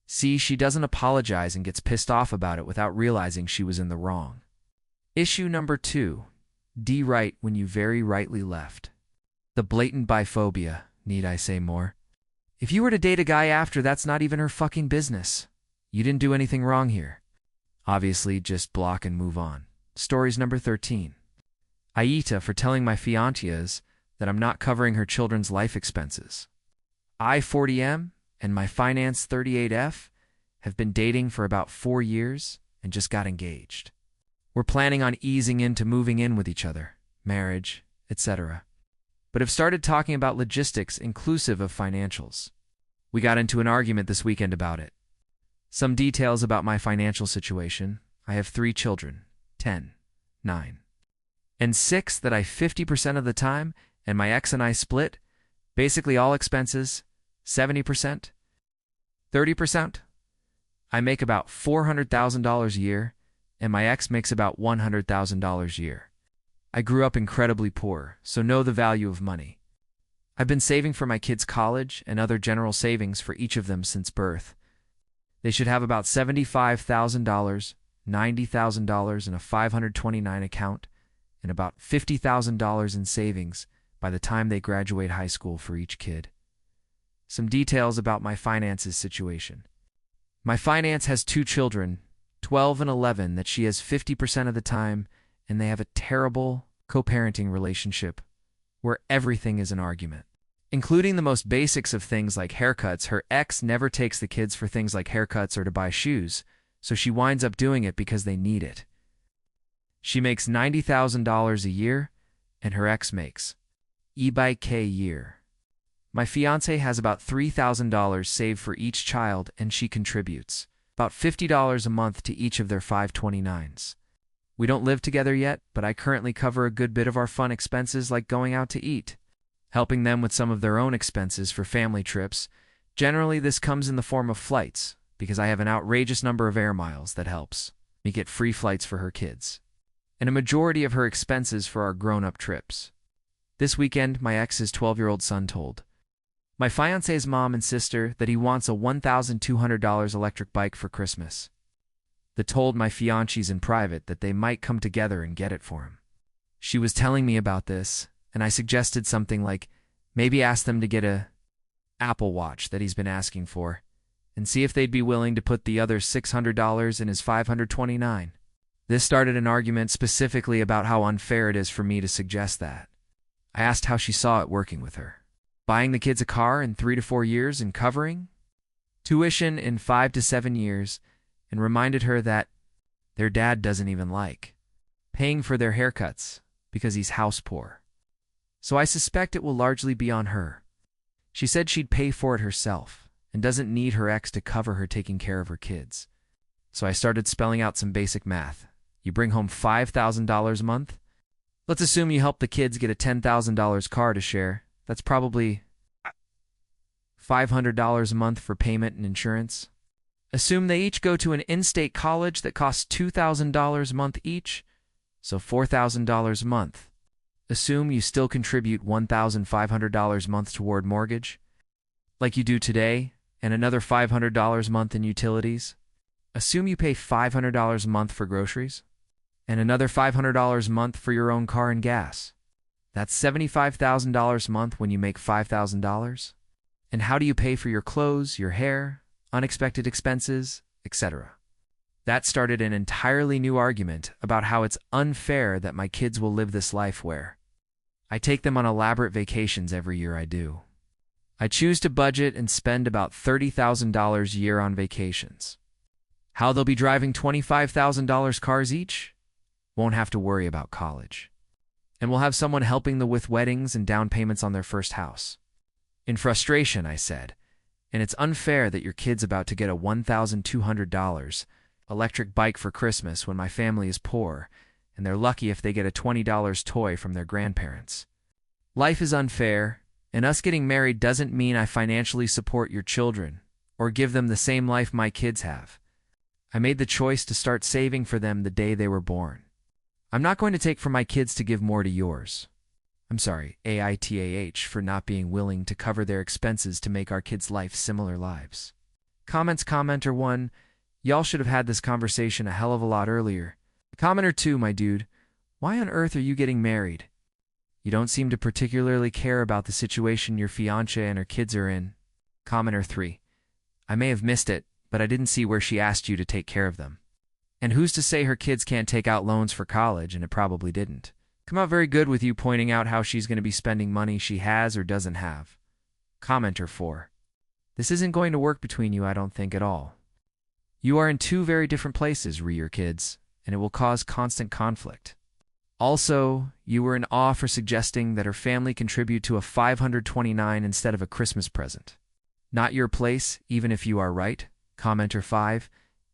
S1: See, she doesn't apologize and gets pissed off about it without realizing she was in the wrong. Issue number 2. D right when you very rightly left. The blatant biphobia. Need I say more? If you were to date a guy after, that's not even her fucking business. You didn't do anything wrong here. Obviously, just block and move on. Stories number 13. Aita for telling my fiancés that I'm not covering her children's life expenses. I, 40M, and my finance 38F have been dating for about 4 years and just got engaged. We're planning on easing into moving in with each other, marriage, etc. But have started talking about logistics inclusive of financials. We got into an argument this weekend about it. Some details about my financial situation. I have 3 children, 10, 9, and 6 that I 50% of the time, and my ex and I split, basically all expenses, 70%, 30%. I make about $400,000 a year, and my ex makes about $100,000 a year. I grew up incredibly poor, so know the value of money. I've been saving for my kids' college and other general savings for each of them since birth. They should have about $75,000, $90,000 in a 529 account, and about $50,000 in savings by the time they graduate high school for each kid. Some details about my finances situation. My finance has 2 children, 12 and 11, that she has 50% of the time, and they have a terrible co-parenting relationship where everything is an argument. Including the most basics of things like haircuts, her ex never takes the kids for things like haircuts or to buy shoes, so she winds up doing it because they need it. She makes $90,000 a year, and her ex makes e-bike a year. My fiancé has about $3,000 saved for each child, and she contributes about $50 a month to each of their 529s. We don't live together yet, but I currently cover a good bit of our fun expenses like going out to eat, helping them with some of their own expenses for family trips. Generally, this comes in the form of flights, because I have an outrageous number of air miles that helps me get free flights for her kids, and a majority of her expenses for our grown-up trips. This weekend, my ex's 12-year-old son told my fiancé's mom and sister that he wants a $1,200 electric bike for Christmas. They told my fiancés in private that they might come together and get it for him. She was telling me about this, and I suggested something like maybe ask them to get a Apple Watch that he's been asking for, and see if they'd be willing to put the other $600 in his 529. This started an argument specifically about how unfair it is for me to suggest that. I asked how she saw it working with her. Buying the kids a car in 3 to 4 years and covering tuition in 5 to 7 years, and reminded her that their dad doesn't even like paying for their haircuts because he's house poor. So I suspect it will largely be on her. She said she'd pay for it herself and doesn't need her ex to cover her taking care of her kids. So I started spelling out some basic math. You bring home $5,000 a month? Let's assume you help the kids get a $10,000 car to share. That's probably $500 a month for payment and insurance. Assume they each go to an in-state college that costs $2,000 a month each, so $4,000 a month. Assume you still contribute $1,500 a month toward mortgage, like you do today, and another $500 a month in utilities. Assume you pay $500 a month for groceries, and another $500 a month for your own car and gas. That's $75,000 a month when you make $5,000. And how do you pay for your clothes, your hair, unexpected expenses, etc.? That started an entirely new argument about how it's unfair that my kids will live this life where I take them on elaborate vacations every year I do. I choose to budget and spend about $30,000 a year on vacations. How they'll be driving $25,000 cars each? Won't have to worry about college. And we'll have someone helping them with weddings and down payments on their first house. In frustration, I said, and it's unfair that your kid's about to get a $1,200 electric bike for Christmas when my family is poor, and they're lucky if they get a $20 toy from their grandparents. Life is unfair, and us getting married doesn't mean I financially support your children or give them the same life my kids have. I made the choice to start saving for them the day they were born. I'm not going to take from my kids to give more to yours. I'm sorry, AITAH, for not being willing to cover their expenses to make our kids' life similar lives. Commenter 1, y'all should have had this conversation a hell of a lot earlier. Commenter 2, my dude, why on earth are you getting married? You don't seem to particularly care about the situation your fiancé and her kids are in. Commenter 3, I may have missed it, but I didn't see where she asked you to take care of them. And who's to say her kids can't take out loans for college, and it probably didn't. Come out very good with you pointing out how she's going to be spending money she has or doesn't have. Commenter 4, this isn't going to work between you, I don't think, at all. You are in 2 very different places, your kids, and it will cause constant conflict. Also, you were in awe for suggesting that her family contribute to a 529 instead of a Christmas present. Not your place, even if you are right. Commenter 5,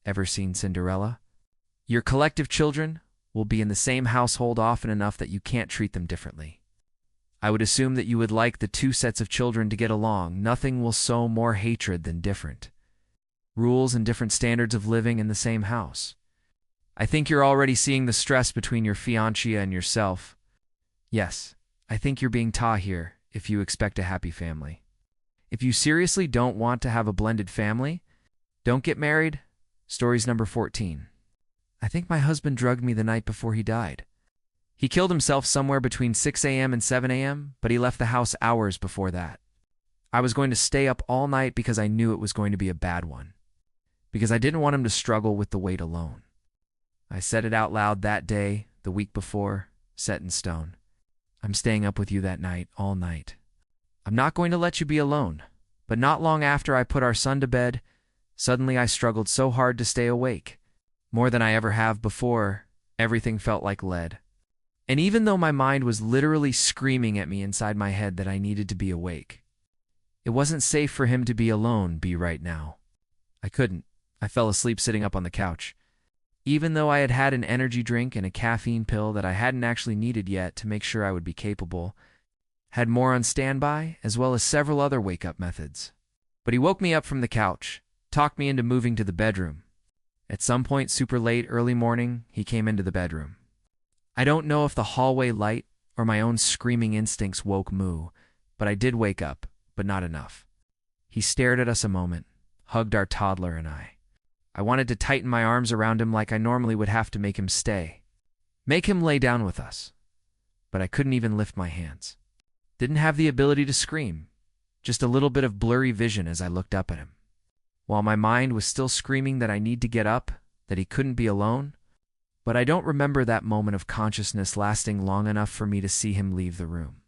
S1: ever seen Cinderella? Your collective children will be in the same household often enough that you can't treat them differently. I would assume that you would like the 2 sets of children to get along. Nothing will sow more hatred than different rules and different standards of living in the same house. I think you're already seeing the stress between your fiancé and yourself. Yes, I think you're being taught here if you expect a happy family. If you seriously don't want to have a blended family, don't get married. Stories number 14. I think my husband drugged me the night before he died. He killed himself somewhere between 6 a.m. and 7 a.m., but he left the house hours before that. I was going to stay up all night because I knew it was going to be a bad one. because I didn't want him to struggle with the weight alone. I said it out loud that day, the week before, set in stone. I'm staying up with you that night, all night. I'm not going to let you be alone. But not long after I put our son to bed, suddenly I struggled so hard to stay awake. More than I ever have before, everything felt like lead. And even though my mind was literally screaming at me inside my head that I needed to be awake, it wasn't safe for him to be alone right now. I couldn't. I fell asleep sitting up on the couch. Even though I had had an energy drink and a caffeine pill that I hadn't actually needed yet to make sure I would be capable, had more on standby, as well as several other wake-up methods. But he woke me up from the couch, talked me into moving to the bedroom. At some point super late, early morning, he came into the bedroom. I don't know if the hallway light or my own screaming instincts woke Moo, but I did wake up, but not enough. He stared at us a moment, hugged our toddler and I. I wanted to tighten my arms around him like I normally would have to make him stay. Make him lay down with us. But I couldn't even lift my hands. Didn't have the ability to scream, just a little bit of blurry vision as I looked up at him. While my mind was still screaming that I need to get up, that he couldn't be alone, but I don't remember that moment of consciousness lasting long enough for me to see him leave the room.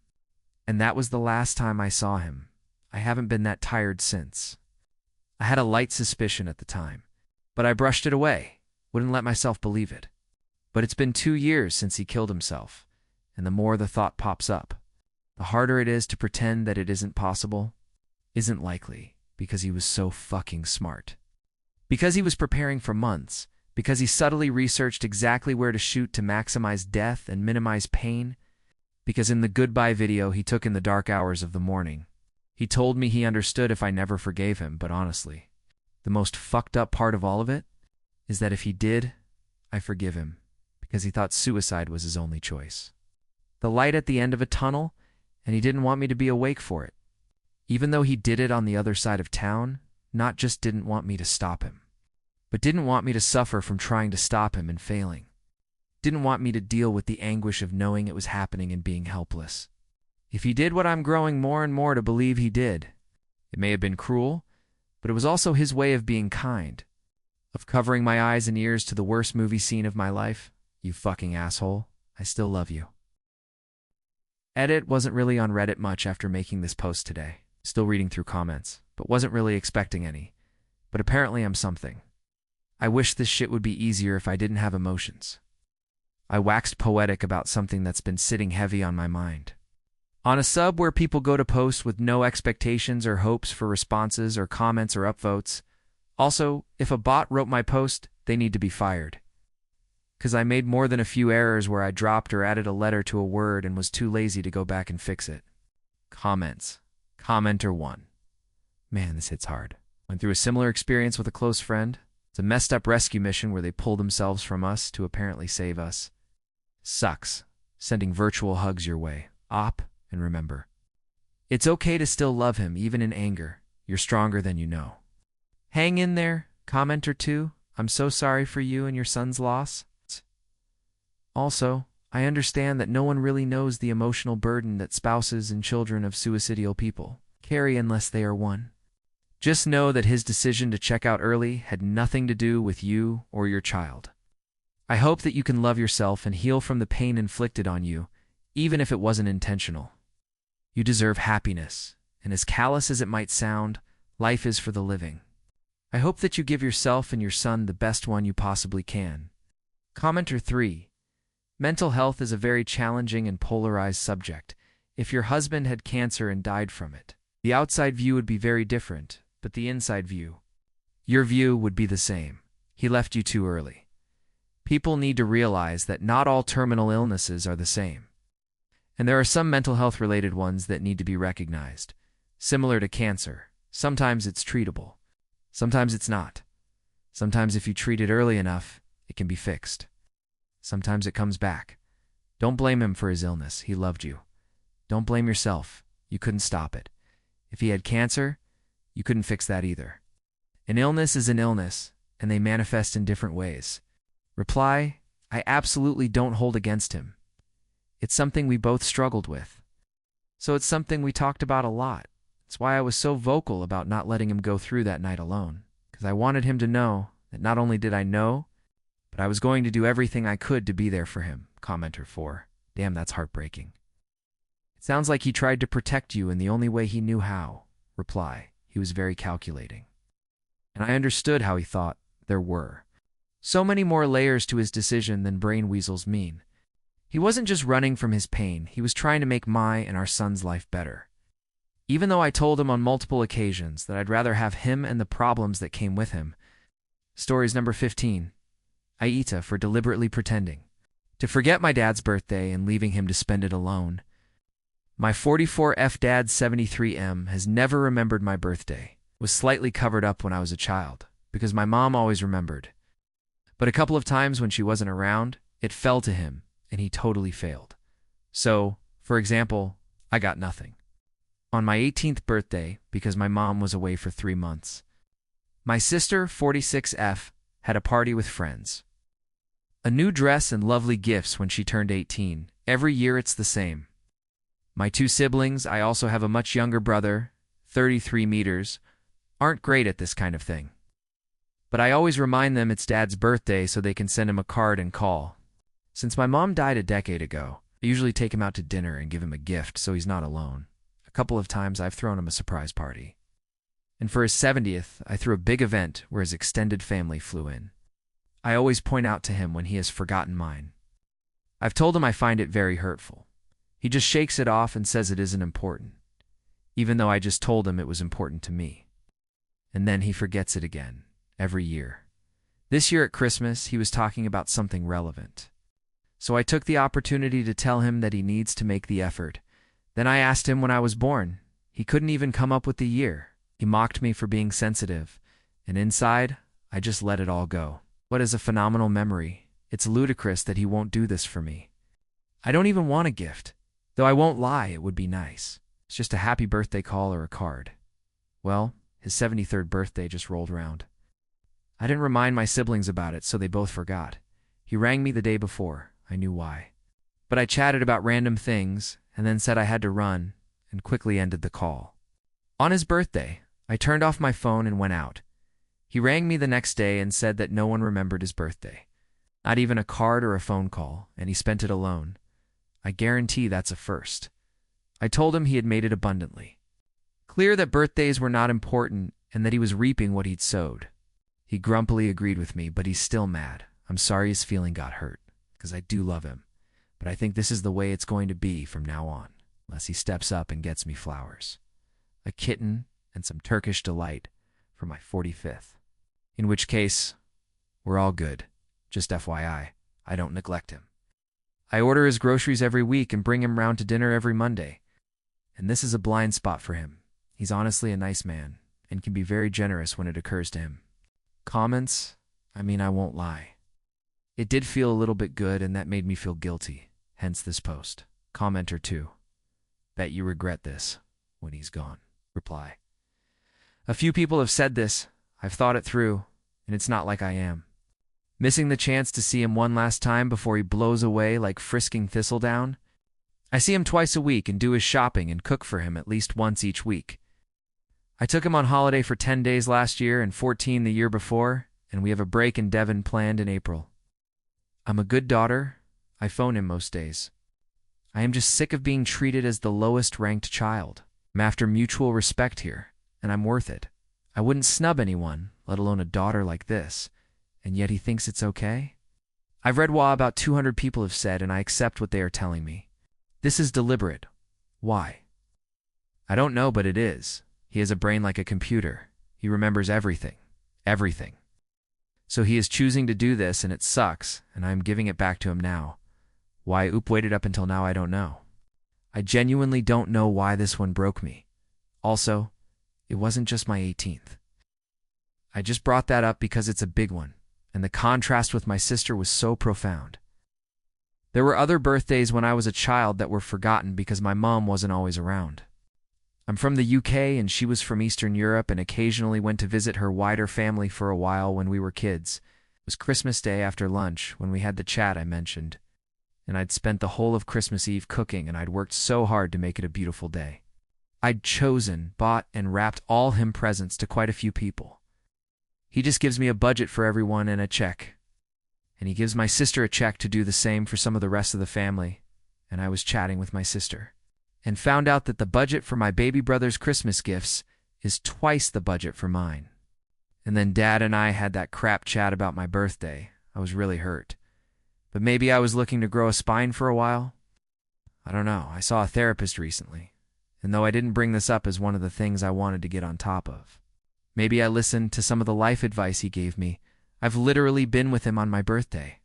S1: And that was the last time I saw him. I haven't been that tired since. I had a light suspicion at the time, but I brushed it away, wouldn't let myself believe it. But it's been 2 years since he killed himself, and the more the thought pops up, the harder it is to pretend that it isn't possible, isn't likely, because he was so fucking smart. Because he was preparing for months, because he subtly researched exactly where to shoot to maximize death and minimize pain, because in the goodbye video he took in the dark hours of the morning, he told me he understood if I never forgave him, but honestly, the most fucked up part of all of it is that if he did, I forgive him, because he thought suicide was his only choice. The light at the end of a tunnel, and he didn't want me to be awake for it. Even though he did it on the other side of town, not just didn't want me to stop him, but didn't want me to suffer from trying to stop him and failing. Didn't want me to deal with the anguish of knowing it was happening and being helpless. If he did what I'm growing more and more to believe he did, it may have been cruel, but it was also his way of being kind, of covering my eyes and ears to the worst movie scene of my life. You fucking asshole, I still love you. Edit wasn't really on Reddit much after making this post today. Still reading through comments, but wasn't really expecting any. But apparently I'm something. I wish this shit would be easier if I didn't have emotions. I waxed poetic about something that's been sitting heavy on my mind. On a sub where people go to post with no expectations or hopes for responses or comments or upvotes. Also, if a bot wrote my post, they need to be fired. 'Cause I made more than a few errors where I dropped or added a letter to a word and was too lazy to go back and fix it. Comments. Commenter 1. Man, this hits hard. Went through a similar experience with a close friend. It's a messed up rescue mission where they pull themselves from us to apparently save us. Sucks. Sending virtual hugs your way. Op, and remember. It's okay to still love him, even in anger. You're stronger than you know. Hang in there. Commenter 2. I'm so sorry for you and your son's loss. Also, I understand that no one really knows the emotional burden that spouses and children of suicidal people carry unless they are one. Just know that his decision to check out early had nothing to do with you or your child. I hope that you can love yourself and heal from the pain inflicted on you, even if it wasn't intentional. You deserve happiness, and as callous as it might sound, life is for the living. I hope that you give yourself and your son the best one you possibly can. Commenter 3. Mental health is a very challenging and polarized subject. If your husband had cancer and died from it, the outside view would be very different, but the inside view, your view would be the same. He left you too early. People need to realize that not all terminal illnesses are the same. And there are some mental health related ones that need to be recognized. Similar to cancer, sometimes it's treatable. Sometimes it's not. Sometimes if you treat it early enough, it can be fixed. Sometimes it comes back. Don't blame him for his illness. He loved you. Don't blame yourself. You couldn't stop it. If he had cancer, you couldn't fix that either. An illness is an illness, and they manifest in different ways. Reply, I absolutely don't hold against him. It's something we both struggled with. So it's something we talked about a lot. It's why I was so vocal about not letting him go through that night alone. because I wanted him to know that not only did I know, but I was going to do everything I could to be there for him. Commenter 4. Damn, that's heartbreaking. It sounds like he tried to protect you in the only way he knew how. Reply. He was very calculating. And I understood how he thought. There were so many more layers to his decision than brain weasels mean. He wasn't just running from his pain, he was trying to make my and our son's life better. Even though I told him on multiple occasions that I'd rather have him and the problems that came with him. Stories number 15. Aita for deliberately pretending to forget my dad's birthday and leaving him to spend it alone. My 44F dad 73M has never remembered my birthday. Was slightly covered up when I was a child, because my mom always remembered. But a couple of times when she wasn't around, it fell to him, and he totally failed. So, for example, I got nothing. On my 18th birthday, because my mom was away for 3 months. My sister, 46F, had a party with friends. A new dress and lovely gifts when she turned 18. Every year it's the same. My 2 siblings, I also have a much younger brother, 33 meters, aren't great at this kind of thing. But I always remind them it's Dad's birthday so they can send him a card and call. Since my mom died a decade ago, I usually take him out to dinner and give him a gift so he's not alone. A couple of times I've thrown him a surprise party. And for his 70th, I threw a big event where his extended family flew in. I always point out to him when he has forgotten mine. I've told him I find it very hurtful. He just shakes it off and says it isn't important, even though I just told him it was important to me. And then he forgets it again, every year. This year at Christmas, he was talking about something relevant. So I took the opportunity to tell him that he needs to make the effort. Then I asked him when I was born. He couldn't even come up with the year. He mocked me for being sensitive. And inside, I just let it all go. What is a phenomenal memory? It's ludicrous that he won't do this for me. I don't even want a gift. Though I won't lie, it would be nice. It's just a happy birthday call or a card. Well, his 73rd birthday just rolled around. I didn't remind my siblings about it, so they both forgot. He rang me the day before. I knew why. But I chatted about random things, and then said I had to run, and quickly ended the call. On his birthday, I turned off my phone and went out. He rang me the next day and said that no one remembered his birthday. Not even a card or a phone call, and he spent it alone. I guarantee that's a first. I told him he had made it abundantly clear that birthdays were not important and that he was reaping what he'd sowed. He grumpily agreed with me, but he's still mad. I'm sorry his feeling got hurt, because I do love him. But I think this is the way it's going to be from now on, unless he steps up and gets me flowers. A kitten and some Turkish delight for my 45th. In which case, we're all good. Just FYI, I don't neglect him. I order his groceries every week and bring him round to dinner every Monday. And this is a blind spot for him. He's honestly a nice man, and can be very generous when it occurs to him. Comments? I won't lie. It did feel a little bit good, and that made me feel guilty, hence this post. Commenter 2. Bet you regret this when he's gone. Reply. A few people have said this. I've thought it through, and it's not like I am. Missing the chance to see him one last time before he blows away like frisking thistledown? I see him twice a week and do his shopping and cook for him at least once each week. I took him on holiday for 10 days last year and 14 the year before, and we have a break in Devon planned in April. I'm a good daughter. I phone him most days. I am just sick of being treated as the lowest ranked child. I'm after mutual respect here, and I'm worth it. I wouldn't snub anyone, let alone a daughter like this, and yet he thinks it's okay? I've read what about 200 people have said, and I accept what they are telling me. This is deliberate. Why? I don't know, but it is. He has a brain like a computer. He remembers everything. Everything. So he is choosing to do this, and it sucks, and I am giving it back to him now. Why Oop waited up until now, I don't know. I genuinely don't know why this one broke me. Also, it wasn't just my 18th. I just brought that up because it's a big one, and the contrast with my sister was so profound. There were other birthdays when I was a child that were forgotten because my mom wasn't always around. I'm from the UK and she was from Eastern Europe and occasionally went to visit her wider family for a while when we were kids. It was Christmas Day after lunch when we had the chat I mentioned, and I'd spent the whole of Christmas Eve cooking and I'd worked so hard to make it a beautiful day. I'd chosen, bought, and wrapped all him presents to quite a few people. He just gives me a budget for everyone and a check. And he gives my sister a check to do the same for some of the rest of the family. And I was chatting with my sister and found out that the budget for my baby brother's Christmas gifts is twice the budget for mine. And then Dad and I had that crap chat about my birthday. I was really hurt. But maybe I was looking to grow a spine for a while? I don't know. I saw a therapist recently. And though I didn't bring this up as one of the things I wanted to get on top of, maybe I listened to some of the life advice he gave me. I've literally been with him on my birthday.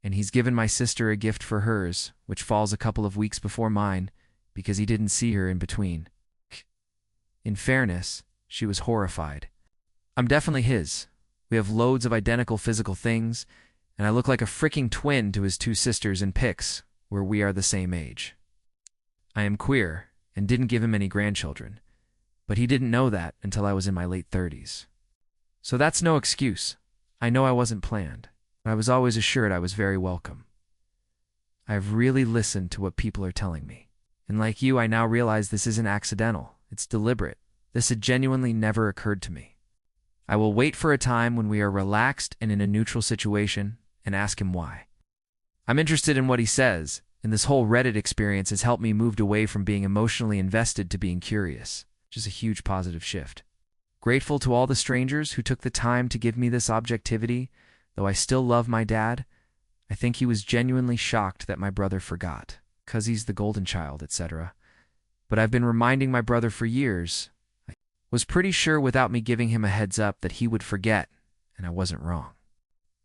S1: And he's given my sister a gift for hers, which falls a couple of weeks before mine, because he didn't see her in between. In fairness, she was horrified. I'm definitely his. We have loads of identical physical things, and I look like a freaking twin to his two sisters in pics, where we are the same age. I am queer, and didn't give him any grandchildren, but he didn't know that until I was in my late 30s. So that's no excuse. I know I wasn't planned, but I was always assured I was very welcome. I've really listened to what people are telling me. And like you, I now realize this isn't accidental. It's deliberate. This had genuinely never occurred to me. I will wait for a time when we are relaxed and in a neutral situation and ask him why. I'm interested in what he says, and this whole Reddit experience has helped me move away from being emotionally invested to being curious, which is a huge positive shift. Grateful to all the strangers who took the time to give me this objectivity, though I still love my dad. I think he was genuinely shocked that my brother forgot, 'cause he's the golden child, etc. But I've been reminding my brother for years. I was pretty sure without me giving him a heads up that he would forget, and I wasn't wrong.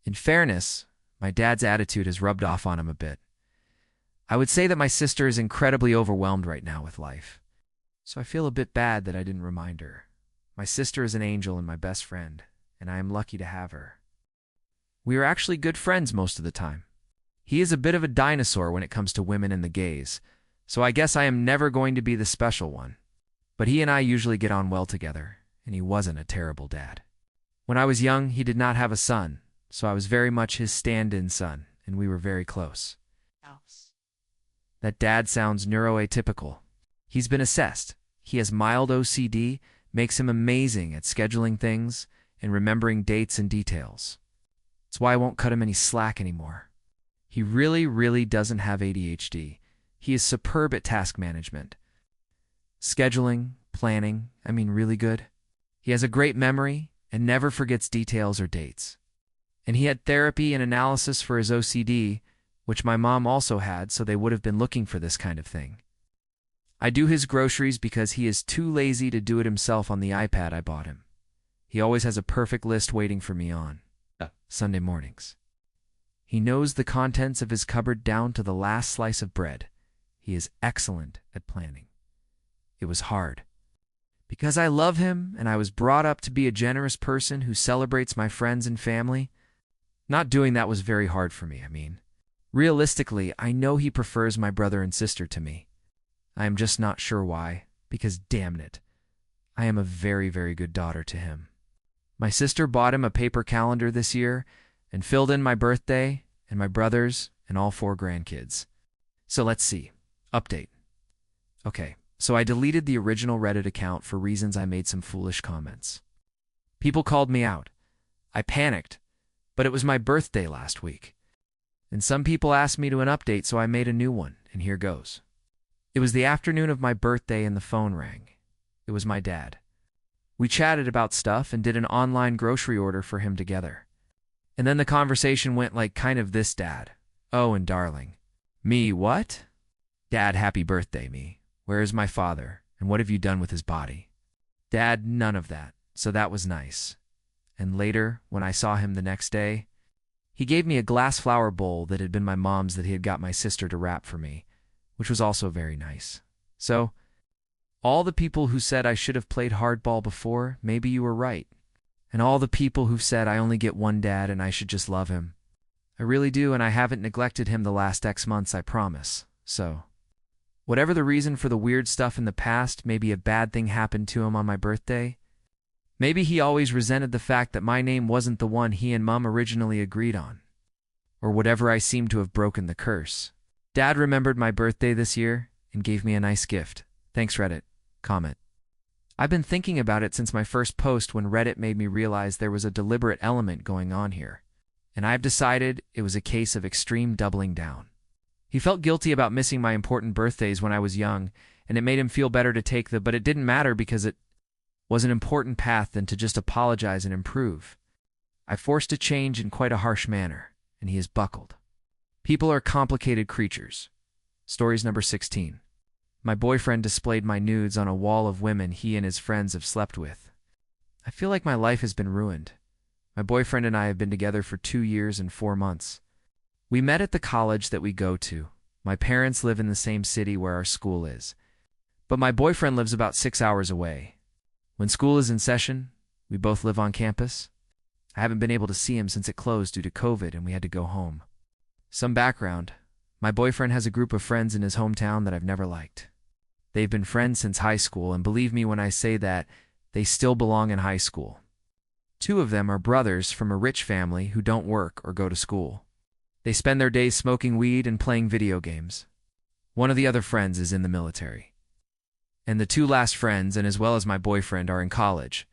S1: In fairness, my dad's attitude has rubbed off on him a bit. I would say that my sister is incredibly overwhelmed right now with life, so I feel a bit bad that I didn't remind her. My sister is an angel and my best friend, and I am lucky to have her. We are actually good friends most of the time. He is a bit of a dinosaur when it comes to women and the gays, so I guess I am never going to be the special one. But he and I usually get on well together, and he wasn't a terrible dad. When I was young, he did not have a son, so I was very much his stand-in son, and we were very close. That dad sounds neuroatypical. He's been assessed. He has mild OCD, makes him amazing at scheduling things and remembering dates and details. That's why I won't cut him any slack anymore. He really doesn't have ADHD. He is superb at task management. Scheduling, planning, really good. He has a great memory and never forgets details or dates. And he had therapy and analysis for his OCD, which my mom also had, so they would have been looking for this kind of thing. I do his groceries because he is too lazy to do it himself on the iPad I bought him. He always has a perfect list waiting for me on Sunday mornings. He knows the contents of his cupboard down to the last slice of bread. He is excellent at planning. It was hard. Because I love him and I was brought up to be a generous person who celebrates my friends and family, not doing that was very hard for me, Realistically, I know he prefers my brother and sister to me. I am just not sure why, because damn it, I am a very good daughter to him. My sister bought him a paper calendar this year and filled in my birthday and my brother's and all 4 grandkids. So let's see. Update. Okay, so I deleted the original Reddit account for reasons I made some foolish comments. People called me out. I panicked, but it was my birthday last week. And some people asked me to an update, so I made a new one, and here goes. It was the afternoon of my birthday and the phone rang. It was my dad. We chatted about stuff and did an online grocery order for him together. And then the conversation went like kind of this, Dad. Oh, and darling. Me, what? Dad, happy birthday, me. Where is my father? And what have you done with his body? Dad, none of that. So that was nice. And later, when I saw him the next day, he gave me a glass flower bowl that had been my mom's that he had got my sister to wrap for me, which was also very nice. So, all the people who said I should have played hardball before, maybe you were right. And all the people who've said I only get one dad and I should just love him. I really do, and I haven't neglected him the last X months, I promise. So, whatever the reason for the weird stuff in the past, maybe a bad thing happened to him on my birthday. Maybe he always resented the fact that my name wasn't the one he and Mom originally agreed on. Or whatever, I seem to have broken the curse. Dad remembered my birthday this year and gave me a nice gift. Thanks, Reddit. Comment. I've been thinking about it since my first post when Reddit made me realize there was a deliberate element going on here, and I've decided it was a case of extreme doubling down. He felt guilty about missing my important birthdays when I was young, and it made him feel better to take but it didn't matter because it was an important path than to just apologize and improve. I forced a change in quite a harsh manner, and he has buckled. People are complicated creatures. Stories number 16. My boyfriend displayed my nudes on a wall of women he and his friends have slept with. I feel like my life has been ruined. My boyfriend and I have been together for 2 years and 4 months. We met at the college that we go to. My parents live in the same city where our school is, but my boyfriend lives about 6 hours away. When school is in session, we both live on campus. I haven't been able to see him since it closed due to COVID and we had to go home. Some background. My boyfriend has a group of friends in his hometown that I've never liked. They've been friends since high school, and believe me when I say that, they still belong in high school. 2 of them are brothers from a rich family who don't work or go to school. They spend their days smoking weed and playing video games. One of the other friends is in the military. And the 2 last friends, and as well as my boyfriend, are in college,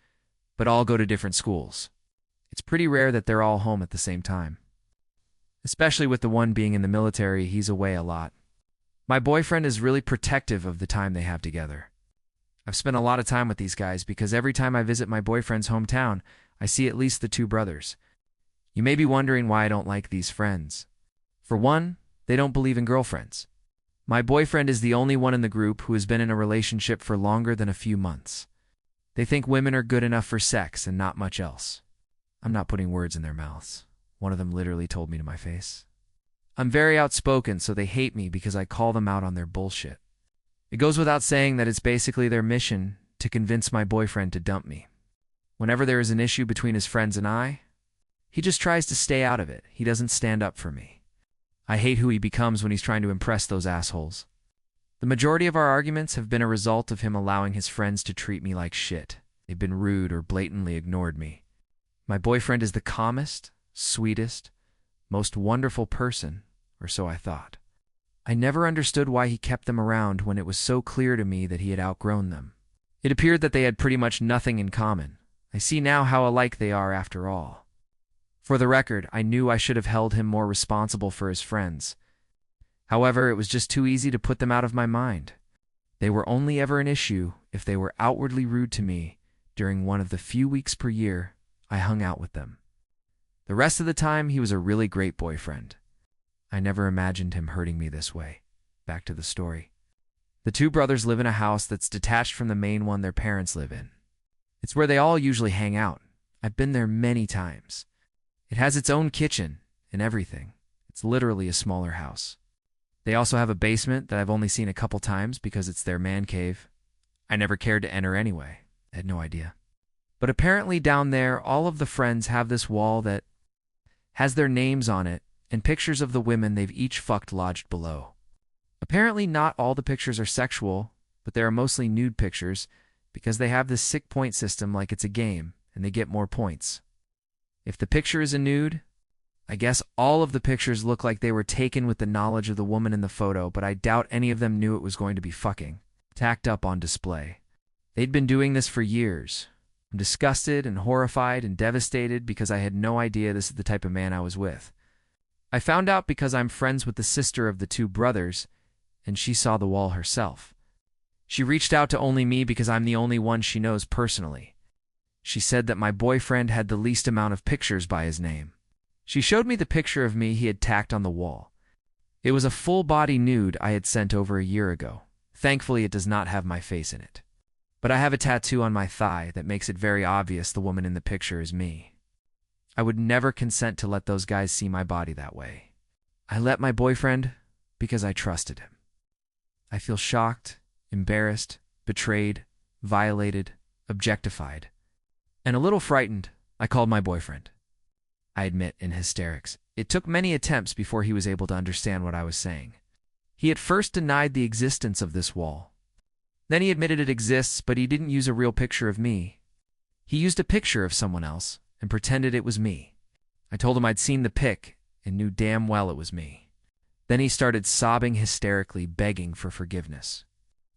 S1: but all go to different schools. It's pretty rare that they're all home at the same time. Especially with the one being in the military, he's away a lot. My boyfriend is really protective of the time they have together. I've spent a lot of time with these guys because every time I visit my boyfriend's hometown, I see at least the 2 brothers. You may be wondering why I don't like these friends. For one, they don't believe in girlfriends. My boyfriend is the only one in the group who has been in a relationship for longer than a few months. They think women are good enough for sex and not much else. I'm not putting words in their mouths. One of them literally told me to my face. I'm very outspoken, so they hate me because I call them out on their bullshit. It goes without saying that it's basically their mission to convince my boyfriend to dump me. Whenever there is an issue between his friends and I, he just tries to stay out of it. He doesn't stand up for me. I hate who he becomes when he's trying to impress those assholes. The majority of our arguments have been a result of him allowing his friends to treat me like shit. They've been rude or blatantly ignored me. My boyfriend is the calmest, sweetest, most wonderful person, or so I thought. I never understood why he kept them around when it was so clear to me that he had outgrown them. It appeared that they had pretty much nothing in common. I see now how alike they are after all. For the record, I knew I should have held him more responsible for his friends. However, it was just too easy to put them out of my mind. They were only ever an issue if they were outwardly rude to me during one of the few weeks per year I hung out with them. The rest of the time, he was a really great boyfriend. I never imagined him hurting me this way. Back to the story. The 2 brothers live in a house that's detached from the main one their parents live in. It's where they all usually hang out. I've been there many times. It has its own kitchen and everything. It's literally a smaller house. They also have a basement that I've only seen a couple times because it's their man cave. I never cared to enter anyway. I had no idea. But apparently down there, all of the friends have this wall that has their names on it and pictures of the women they've each fucked lodged below. Apparently not all the pictures are sexual, but they are mostly nude pictures because they have this sick point system like it's a game and they get more points. If the picture is a nude, I guess all of the pictures look like they were taken with the knowledge of the woman in the photo, but I doubt any of them knew it was going to be fucking tacked up on display. They'd been doing this for years. I'm disgusted and horrified and devastated because I had no idea this is the type of man I was with. I found out because I'm friends with the sister of the 2 brothers, and she saw the wall herself. She reached out to only me because I'm the only one she knows personally. She said that my boyfriend had the least amount of pictures by his name. She showed me the picture of me he had tacked on the wall. It was a full-body nude I had sent over a year ago. Thankfully, it does not have my face in it. But I have a tattoo on my thigh that makes it very obvious the woman in the picture is me. I would never consent to let those guys see my body that way. I let my boyfriend because I trusted him. I feel shocked, embarrassed, betrayed, violated, objectified, and a little frightened. I called my boyfriend. I admit, in hysterics. It took many attempts before he was able to understand what I was saying. He at first denied the existence of this wall. Then he admitted it exists, but he didn't use a real picture of me. He used a picture of someone else and pretended it was me. I told him I'd seen the pic and knew damn well it was me. Then he started sobbing hysterically, begging for forgiveness.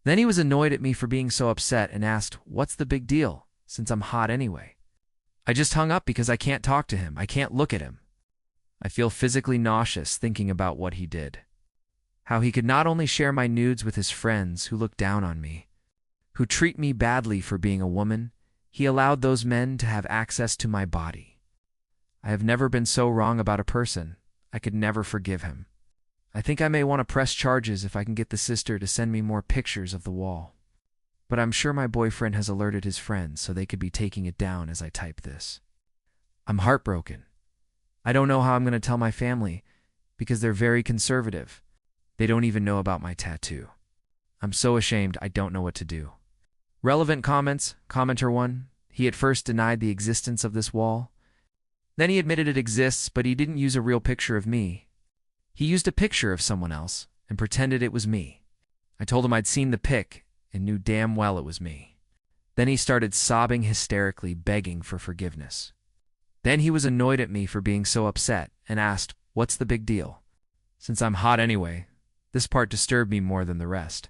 S1: Then he was annoyed at me for being so upset and asked, "What's the big deal, since I'm hot anyway?" I just hung up because I can't talk to him. I can't look at him. I feel physically nauseous thinking about what he did. How he could not only share my nudes with his friends who look down on me, who treat me badly for being a woman, he allowed those men to have access to my body. I have never been so wrong about a person. I could never forgive him. I think I may want to press charges if I can get the sister to send me more pictures of the wall. But I'm sure my boyfriend has alerted his friends so they could be taking it down as I type this. I'm heartbroken. I don't know how I'm going to tell my family because they're very conservative. They don't even know about my tattoo. I'm so ashamed I don't know what to do. Relevant comments. Commenter 1. He at first denied the existence of this wall. Then he admitted it exists, but he didn't use a real picture of me. He used a picture of someone else and pretended it was me. I told him I'd seen the pic and knew damn well it was me. Then he started sobbing hysterically, begging for forgiveness. Then he was annoyed at me for being so upset and asked, "What's the big deal?" Since I'm hot anyway, this part disturbed me more than the rest.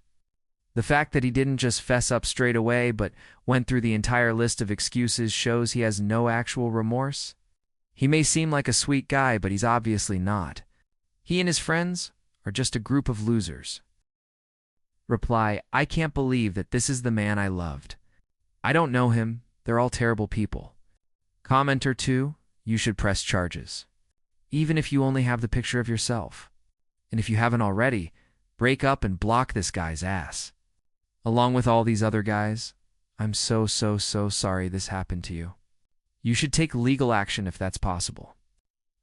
S1: The fact that he didn't just fess up straight away but went through the entire list of excuses shows he has no actual remorse. He may seem like a sweet guy, but he's obviously not. He and his friends are just a group of losers. Reply, I can't believe that this is the man I loved. I don't know him. They're all terrible people. Commenter 2, you should press charges. Even if you only have the picture of yourself. And if you haven't already, break up and block this guy's ass. Along with all these other guys, I'm so sorry this happened to you. You should take legal action if that's possible.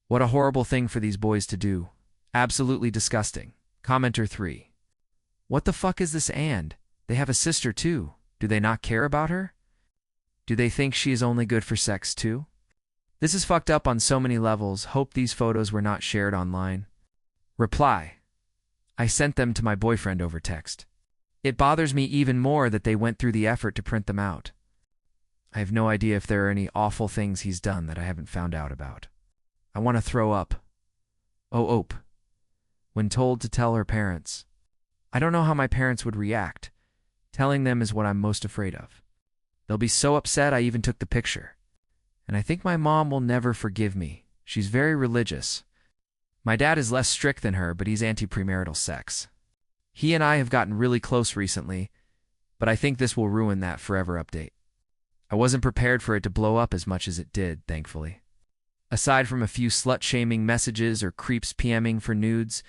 S1: What a horrible thing for these boys to do. Absolutely disgusting. Commenter 3. What the fuck is this and? They have a sister too. Do they not care about her? Do they think she is only good for sex too? This is fucked up on so many levels. Hope these photos were not shared online. Reply. I sent them to my boyfriend over text. It bothers me even more that they went through the effort to print them out. I have no idea if there are any awful things he's done that I haven't found out about. I want to throw up. Oh. When told to tell her parents. I don't know how my parents would react. Telling them is what I'm most afraid of. They'll be so upset I even took the picture. And I think my mom will never forgive me. She's very religious. My dad is less strict than her, but he's anti-premarital sex. He and I have gotten really close recently, but I think this will ruin that forever update. I wasn't prepared for it to blow up as much as it did, thankfully. Aside from a few slut-shaming messages or creeps PMing for nudes,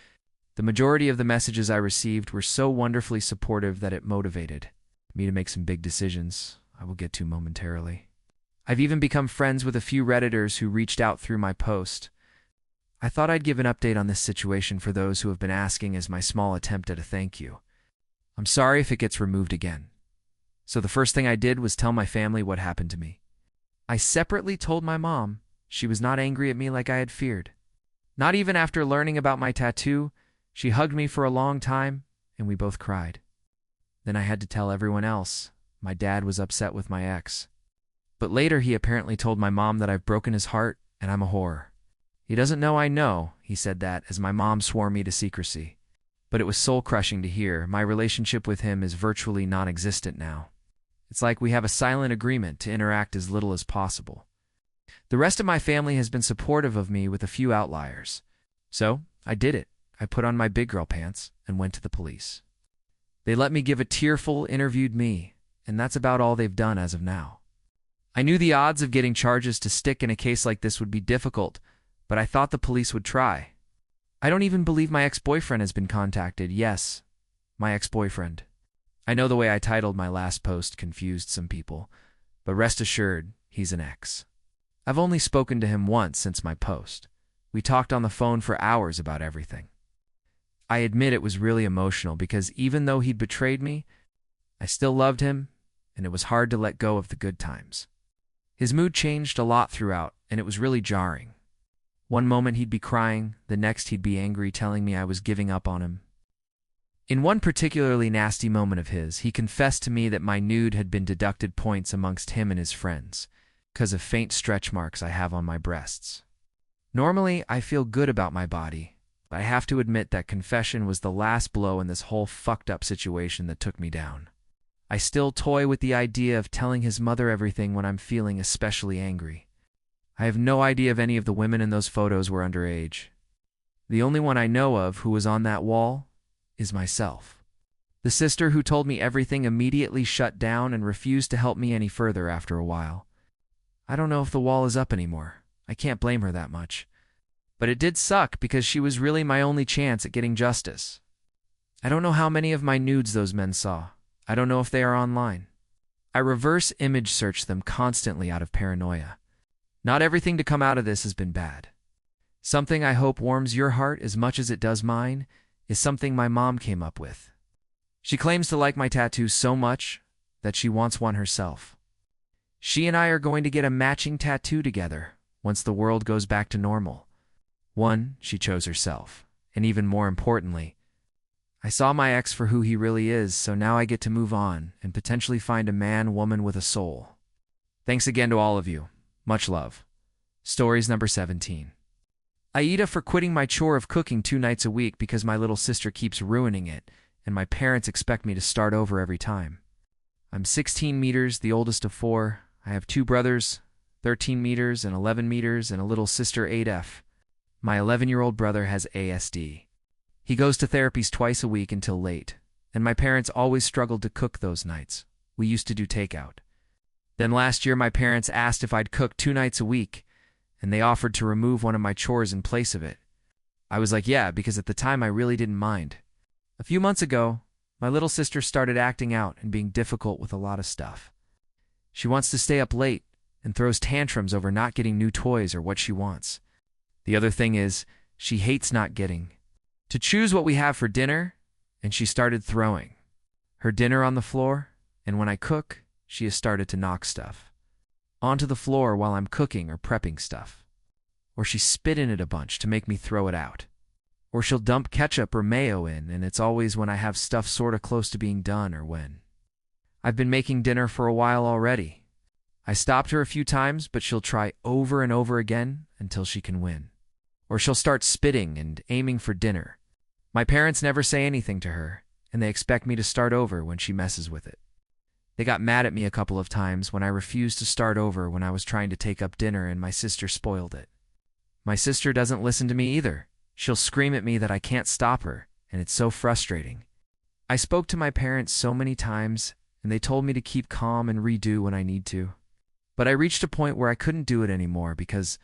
S1: the majority of the messages I received were so wonderfully supportive that it motivated me to make some big decisions I will get to momentarily. I've even become friends with a few Redditors who reached out through my post. I thought I'd give an update on this situation for those who have been asking as my small attempt at a thank you. I'm sorry if it gets removed again. So the first thing I did was tell my family what happened to me. I separately told my mom. She was not angry at me like I had feared. Not even after learning about my tattoo, she hugged me for a long time, and we both cried. Then I had to tell everyone else. My dad was upset with my ex. But later he apparently told my mom that I've broken his heart and I'm a whore. He doesn't know I know, he said that, as my mom swore me to secrecy. But it was soul-crushing to hear. My relationship with him is virtually non-existent now. It's like we have a silent agreement to interact as little as possible. The rest of my family has been supportive of me with a few outliers. So, I did it. I put on my big girl pants and went to the police. They let me give a tearful, interviewed me, and that's about all they've done as of now. I knew the odds of getting charges to stick in a case like this would be difficult, but I thought the police would try. I don't even believe my ex-boyfriend has been contacted. Yes, my ex-boyfriend. I know the way I titled my last post confused some people, but rest assured, he's an ex. I've only spoken to him once since my post. We talked on the phone for hours about everything. I admit it was really emotional because even though he'd betrayed me, I still loved him, and it was hard to let go of the good times. His mood changed a lot throughout, and it was really jarring. One moment he'd be crying, the next he'd be angry, telling me I was giving up on him. In one particularly nasty moment of his, he confessed to me that my nude had been deducted points amongst him and his friends, because of faint stretch marks I have on my breasts. Normally, I feel good about my body. I have to admit that confession was the last blow in this whole fucked up situation that took me down. I still toy with the idea of telling his mother everything when I'm feeling especially angry. I have no idea if any of the women in those photos were underage. The only one I know of who was on that wall is myself. The sister who told me everything immediately shut down and refused to help me any further after a while. I don't know if the wall is up anymore. I can't blame her that much. But it did suck because she was really my only chance at getting justice. I don't know how many of my nudes those men saw. I don't know if they are online. I reverse image search them constantly out of paranoia. Not everything to come out of this has been bad. Something I hope warms your heart as much as it does mine is something my mom came up with. She claims to like my tattoos so much that she wants one herself. She and I are going to get a matching tattoo together once the world goes back to normal. One she chose herself, and even more importantly, I saw my ex for who he really is, so now I get to move on and potentially find a man-woman with a soul. Thanks again to all of you. Much love. Stories number 17. Aita for quitting my chore of cooking 2 nights a week because my little sister keeps ruining it, and my parents expect me to start over every time. I'm 16 meters, the oldest of 4. I have 2 brothers, 13 meters and 11 meters, and a little sister 8F. My 11-year-old brother has ASD. He goes to therapies twice a week until late, and my parents always struggled to cook those nights. We used to do takeout. Then last year my parents asked if I'd cook 2 nights a week, and they offered to remove one of my chores in place of it. I was like, yeah, because at the time I really didn't mind. A few months ago, my little sister started acting out and being difficult with a lot of stuff. She wants to stay up late and throws tantrums over not getting new toys or what she wants. The other thing is, she hates not getting to choose what we have for dinner, and she started throwing her dinner on the floor, and when I cook, she has started to knock stuff onto the floor while I'm cooking or prepping stuff. Or she spit in it a bunch to make me throw it out. Or she'll dump ketchup or mayo in, and it's always when I have stuff sorta close to being done or when I've been making dinner for a while already. I stopped her a few times, but she'll try over and over again until she can win. Or she'll start spitting and aiming for dinner. My parents never say anything to her, and they expect me to start over when she messes with it. They got mad at me a couple of times when I refused to start over when I was trying to take up dinner and my sister spoiled it. My sister doesn't listen to me either. She'll scream at me that I can't stop her, and it's so frustrating. I spoke to my parents so many times, and they told me to keep calm and redo when I need to. But I reached a point where I couldn't do it anymore because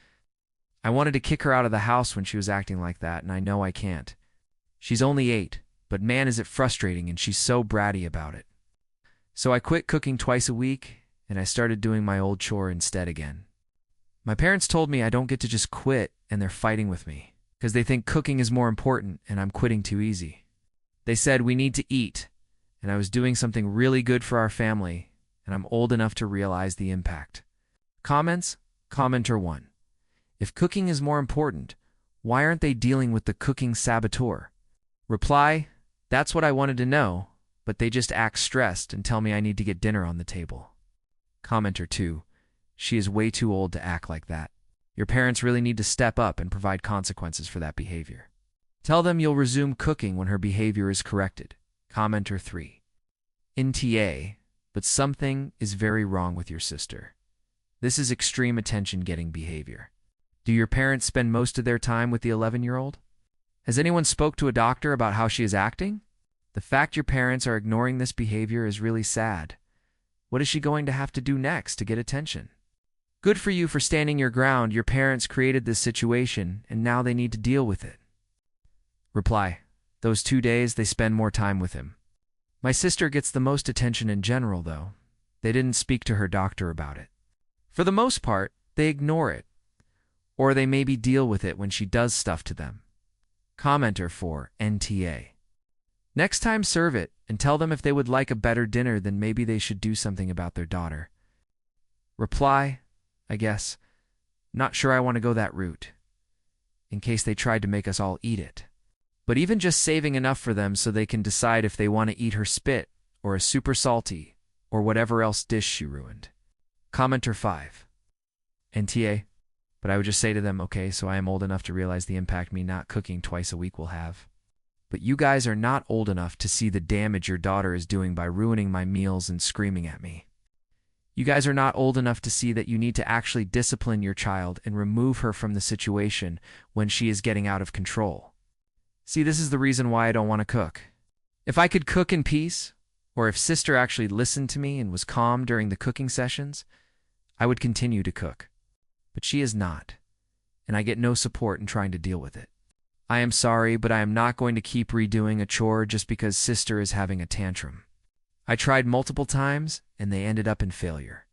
S1: I wanted to kick her out of the house when she was acting like that, and I know I can't. She's only 8, but man is it frustrating, and she's so bratty about it. So I quit cooking twice a week, and I started doing my old chore instead again. My parents told me I don't get to just quit, and they're fighting with me, because they think cooking is more important and I'm quitting too easy. They said we need to eat, and I was doing something really good for our family, and I'm old enough to realize the impact. Comments? Commenter 1. If cooking is more important, why aren't they dealing with the cooking saboteur? Reply, that's what I wanted to know, but they just act stressed and tell me I need to get dinner on the table. Commenter 2. She is way too old to act like that. Your parents really need to step up and provide consequences for that behavior. Tell them you'll resume cooking when her behavior is corrected. Commenter 3. NTA, but something is very wrong with your sister. This is extreme attention-getting behavior. Do your parents spend most of their time with the 11-year-old? Has anyone spoke to a doctor about how she is acting? The fact your parents are ignoring this behavior is really sad. What is she going to have to do next to get attention? Good for you for standing your ground. Your parents created this situation, and now they need to deal with it. Reply, those 2 days they spend more time with him. My sister gets the most attention in general, though. They didn't speak to her doctor about it. For the most part, they ignore it, or they maybe deal with it when she does stuff to them. Commenter 4, NTA. Next time serve it and tell them if they would like a better dinner, then maybe they should do something about their daughter. Reply, I guess. Not sure I want to go that route, in case they tried to make us all eat it. But even just saving enough for them so they can decide if they want to eat her spit or a super salty or whatever else dish she ruined. Commenter 5. NTA. But I would just say to them, okay, so I am old enough to realize the impact me not cooking twice a week will have. But you guys are not old enough to see the damage your daughter is doing by ruining my meals and screaming at me. You guys are not old enough to see that you need to actually discipline your child and remove her from the situation when she is getting out of control. See, this is the reason why I don't want to cook. If I could cook in peace, or if sister actually listened to me and was calm during the cooking sessions, I would continue to cook. But she is not, and I get no support in trying to deal with it. I am sorry, but I am not going to keep redoing a chore just because sister is having a tantrum. I tried multiple times, and they ended up in failure.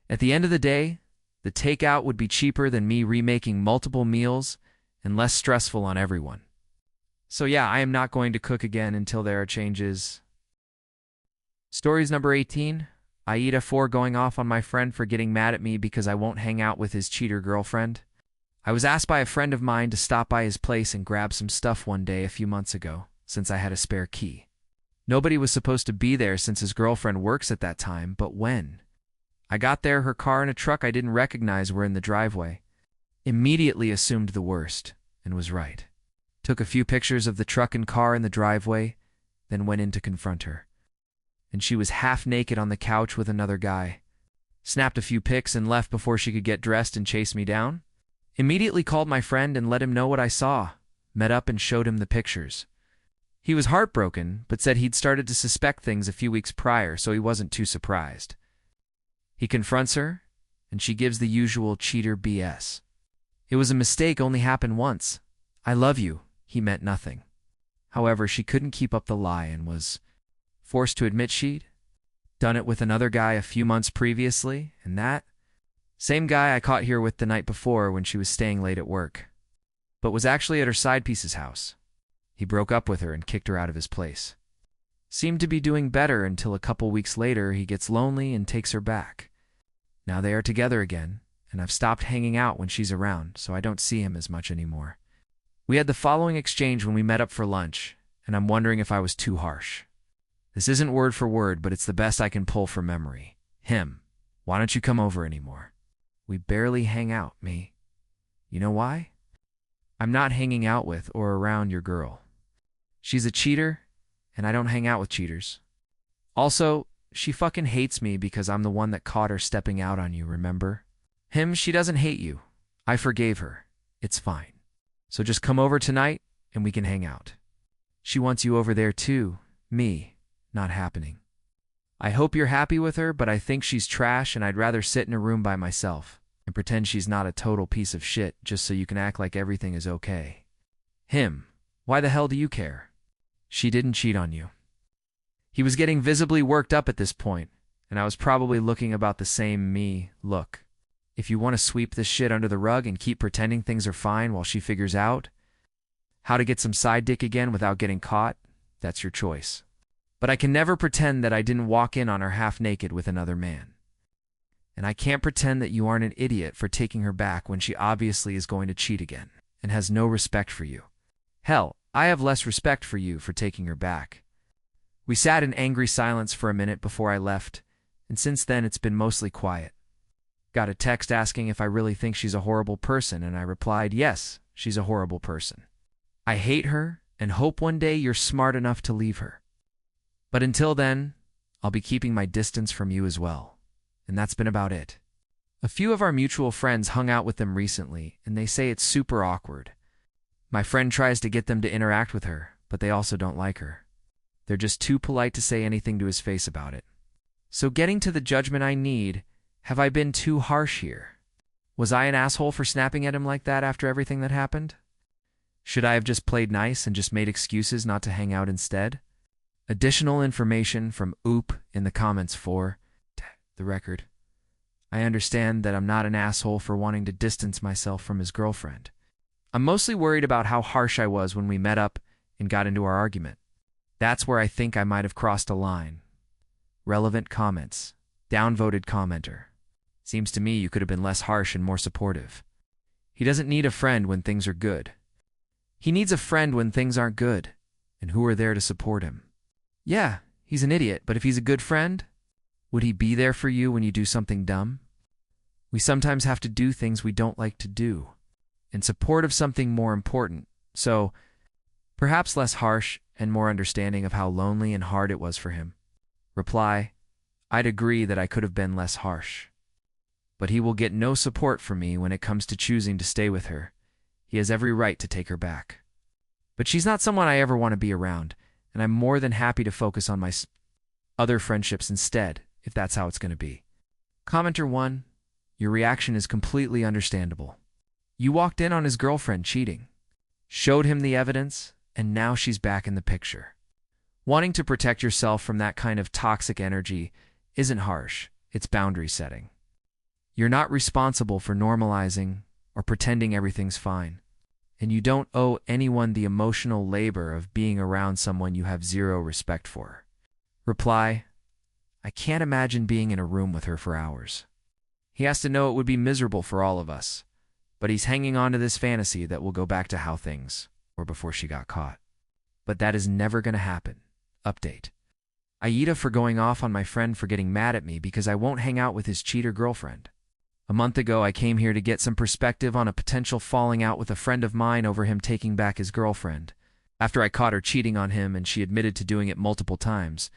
S1: At the end of the day, the takeout would be cheaper than me remaking multiple meals and less stressful on everyone. So yeah, I am not going to cook again until there are changes. Stories number 18. Aita 4 going off on my friend for getting mad at me because I won't hang out with his cheater girlfriend. I was asked by a friend of mine to stop by his place and grab some stuff one day a few months ago, since I had a spare key. Nobody was supposed to be there since his girlfriend works at that time, but when I got there, her car and a truck I didn't recognize were in the driveway. Immediately assumed the worst, and was right. Took a few pictures of the truck and car in the driveway, then went in to confront her. And she was half naked on the couch with another guy. Snapped a few pics and left before she could get dressed and chase me down. Immediately called my friend and let him know what I saw. Met up and showed him the pictures. He was heartbroken, but said he'd started to suspect things a few weeks prior, so he wasn't too surprised. He confronts her, and she gives the usual cheater BS. It was a mistake, only happened once. I love you. He meant nothing. However, she couldn't keep up the lie and was forced to admit she'd done it with another guy a few months previously, and that same guy I caught here with the night before when she was staying late at work, but was actually at her side piece's house. He broke up with her and kicked her out of his place. Seemed to be doing better until a couple weeks later he gets lonely and takes her back. Now they are together again, and I've stopped hanging out when she's around, so I don't see him as much anymore. We had the following exchange when we met up for lunch, and I'm wondering if I was too harsh. This isn't word for word, but it's the best I can pull from memory. Him: why don't you come over anymore? We barely hang out, me. You know why? I'm not hanging out with or around your girl. She's a cheater, and I don't hang out with cheaters. Also, she fucking hates me because I'm the one that caught her stepping out on you, remember? Him, she doesn't hate you. I forgave her. It's fine. So just come over tonight, and we can hang out. She wants you over there too. Me. Not happening. I hope you're happy with her, but I think she's trash, and I'd rather sit in a room by myself and pretend she's not a total piece of shit just so you can act like everything is okay. Him: why the hell do you care? She didn't cheat on you. He was getting visibly worked up at this point, and I was probably looking about the same. Me: look, if you want to sweep this shit under the rug and keep pretending things are fine while she figures out how to get some side dick again without getting caught, that's your choice. But I can never pretend that I didn't walk in on her half naked with another man. And I can't pretend that you aren't an idiot for taking her back when she obviously is going to cheat again and has no respect for you. Hell, I have less respect for you for taking her back. We sat in angry silence for a minute before I left, and since then it's been mostly quiet. Got a text asking if I really think she's a horrible person, and I replied, yes, she's a horrible person. I hate her and hope one day you're smart enough to leave her. But until then, I'll be keeping my distance from you as well. And that's been about it. A few of our mutual friends hung out with them recently, and they say it's super awkward. My friend tries to get them to interact with her, but they also don't like her. They're just too polite to say anything to his face about it. So getting to the judgment I need, have I been too harsh here? Was I an asshole for snapping at him like that after everything that happened? Should I have just played nice and just made excuses not to hang out instead? Additional information from Oop in the comments for the record. I understand that I'm not an asshole for wanting to distance myself from his girlfriend. I'm mostly worried about how harsh I was when we met up and got into our argument. That's where I think I might have crossed a line. Relevant comments. Downvoted commenter. Seems to me you could have been less harsh and more supportive. He doesn't need a friend when things are good. He needs a friend when things aren't good, and who are there to support him. Yeah, he's an idiot, but if he's a good friend, would he be there for you when you do something dumb? We sometimes have to do things we don't like to do in support of something more important, so perhaps less harsh and more understanding of how lonely and hard it was for him. Reply, I'd agree that I could have been less harsh. But he will get no support from me when it comes to choosing to stay with her. He has every right to take her back. But she's not someone I ever want to be around, and I'm more than happy to focus on my other friendships instead, if that's how it's going to be. Commenter 1, your reaction is completely understandable. You walked in on his girlfriend cheating, showed him the evidence, and now she's back in the picture. Wanting to protect yourself from that kind of toxic energy isn't harsh, it's boundary setting. You're not responsible for normalizing or pretending everything's fine, and you don't owe anyone the emotional labor of being around someone you have zero respect for. Reply, I can't imagine being in a room with her for hours. He has to know it would be miserable for all of us, but he's hanging on to this fantasy that will go back to how things were before she got caught. But that is never going to happen. Update. Aita for going off on my friend for getting mad at me because I won't hang out with his cheater girlfriend. A month ago, I came here to get some perspective on a potential falling out with a friend of mine over him taking back his girlfriend. After I caught her cheating on him and she admitted to doing it multiple times,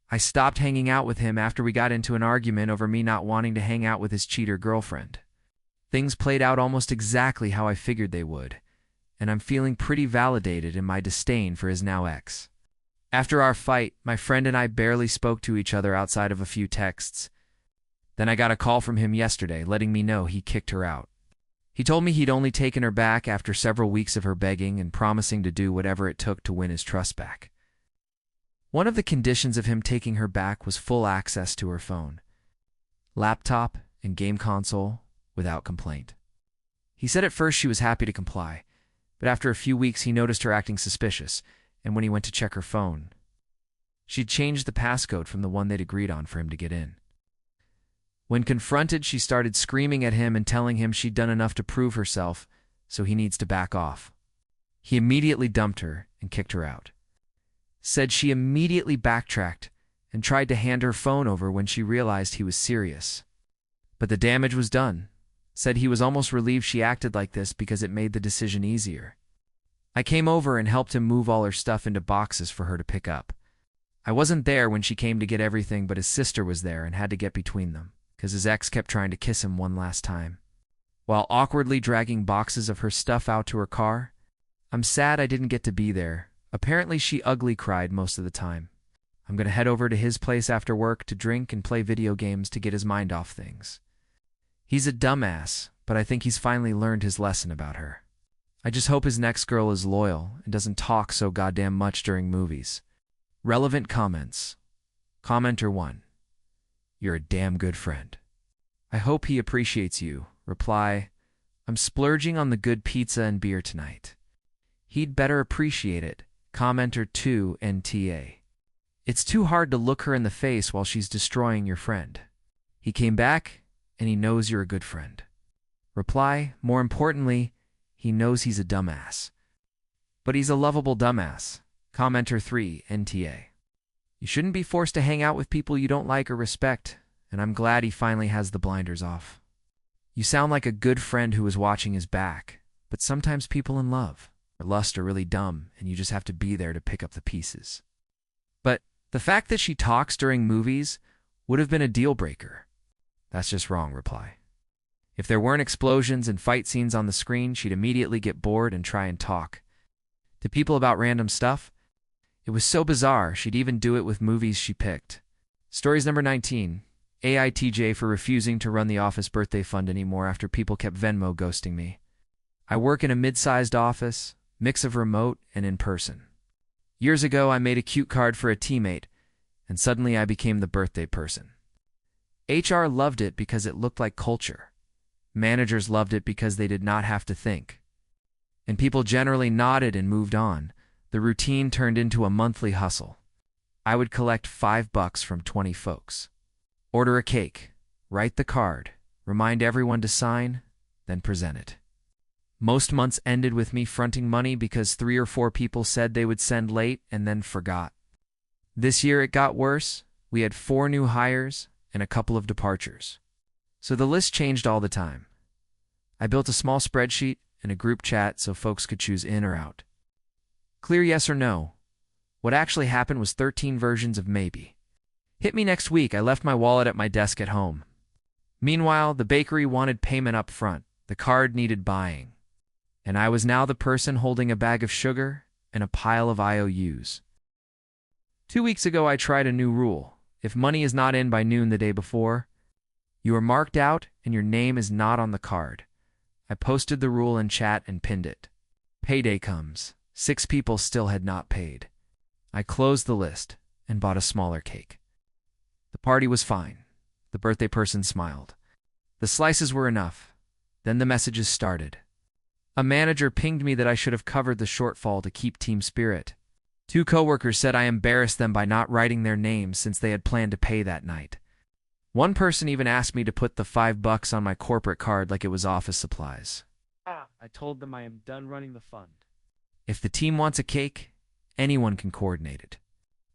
S1: I stopped hanging out with him after we got into an argument over me not wanting to hang out with his cheater girlfriend. Things played out almost exactly how I figured they would, and I'm feeling pretty validated in my disdain for his now ex. After our fight, my friend and I barely spoke to each other outside of a few texts. Then I got a call from him yesterday letting me know he kicked her out. He told me he'd only taken her back after several weeks of her begging and promising to do whatever it took to win his trust back. One of the conditions of him taking her back was full access to her phone, laptop, and game console without complaint. He said at first she was happy to comply, but after a few weeks he noticed her acting suspicious, and when he went to check her phone, she'd changed the passcode from the one they'd agreed on for him to get in. When confronted, she started screaming at him and telling him she'd done enough to prove herself, so he needs to back off. He immediately dumped her and kicked her out. Said she immediately backtracked and tried to hand her phone over when she realized he was serious. But the damage was done. Said he was almost relieved she acted like this because it made the decision easier. I came over and helped him move all her stuff into boxes for her to pick up. I wasn't there when she came to get everything, but his sister was there and had to get between them, because his ex kept trying to kiss him one last time. While awkwardly dragging boxes of her stuff out to her car, I'm sad I didn't get to be there. Apparently she ugly cried most of the time. I'm going to head over to his place after work to drink and play video games to get his mind off things. He's a dumbass, but I think he's finally learned his lesson about her. I just hope his next girl is loyal and doesn't talk so goddamn much during movies. Relevant comments. Commenter 1. You're a damn good friend. I hope he appreciates you. Reply, I'm splurging on the good pizza and beer tonight. He'd better appreciate it. Commenter 2 NTA. It's too hard to look her in the face while she's destroying your friend. He came back, and he knows you're a good friend. Reply, more importantly, he knows he's a dumbass. But he's a lovable dumbass. Commenter 3 NTA. You shouldn't be forced to hang out with people you don't like or respect, and I'm glad he finally has the blinders off. You sound like a good friend who is watching his back, but sometimes people in love or lust are really dumb, and you just have to be there to pick up the pieces. But the fact that she talks during movies would have been a deal breaker. That's just wrong. Reply. If there weren't explosions and fight scenes on the screen, she'd immediately get bored and try and talk to people about random stuff. It was so bizarre, she'd even do it with movies she picked. Stories number 19. AITJ for refusing to run the office birthday fund anymore after people kept Venmo ghosting me. I work in a mid-sized office, mix of remote and in person. Years ago, I made a cute card for a teammate, and suddenly I became the birthday person. HR loved it because it looked like culture. Managers loved it because they did not have to think. And people generally nodded and moved on. The routine turned into a monthly hustle. I would collect $5 from 20 folks. Order a cake, write the card, remind everyone to sign, then present it. Most months ended with me fronting money because 3 or 4 people said they would send late and then forgot. This year it got worse. We had 4 new hires and a couple of departures. So the list changed all the time. I built a small spreadsheet and a group chat so folks could choose in or out. Clear yes or no. What actually happened was 13 versions of maybe. Hit me next week. I left my wallet at my desk at home. Meanwhile, the bakery wanted payment up front. The card needed buying. And I was now the person holding a bag of sugar and a pile of IOUs. 2 weeks ago, I tried a new rule. If money is not in by noon the day before, you are marked out and your name is not on the card. I posted the rule in chat and pinned it. Payday comes. 6 people still had not paid. I closed the list and bought a smaller cake. The party was fine. The birthday person smiled. The slices were enough. Then the messages started. A manager pinged me that I should have covered the shortfall to keep team spirit. 2 coworkers said I embarrassed them by not writing their names since they had planned to pay that night. One person even asked me to put the $5 on my corporate card like it was office supplies. I told them I am done running the fund. If the team wants a cake, anyone can coordinate it.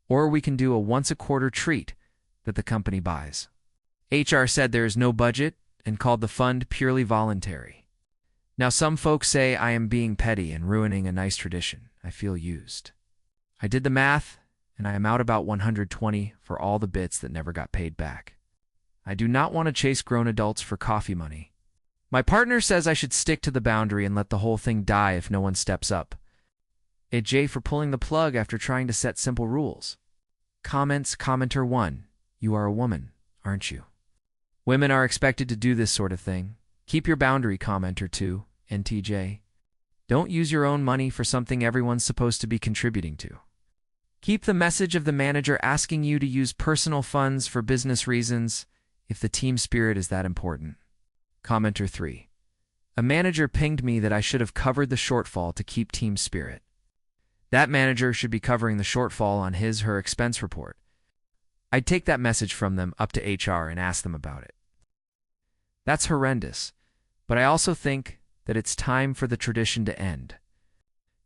S1: Or we can do a once-a-quarter treat that the company buys. HR said there is no budget and called the fund purely voluntary. Now some folks say I am being petty and ruining a nice tradition. I feel used. I did the math, and I am out about $120 for all the bits that never got paid back. I do not want to chase grown adults for coffee money. My partner says I should stick to the boundary and let the whole thing die if no one steps up. AJ for pulling the plug after trying to set simple rules. Comments, commenter 1. You are a woman, aren't you? Women are expected to do this sort of thing. Keep your boundary, commenter 2. NTJ. Don't use your own money for something everyone's supposed to be contributing to. Keep the message of the manager asking you to use personal funds for business reasons if the team spirit is that important. Commenter 3. A manager pinged me that I should have covered the shortfall to keep team spirit. That manager should be covering the shortfall on his/her expense report. I'd take that message from them up to HR and ask them about it. That's horrendous, but I also think that it's time for the tradition to end.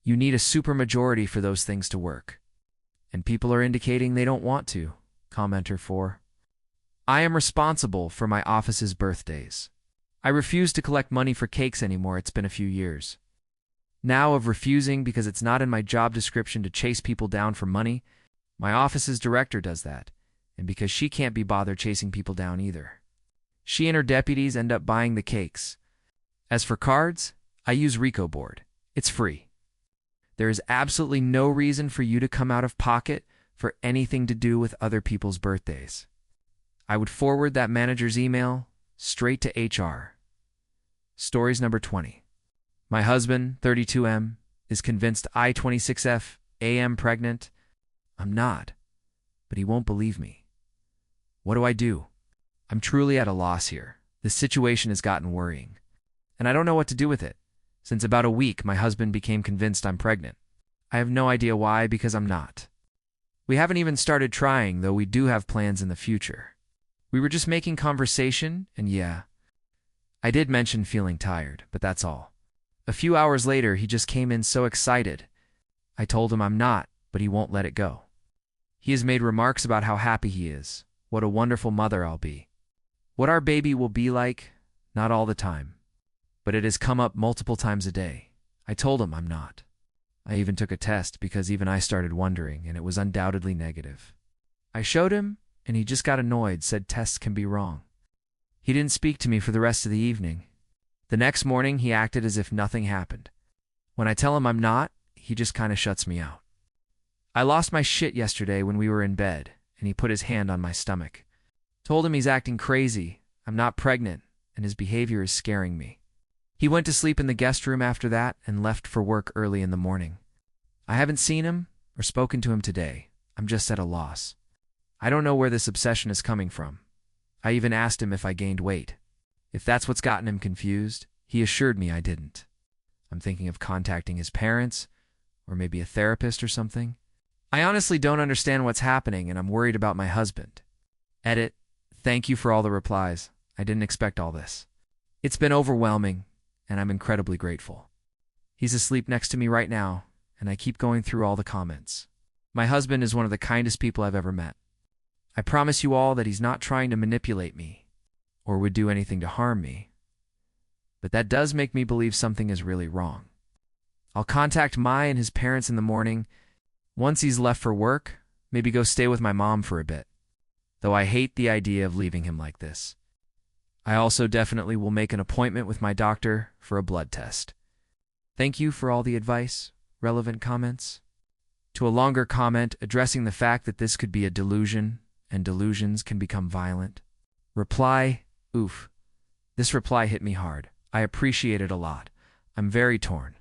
S1: You need a supermajority for those things to work. And people are indicating they don't want to. Commenter 4. I am responsible for my office's birthdays. I refuse to collect money for cakes anymore. It's been a few years. Now of refusing because it's not in my job description to chase people down for money, my office's director does that, and because she can't be bothered chasing people down either. She and her deputies end up buying the cakes. As for cards, I use Rico Board. It's free. There is absolutely no reason for you to come out of pocket for anything to do with other people's birthdays. I would forward that manager's email straight to HR. Stories number 20. My husband, 32M, is convinced I, 26F, am pregnant. I'm not, but he won't believe me. What do I do? I'm truly at a loss here. This situation has gotten worrying, and I don't know what to do with it. Since about a week, my husband became convinced I'm pregnant. I have no idea why, because I'm not. We haven't even started trying, though we do have plans in the future. We were just making conversation, and yeah, I did mention feeling tired, but that's all. A few hours later, he just came in so excited. I told him I'm not, but he won't let it go. He has made remarks about how happy he is, what a wonderful mother I'll be, what our baby will be like, not all the time. But it has come up multiple times a day. I told him I'm not. I even took a test because even I started wondering, and it was undoubtedly negative. I showed him, and he just got annoyed, said tests can be wrong. He didn't speak to me for the rest of the evening. The next morning, he acted as if nothing happened. When I tell him I'm not, he just kind of shuts me out. I lost my shit yesterday when we were in bed, and he put his hand on my stomach. Told him he's acting crazy, I'm not pregnant, and his behavior is scaring me. He went to sleep in the guest room after that and left for work early in the morning. I haven't seen him or spoken to him today. I'm just at a loss. I don't know where this obsession is coming from. I even asked him if I gained weight. If that's what's gotten him confused, he assured me I didn't. I'm thinking of contacting his parents, or maybe a therapist or something. I honestly don't understand what's happening, and I'm worried about my husband. Edit. Thank you for all the replies. I didn't expect all this. It's been overwhelming, and I'm incredibly grateful. He's asleep next to me right now, and I keep going through all the comments. My husband is one of the kindest people I've ever met. I promise you all that he's not trying to manipulate me or would do anything to harm me. But that does make me believe something is really wrong. I'll contact Mai and his parents in the morning. Once he's left for work, maybe go stay with my mom for a bit. Though I hate the idea of leaving him like this. I also definitely will make an appointment with my doctor for a blood test. Thank you for all the advice, relevant comments. To a longer comment addressing the fact that this could be a delusion and delusions can become violent. Reply, oof. This reply hit me hard. I appreciate it a lot. I'm very torn.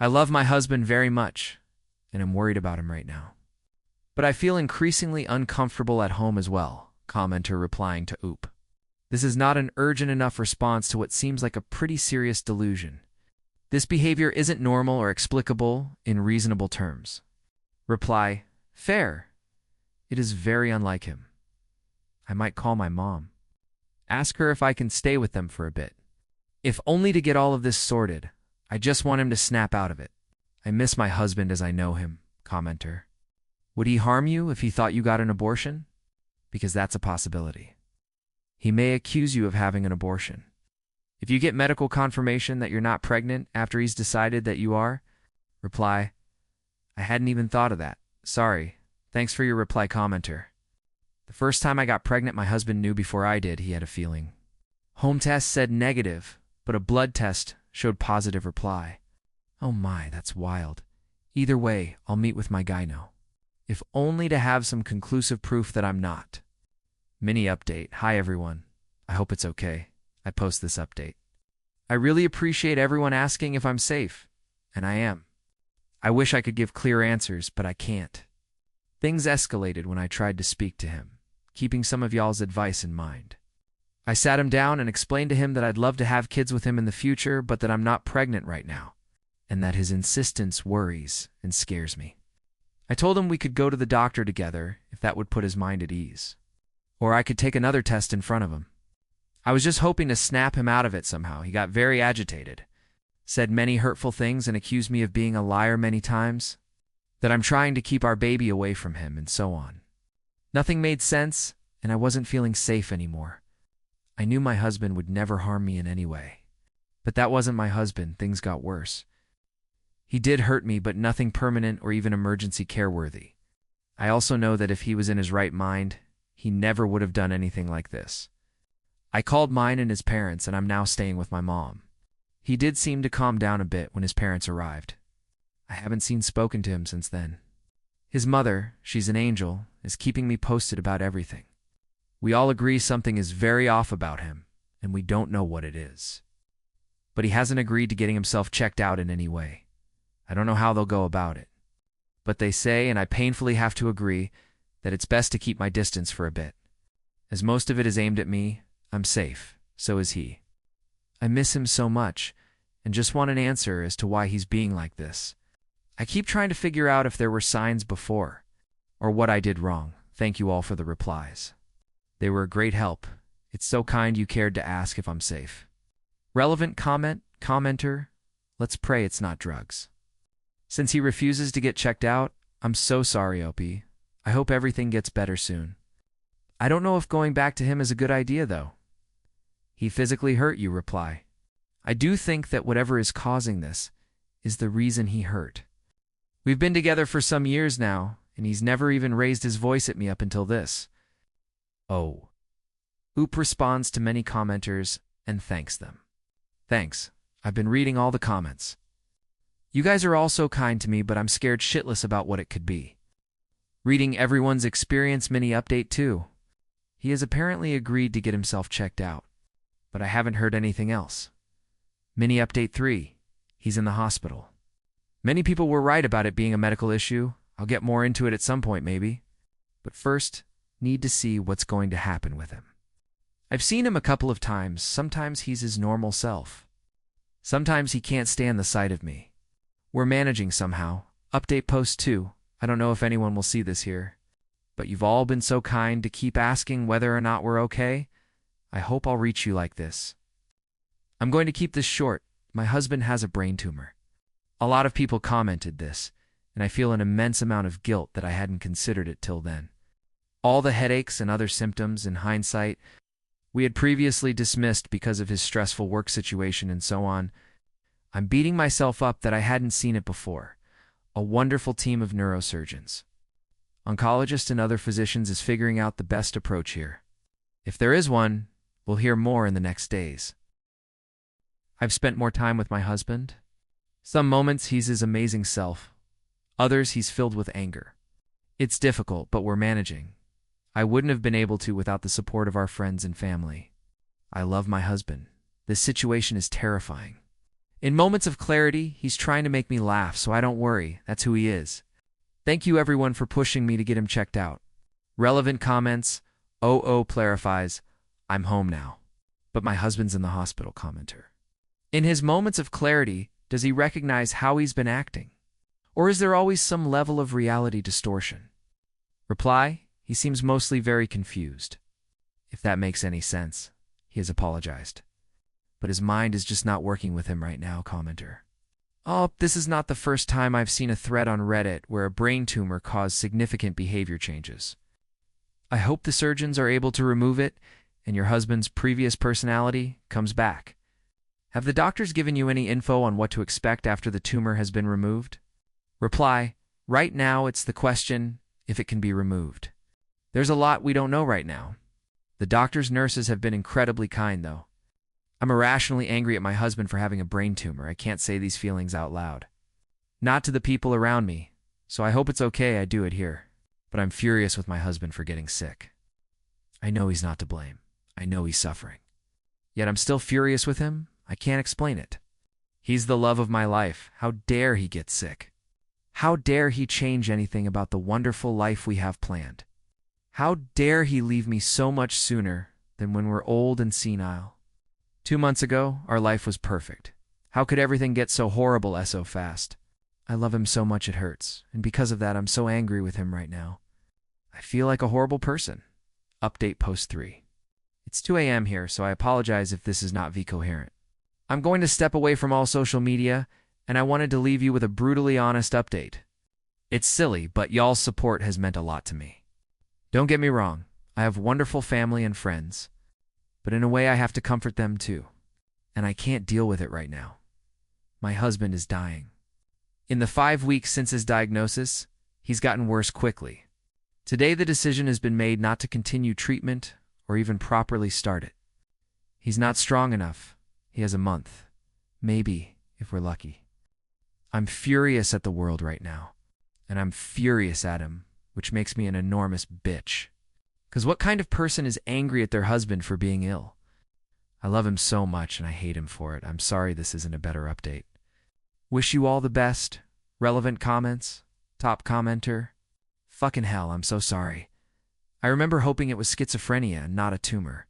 S1: I love my husband very much, and am worried about him right now. But I feel increasingly uncomfortable at home as well, commenter replying to oop. This is not an urgent enough response to what seems like a pretty serious delusion. This behavior isn't normal or explicable in reasonable terms. Reply, fair. It is very unlike him. I might call my mom. Ask her if I can stay with them for a bit. If only to get all of this sorted. I just want him to snap out of it. I miss my husband as I know him, commenter. Would he harm you if he thought you got an abortion? Because that's a possibility. He may accuse you of having an abortion. If you get medical confirmation that you're not pregnant after he's decided that you are, reply, I hadn't even thought of that. Sorry. Thanks for your reply, commenter. The first time I got pregnant, my husband knew before I did he had a feeling. Home test said negative, but a blood test showed positive reply. Oh my, that's wild. Either way, I'll meet with my gyno. If only to have some conclusive proof that I'm not. Mini update. Hi everyone. I hope it's okay. I post this update. I really appreciate everyone asking if I'm safe, and I am. I wish I could give clear answers, but I can't. Things escalated when I tried to speak to him, keeping some of y'all's advice in mind. I sat him down and explained to him that I'd love to have kids with him in the future, but that I'm not pregnant right now, and that his insistence worries and scares me. I told him we could go to the doctor together if that would put his mind at ease. Or I could take another test in front of him. I was just hoping to snap him out of it somehow. He got very agitated, said many hurtful things and accused me of being a liar many times, that I'm trying to keep our baby away from him, and so on. Nothing made sense, and I wasn't feeling safe anymore. I knew my husband would never harm me in any way. But that wasn't my husband. Things got worse. He did hurt me, but nothing permanent or even emergency care worthy. I also know that if he was in his right mind, he never would have done anything like this. I called mine and his parents, and I'm now staying with my mom. He did seem to calm down a bit when his parents arrived. I haven't spoken to him since then. His mother, she's an angel, is keeping me posted about everything. We all agree something is very off about him, and we don't know what it is. But he hasn't agreed to getting himself checked out in any way. I don't know how they'll go about it. But they say, and I painfully have to agree, that it's best to keep my distance for a bit. As most of it is aimed at me, I'm safe. So is he. I miss him so much, and just want an answer as to why he's being like this. I keep trying to figure out if there were signs before, or what I did wrong. Thank you all for the replies. They were a great help. It's so kind you cared to ask if I'm safe. Relevant commenter, let's pray it's not drugs. Since he refuses to get checked out, I'm so sorry, Opie. I hope everything gets better soon. I don't know if going back to him is a good idea, though. He physically hurt you, reply. I do think that whatever is causing this is the reason he hurt. We've been together for some years now, and he's never even raised his voice at me up until this. Oh. Oop responds to many commenters and thanks them. Thanks. I've been reading all the comments. You guys are all so kind to me, but I'm scared shitless about what it could be. Reading everyone's experience mini update too. He has apparently agreed to get himself checked out, but I haven't heard anything else. Mini update 3. He's in the hospital. Many people were right about it being a medical issue. I'll get more into it at some point maybe. But first, need to see what's going to happen with him. I've seen him a couple of times. Sometimes he's his normal self. Sometimes he can't stand the sight of me. We're managing somehow. Update post 2. I don't know if anyone will see this here, but you've all been so kind to keep asking whether or not we're okay. I hope I'll reach you like this. I'm going to keep this short. My husband has a brain tumor. A lot of people commented this, and I feel an immense amount of guilt that I hadn't considered it till then. All the headaches and other symptoms in hindsight, we had previously dismissed because of his stressful work situation and so on. I'm beating myself up that I hadn't seen it before. A wonderful team of neurosurgeons, oncologists, and other physicians is figuring out the best approach here. If there is one, we'll hear more in the next days. I've spent more time with my husband. Some moments he's his amazing self. Others he's filled with anger. It's difficult, but we're managing. I wouldn't have been able to without the support of our friends and family. I love my husband. This situation is terrifying. In moments of clarity, he's trying to make me laugh, so I don't worry. That's who he is. Thank you everyone for pushing me to get him checked out. Relevant comments. clarifies, I'm home now. But my husband's in the hospital, commenter. In his moments of clarity, does he recognize how he's been acting? Or is there always some level of reality distortion? Reply, he seems mostly very confused. If that makes any sense, he has apologized. But his mind is just not working with him right now, commenter. Oh, this is not the first time I've seen a thread on Reddit where a brain tumor caused significant behavior changes. I hope the surgeons are able to remove it and your husband's previous personality comes back. Have the doctors given you any info on what to expect after the tumor has been removed? Reply, right now it's the question if it can be removed. There's a lot we don't know right now. The doctors, nurses have been incredibly kind, though. I'm irrationally angry at my husband for having a brain tumor. I can't say these feelings out loud. Not to the people around me, so I hope it's okay I do it here. But I'm furious with my husband for getting sick. I know he's not to blame. I know he's suffering. Yet I'm still furious with him. I can't explain it. He's the love of my life. How dare he get sick? How dare he change anything about the wonderful life we have planned? How dare he leave me so much sooner than when we're old and senile? 2 months ago, our life was perfect. How could everything get so horrible so fast? I love him so much it hurts, and because of that I'm so angry with him right now. I feel like a horrible person. Update post 3. It's 2 a.m. here, so I apologize if this is not coherent. I'm going to step away from all social media, and I wanted to leave you with a brutally honest update. It's silly, but y'all's support has meant a lot to me. Don't get me wrong, I have wonderful family and friends, but in a way I have to comfort them too. And I can't deal with it right now. My husband is dying. In the 5 weeks since his diagnosis, he's gotten worse quickly. Today the decision has been made not to continue treatment or even properly start it. He's not strong enough. He has a month. Maybe, if we're lucky. I'm furious at the world right now. And I'm furious at him, which makes me an enormous bitch. 'Cause what kind of person is angry at their husband for being ill? I love him so much and I hate him for it. I'm sorry this isn't a better update. Wish you all the best. Relevant comments. Top commenter. Fucking hell, I'm so sorry. I remember hoping it was schizophrenia and not a tumor.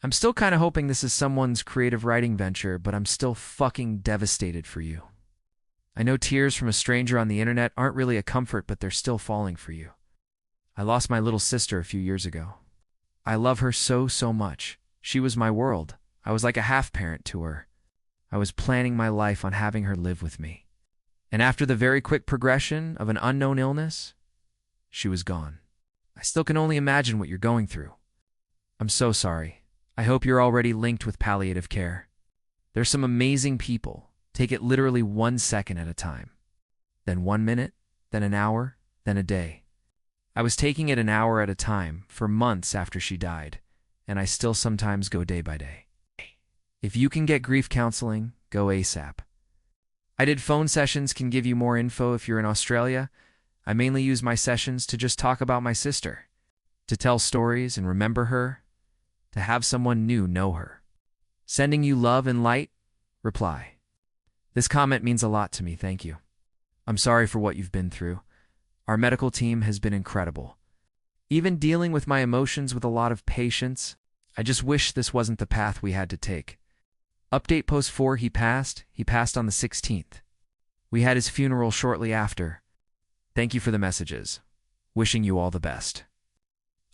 S1: I'm still kind of hoping this is someone's creative writing venture, but I'm still fucking devastated for you. I know tears from a stranger on the internet aren't really a comfort, but they're still falling for you. I lost my little sister a few years ago. I love her so much. She was my world. I was like a half-parent to her. I was planning my life on having her live with me. And after the very quick progression of an unknown illness, she was gone. I still can only imagine what you're going through. I'm so sorry. I hope you're already linked with palliative care. There's some amazing people. Take it literally 1 second at a time. Then 1 minute, then an hour, then a day. I was taking it an hour at a time for months after she died, and I still sometimes go day by day. If you can get grief counseling, go ASAP. I did phone sessions, can give you more info if you're in Australia. I mainly use my sessions to just talk about my sister, to tell stories and remember her, to have someone new know her. Sending you love and light. Reply. This comment means a lot to me, thank you. I'm sorry for what you've been through. Our medical team has been incredible. Even dealing with my emotions with a lot of patience, I just wish this wasn't the path we had to take. Update post 4, he passed on the 16th. We had his funeral shortly after. Thank you for the messages. Wishing you all the best.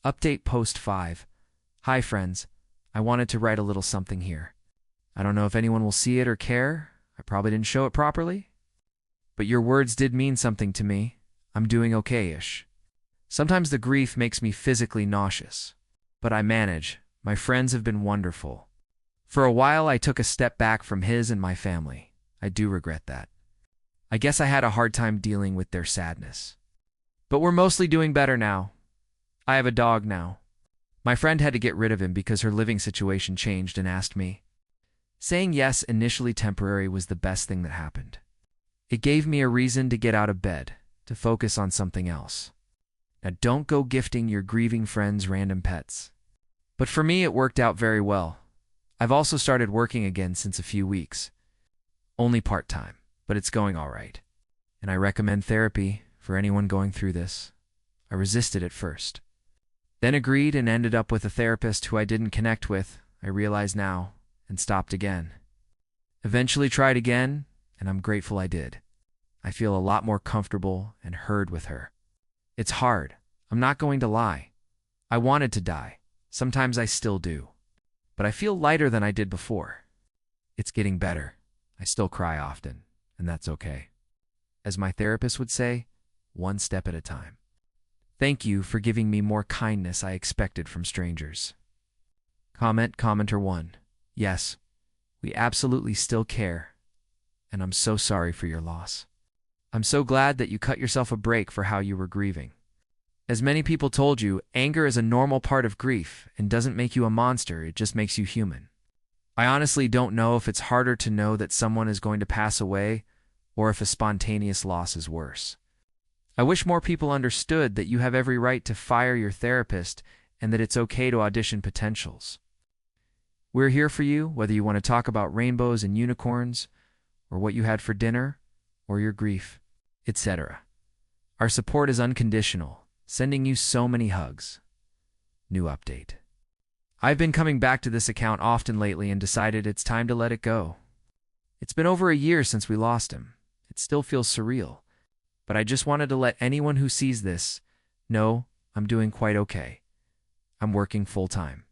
S1: Update post 5. Hi friends, I wanted to write a little something here. I don't know if anyone will see it or care. I probably didn't show it properly. But your words did mean something to me. I'm doing okay-ish. Sometimes the grief makes me physically nauseous. But I manage. My friends have been wonderful. For a while, I took a step back from his and my family. I do regret that. I guess I had a hard time dealing with their sadness. But we're mostly doing better now. I have a dog now. My friend had to get rid of him because her living situation changed and asked me. Saying yes, initially temporary, was the best thing that happened. It gave me a reason to get out of bed, to focus on something else. Now, don't go gifting your grieving friends random pets. But for me, it worked out very well. I've also started working again since a few weeks. Only part-time, but it's going all right. And I recommend therapy for anyone going through this. I resisted at first. Then agreed and ended up with a therapist who I didn't connect with, I realize now, and stopped again. Eventually tried again, and I'm grateful I did. I feel a lot more comfortable and heard with her. It's hard. I'm not going to lie. I wanted to die. Sometimes I still do. But I feel lighter than I did before. It's getting better. I still cry often, and that's okay. As my therapist would say, one step at a time. Thank you for giving me more kindness I expected from strangers. Commenter 1. Yes, we absolutely still care, and I'm so sorry for your loss. I'm so glad that you cut yourself a break for how you were grieving. As many people told you, anger is a normal part of grief and doesn't make you a monster, it just makes you human. I honestly don't know if it's harder to know that someone is going to pass away or if a spontaneous loss is worse. I wish more people understood that you have every right to fire your therapist and that it's okay to audition potentials. We're here for you, whether you want to talk about rainbows and unicorns, or what you had for dinner, or your grief, etc. Our support is unconditional, sending you so many hugs. New update. I've been coming back to this account often lately and decided it's time to let it go. It's been over a year since we lost him. It still feels surreal. But I just wanted to let anyone who sees this know I'm doing quite okay. I'm working full-time.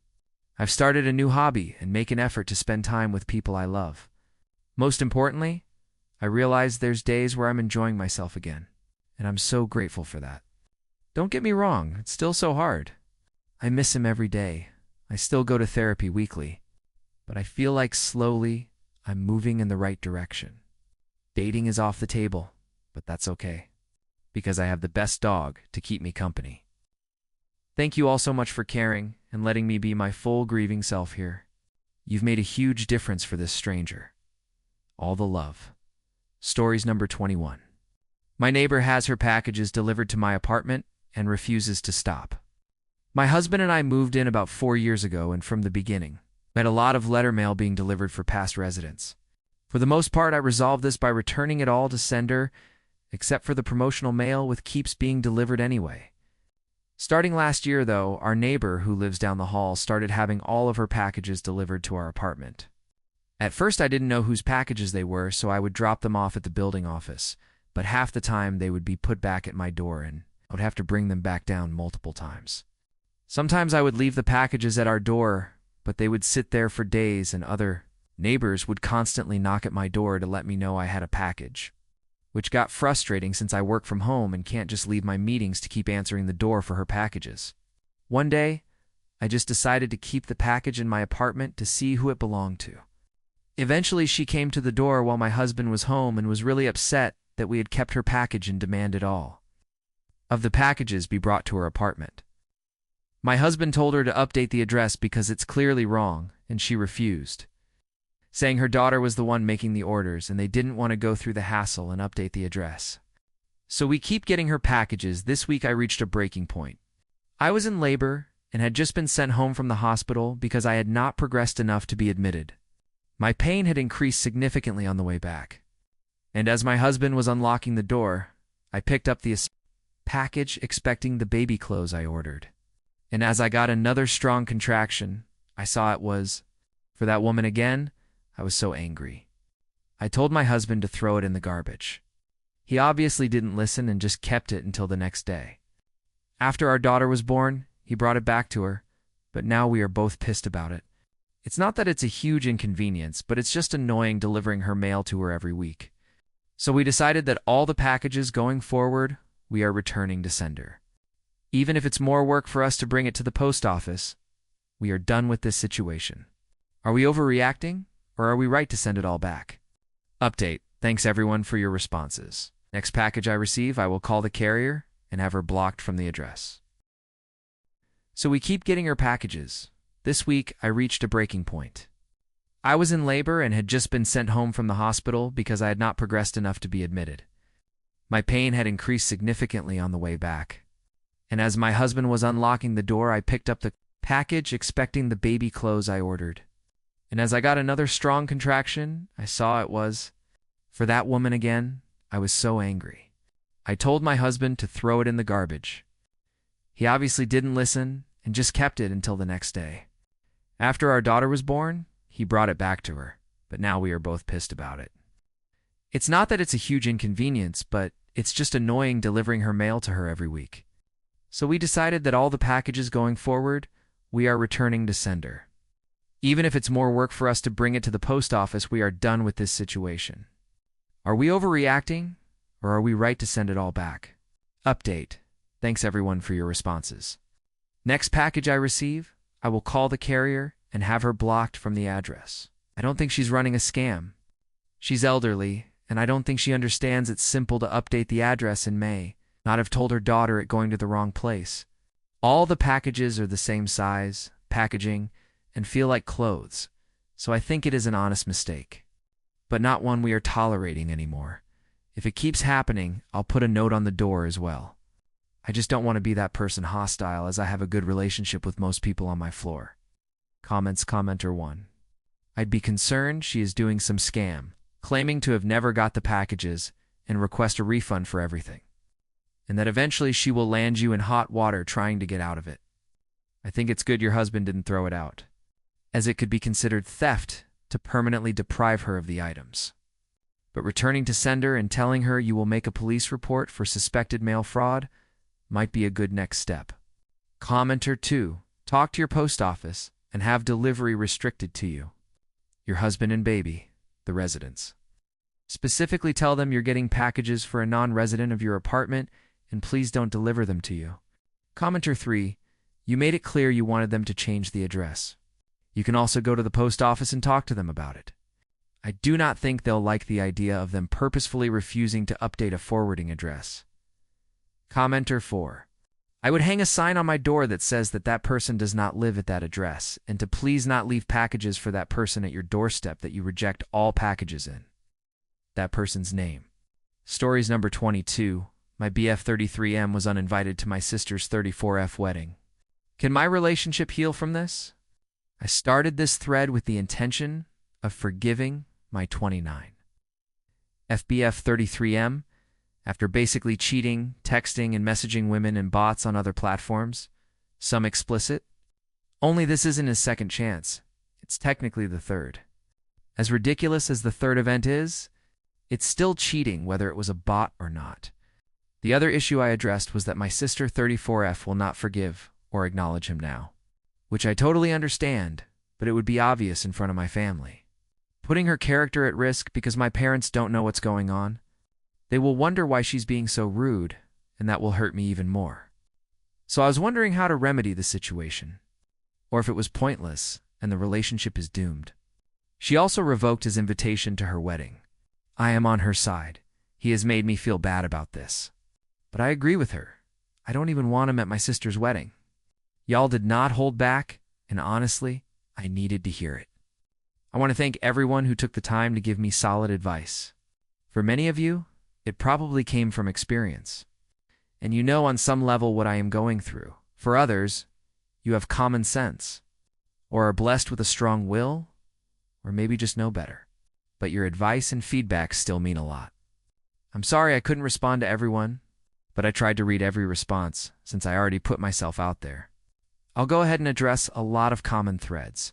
S1: I've started a new hobby and make an effort to spend time with people I love. Most importantly, I realize there's days where I'm enjoying myself again, and I'm so grateful for that. Don't get me wrong, it's still so hard. I miss him every day. I still go to therapy weekly, but I feel like slowly I'm moving in the right direction. Dating is off the table, but that's okay, because I have the best dog to keep me company. Thank you all so much for caring and letting me be my full grieving self here. You've made a huge difference for this stranger. All the love. Stories number 21. My neighbor has her packages delivered to my apartment and refuses to stop. My husband and I moved in about 4 years ago, and from the beginning, we had a lot of letter mail being delivered for past residents. For the most part, I resolved this by returning it all to sender, except for the promotional mail, with keeps being delivered anyway. Starting last year, though, our neighbor, who lives down the hall, started having all of her packages delivered to our apartment. At first, I didn't know whose packages they were, so I would drop them off at the building office, but half the time they would be put back at my door, and I would have to bring them back down multiple times. Sometimes I would leave the packages at our door, but they would sit there for days, and other neighbors would constantly knock at my door to let me know I had a package, which got frustrating since I work from home and can't just leave my meetings to keep answering the door for her packages. One day, I just decided to keep the package in my apartment to see who it belonged to. Eventually, she came to the door while my husband was home and was really upset that we had kept her package and demanded all of the packages be brought to her apartment. My husband told her to update the address because it's clearly wrong, and she refused, saying her daughter was the one making the orders and they didn't want to go through the hassle and update the address. So we keep getting her packages. This week I reached a breaking point. I was in labor and had just been sent home from the hospital because I had not progressed enough to be admitted. My pain had increased significantly on the way back. And as my husband was unlocking the door, I picked up the package expecting the baby clothes I ordered. And as I got another strong contraction, I saw it was for that woman again. I was so angry. I told my husband to throw it in the garbage. He obviously didn't listen and just kept it until the next day. After our daughter was born, he brought it back to her, but now we are both pissed about it. It's not that it's a huge inconvenience, but it's just annoying delivering her mail to her every week. So we decided that all the packages going forward, we are returning to sender. Even if it's more work for us to bring it to the post office, We are done with this situation. Are we overreacting, or are we right to send it all back? Update. Thanks everyone for your responses. Next package I receive, I will call the carrier and have her blocked from the address. So we keep getting her packages. This week, I reached a breaking point. I was in labor and had just been sent home from the hospital because I had not progressed enough to be admitted. My pain had increased significantly on the way back. And as my husband was unlocking the door, I picked up the package expecting the baby clothes I ordered. And as I got another strong contraction, I saw it was for that woman again. I was so angry. I told my husband to throw it in the garbage. He obviously didn't listen and just kept it until the next day. After our daughter was born, he brought it back to her, but now we are both pissed about it. It's not that it's a huge inconvenience, but it's just annoying delivering her mail to her every week. So we decided that all the packages going forward, we are returning to sender. Even if it's more work for us to bring it to the post office, we are done with this situation. Are we overreacting, or are we right to send it all back? Update. Thanks everyone for your responses. Next package I receive, I will call the carrier and have her blocked from the address. I don't think she's running a scam. She's elderly, and I don't think she understands it's simple to update the address in May, not have told her daughter it going to the wrong place. All the packages are the same size, packaging, and feel like clothes, so I think it is an honest mistake. But not one we are tolerating anymore. If it keeps happening, I'll put a note on the door as well. I just don't want to be that person hostile, as I have a good relationship with most people on my floor. Comments. Commenter 1. I'd be concerned she is doing some scam, claiming to have never got the packages and request a refund for everything, and that eventually she will land you in hot water trying to get out of it. I think it's good your husband didn't throw it out, as it could be considered theft to permanently deprive her of the items. But returning to sender and telling her you will make a police report for suspected mail fraud might be a good next step. Commenter 2. Talk to your post office and have delivery restricted to you, your husband and baby, the residents. Specifically tell them you're getting packages for a non-resident of your apartment and please don't deliver them to you. Commenter 3. You made it clear you wanted them to change the address. You can also go to the post office and talk to them about it. I do not think they'll like the idea of them purposefully refusing to update a forwarding address. Commenter 4. I would hang a sign on my door that says that that person does not live at that address and to please not leave packages for that person at your doorstep, that you reject all packages in that person's name. Stories number 22. My BF 33M was uninvited to my sister's 34F wedding. Can my relationship heal from this? I started this thread with the intention of forgiving my 29 FBF 33M after basically cheating, texting, and messaging women and bots on other platforms, some explicit. Only this isn't his second chance. It's technically the third. As ridiculous as the third event is, it's still cheating whether it was a bot or not. The other issue I addressed was that my sister 34F will not forgive or acknowledge him now, which I totally understand, but it would be obvious in front of my family. Putting her character at risk because my parents don't know what's going on. They will wonder why she's being so rude, and that will hurt me even more. So I was wondering how to remedy the situation, or if it was pointless and the relationship is doomed. She also revoked his invitation to her wedding. I am on her side. He has made me feel bad about this. But I agree with her. I don't even want him at my sister's wedding. Y'all did not hold back, and honestly, I needed to hear it. I want to thank everyone who took the time to give me solid advice. For many of you, it probably came from experience, and you know on some level what I am going through. For others, you have common sense, or are blessed with a strong will, or maybe just know better. But your advice and feedback still mean a lot. I'm sorry I couldn't respond to everyone, but I tried to read every response since I already put myself out there. I'll go ahead and address a lot of common threads.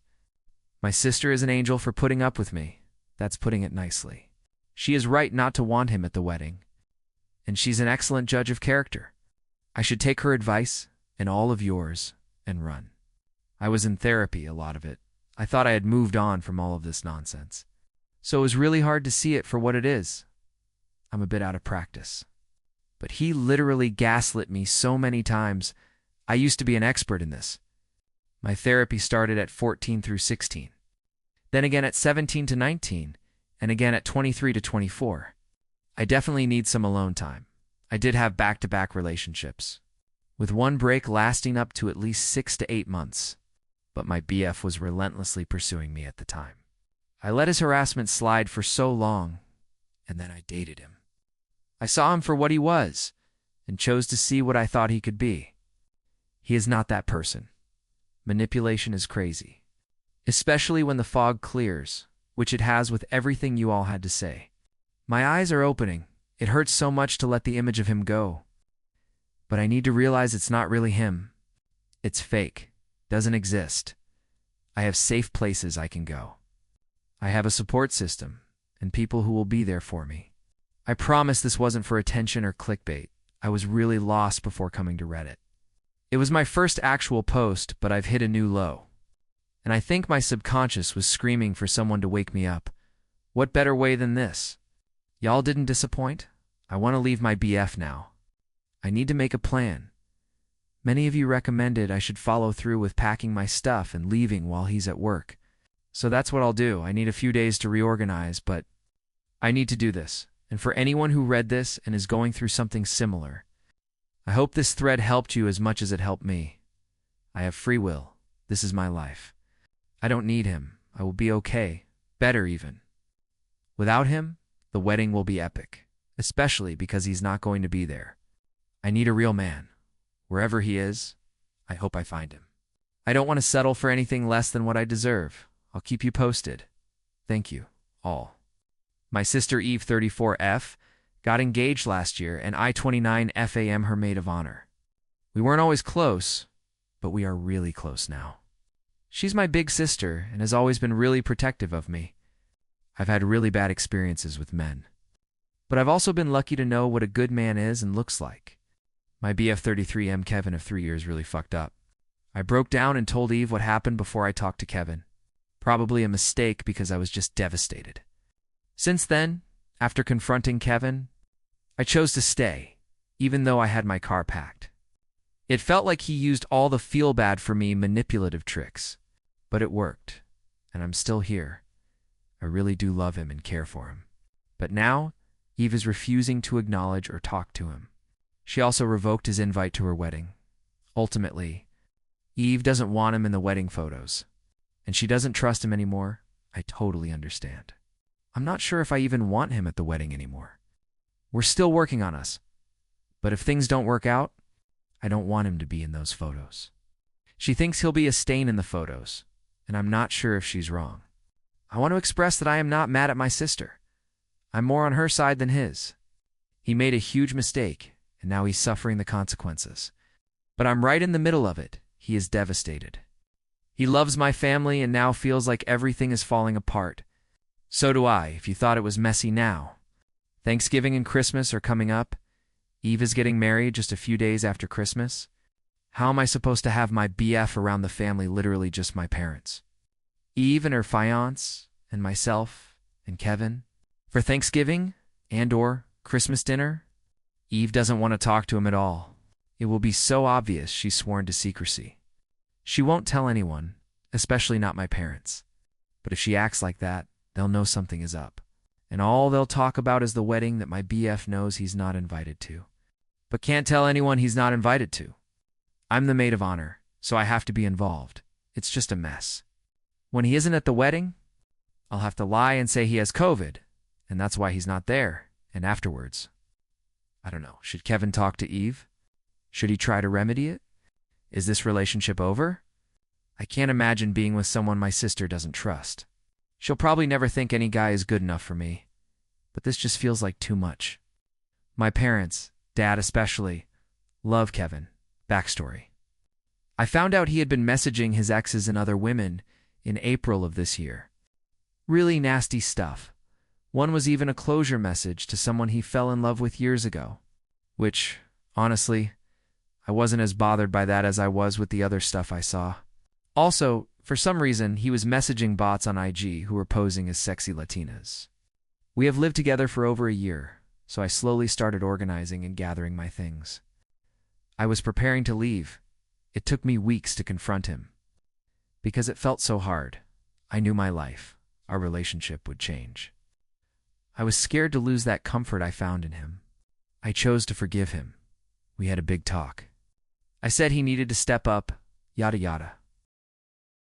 S1: My sister is an angel for putting up with me. That's putting it nicely. She is right not to want him at the wedding, and she's an excellent judge of character. I should take her advice and all of yours and run. I was in therapy, a lot of it. I thought I had moved on from all of this nonsense. So it was really hard to see it for what it is. I'm a bit out of practice. But he literally gaslit me so many times. I used to be an expert in this. My therapy started at 14 through 16, then again at 17 to 19, and again at 23 to 24. I definitely need some alone time. I did have back-to-back relationships, with one break lasting up to at least 6 to 8 months, but my BF was relentlessly pursuing me at the time. I let his harassment slide for so long, and then I dated him. I saw him for what he was, and chose to see what I thought he could be. He is not that person. Manipulation is crazy, especially when the fog clears, which it has with everything you all had to say. My eyes are opening. It hurts so much to let the image of him go. But I need to realize it's not really him. It's fake. Doesn't exist. I have safe places I can go. I have a support system and people who will be there for me. I promise this wasn't for attention or clickbait. I was really lost before coming to Reddit. It was my first actual post, but I've hit a new low. And I think my subconscious was screaming for someone to wake me up. What better way than this? Y'all didn't disappoint? I want to leave my BF now. I need to make a plan. Many of you recommended I should follow through with packing my stuff and leaving while he's at work. So that's what I'll do. I need a few days to reorganize, but I need to do this. And for anyone who read this and is going through something similar, I hope this thread helped you as much as it helped me. I have free will. This is my life. I don't need him. I will be okay. Better even. Without him, the wedding will be epic, especially because he's not going to be there. I need a real man. Wherever he is, I hope I find him. I don't want to settle for anything less than what I deserve. I'll keep you posted. Thank you, all. My sister Eve 34F got engaged last year, and I 29F am her maid of honor. We weren't always close, but we are really close now. She's my big sister and has always been really protective of me. I've had really bad experiences with men, but I've also been lucky to know what a good man is and looks like. My BF 33M Kevin of 3 years really fucked up. I broke down and told Eve what happened before I talked to Kevin. Probably a mistake because I was just devastated. Since then, after confronting Kevin, I chose to stay, even though I had my car packed. It felt like he used all the feel-bad-for-me manipulative tricks, but it worked, and I'm still here. I really do love him and care for him. But now, Eve is refusing to acknowledge or talk to him. She also revoked his invite to her wedding. Ultimately, Eve doesn't want him in the wedding photos, and she doesn't trust him anymore. I totally understand. I'm not sure if I even want him at the wedding anymore. We're still working on us. But if things don't work out, I don't want him to be in those photos. She thinks he'll be a stain in the photos, and I'm not sure if she's wrong. I want to express that I am not mad at my sister. I'm more on her side than his. He made a huge mistake, and now he's suffering the consequences. But I'm right in the middle of it. He is devastated. He loves my family and now feels like everything is falling apart. So do I, if you thought it was messy now. Thanksgiving and Christmas are coming up. Eve is getting married just a few days after Christmas. How am I supposed to have my BF around the family, literally just my parents? Eve and her fiancé, and myself, and Kevin. For Thanksgiving and/or Christmas dinner, Eve doesn't want to talk to him at all. It will be so obvious she's sworn to secrecy. She won't tell anyone, especially not my parents. But if she acts like that, they'll know something is up. And all they'll talk about is the wedding that my BF knows he's not invited to. But can't tell anyone he's not invited to. I'm the maid of honor, so I have to be involved. It's just a mess. When he isn't at the wedding, I'll have to lie and say he has COVID, and that's why he's not there. And afterwards, I don't know, should Kevin talk to Eve? Should he try to remedy it? Is this relationship over? I can't imagine being with someone my sister doesn't trust. She'll probably never think any guy is good enough for me, but this just feels like too much. My parents, Dad especially, love Kevin. Backstory. I found out he had been messaging his exes and other women in April of this year. Really nasty stuff. One was even a closure message to someone he fell in love with years ago, which, honestly, I wasn't as bothered by that as I was with the other stuff I saw. Also, for some reason, he was messaging bots on IG who were posing as sexy Latinas. We have lived together for over a year, so I slowly started organizing and gathering my things. I was preparing to leave. It took me weeks to confront him. because it felt so hard. I knew my life, our relationship would change. I was scared to lose that comfort I found in him. I chose to forgive him. We had a big talk. I said he needed to step up, yada yada.